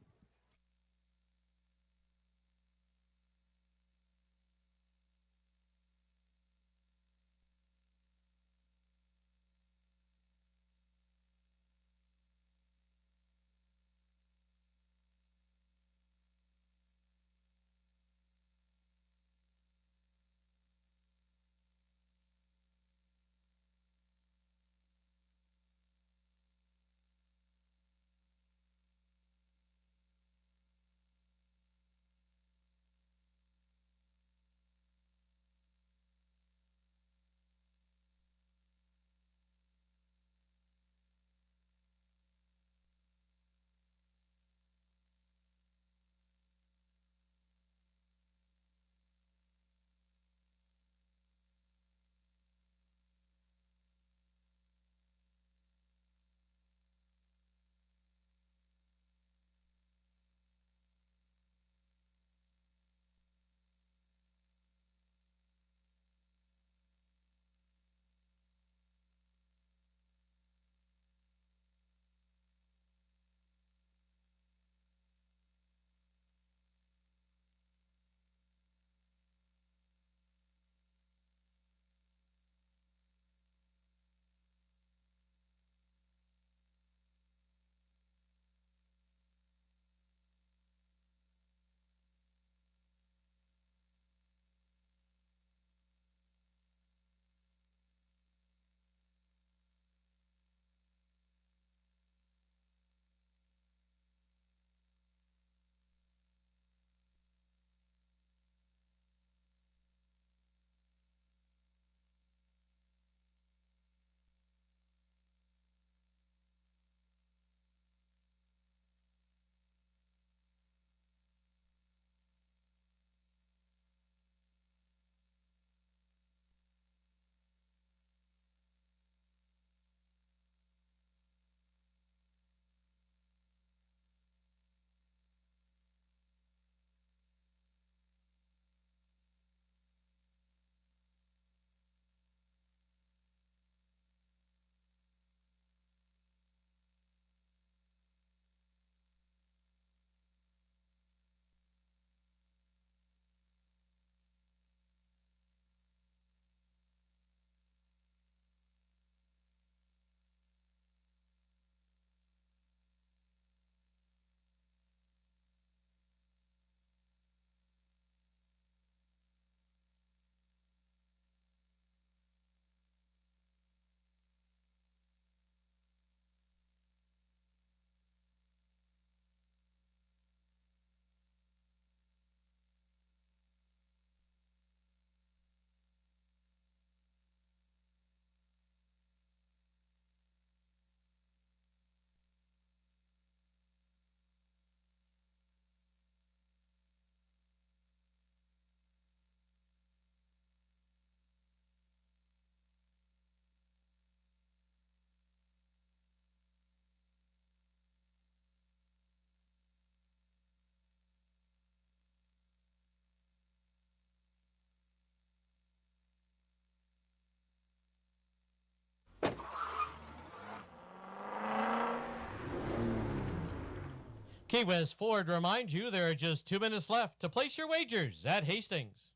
Key West Ford reminds you there are just 2 minutes left to place your wagers at Hastings.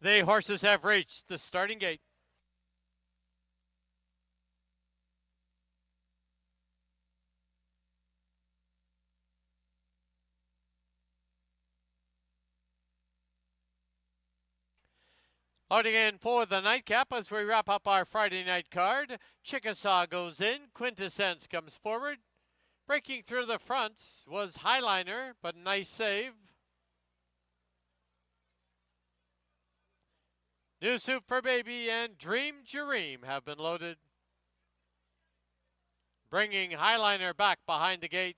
The horses have reached the starting gate. Loading in for the nightcap as we wrap up our Friday night card. Chickasaw goes in. Quintessence comes forward. Breaking through the fronts was Highliner, but nice save. New Soup for Baby and Dream Jareem have been loaded. Bringing Highliner back behind the gate.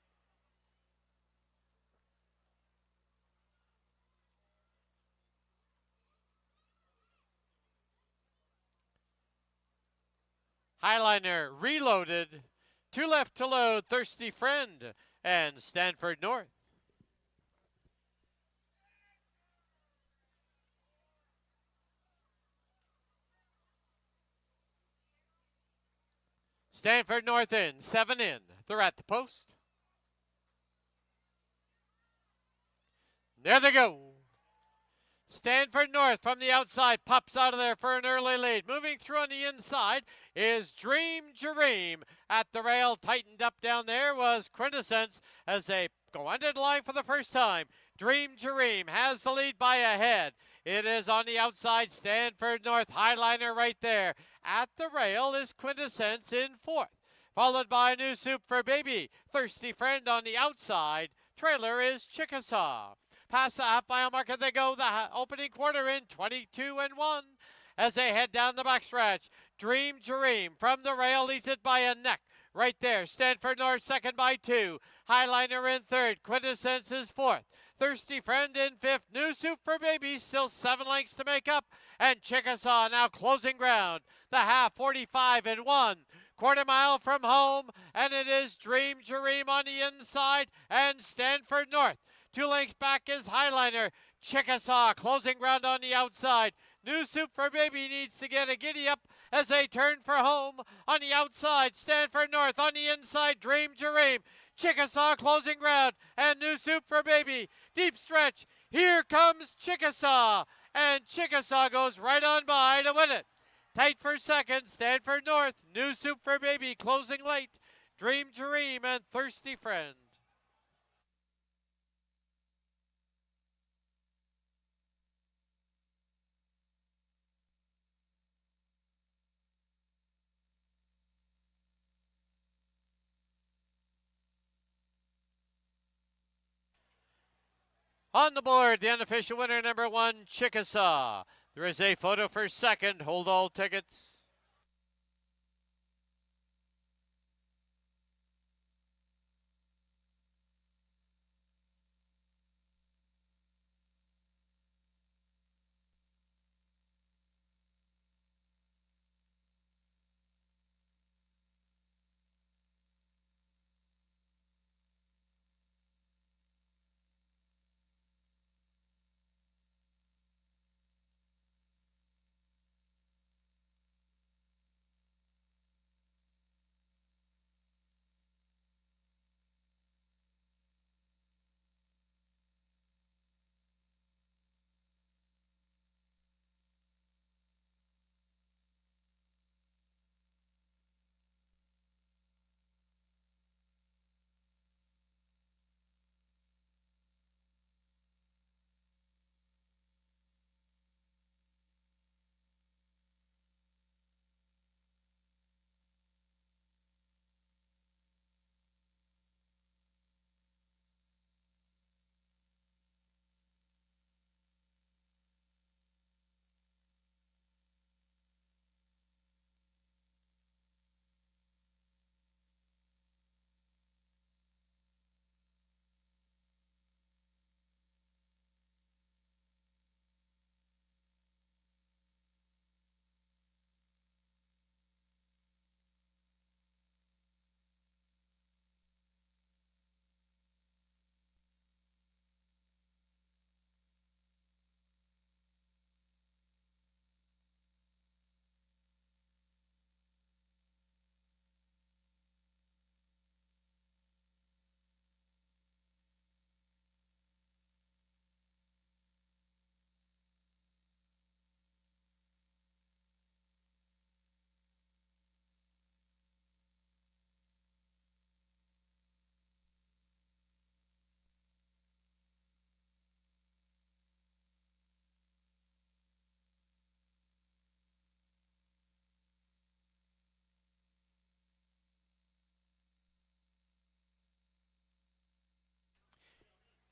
Highliner reloaded. Two left to load, Thirsty Friend and Stanford North. Stanford North in, 7 in. They're at the post. There they go. Stanford North from the outside pops out of there for an early lead. Moving through on the inside is Dream Jareem. At the rail, tightened up down there was Quintessence as they go under the line for the first time. Dream Jareem has the lead by a head. It is on the outside, Stanford North, Highliner right there. At the rail is Quintessence in fourth, followed by New Soup for Baby. Thirsty Friend on the outside. Trailer is Chickasaw. Past the half-mile marker they go, the opening quarter in 22-1 as they head down the backstretch. Dream Jareem from the rail leads it by a neck. Right there, Stanford North second by 2. Highliner in third, Quintessence is fourth. Thirsty Friend in fifth, New Soup for Baby, still 7 lengths to make up. And Chickasaw now closing ground. The half 45-1. Quarter mile from home, and it is Dream Jareem on the inside and Stanford North. 2 lengths back is Highliner. Chickasaw closing ground on the outside. New Soup for Baby needs to get a giddy up as they turn for home. On the outside, Stanford North. On the inside, Dream Jareem. Chickasaw closing ground. And New Soup for Baby. Deep stretch. Here comes Chickasaw. And Chickasaw goes right on by to win it. Tight for second, Stanford North. New Soup for Baby closing late. Dream Jareem and Thirsty Friend. On the board, the unofficial winner, number 1, Chickasaw. There is a photo for second. Hold all tickets.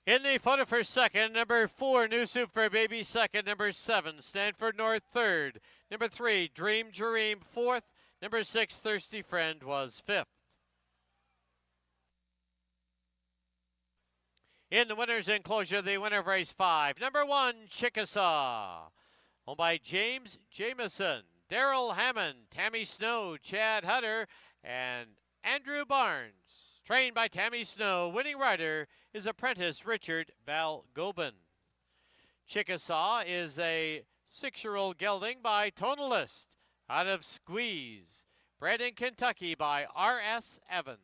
In the photo for second, number 4, New Soup for Baby second, number 7, Stanford North third, number 3, Dream Dream fourth, number 6, Thirsty Friend was fifth. In the winner's enclosure, the winner of race 5, number 1, Chickasaw, owned by James Jameson, Daryl Hammond, Tammy Snow, Chad Hutter, and Andrew Barnes. Trained by Tammy Snow, winning rider is apprentice Richard Balgobin. Chickasaw is a 6-year-old gelding by Tonalist out of Squeeze, bred in Kentucky by R.S. Evans.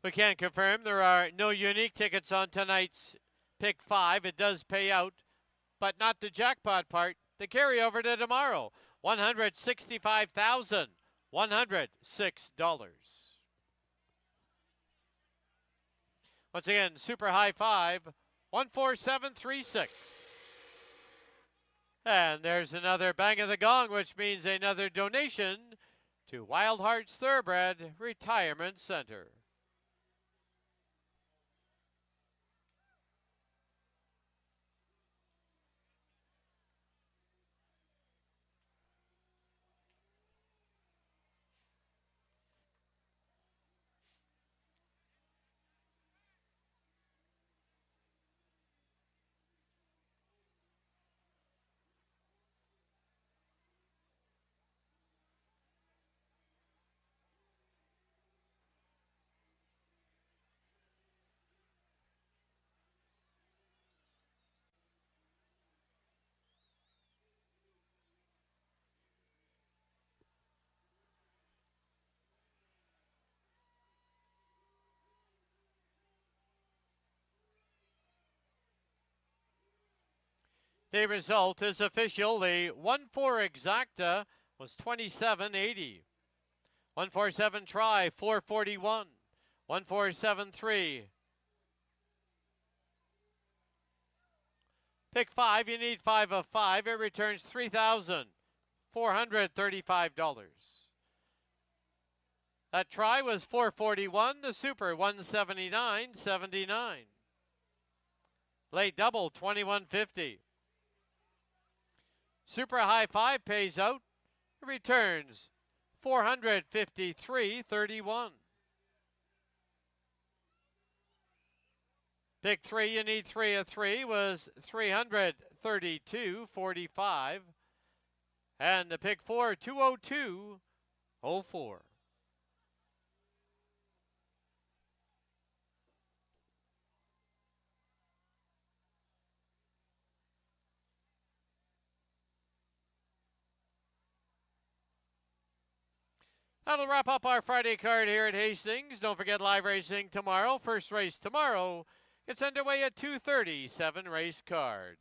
We can confirm there are no unique tickets on tonight's Pick 5. It does pay out, but not the jackpot part. The carryover to tomorrow, $165,106. Once again, Super High 5, 14736. And there's another bang of the gong, which means another donation to Wild Hearts Thoroughbred Retirement Center. The result is official. The 1-4 exacta was 27.80. 147 try, 441. 1473. Pick 5, you need 5 of 5. It returns $3,435. That try was 441. The super 179.79. Late double 21.50. Super High 5 pays out. It returns $453.31. Pick 3, you need 3 of 3 was $332.45. And the pick 4, 202.04. That'll wrap up our Friday card here at Hastings. Don't forget live racing tomorrow. First race tomorrow. It's underway at 2:30, 7-race card.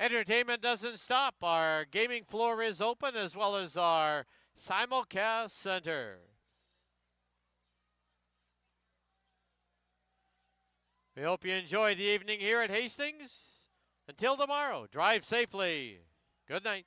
Entertainment doesn't stop. Our gaming floor is open as well as our simulcast center. We hope you enjoy the evening here at Hastings. Until tomorrow, drive safely. Good night.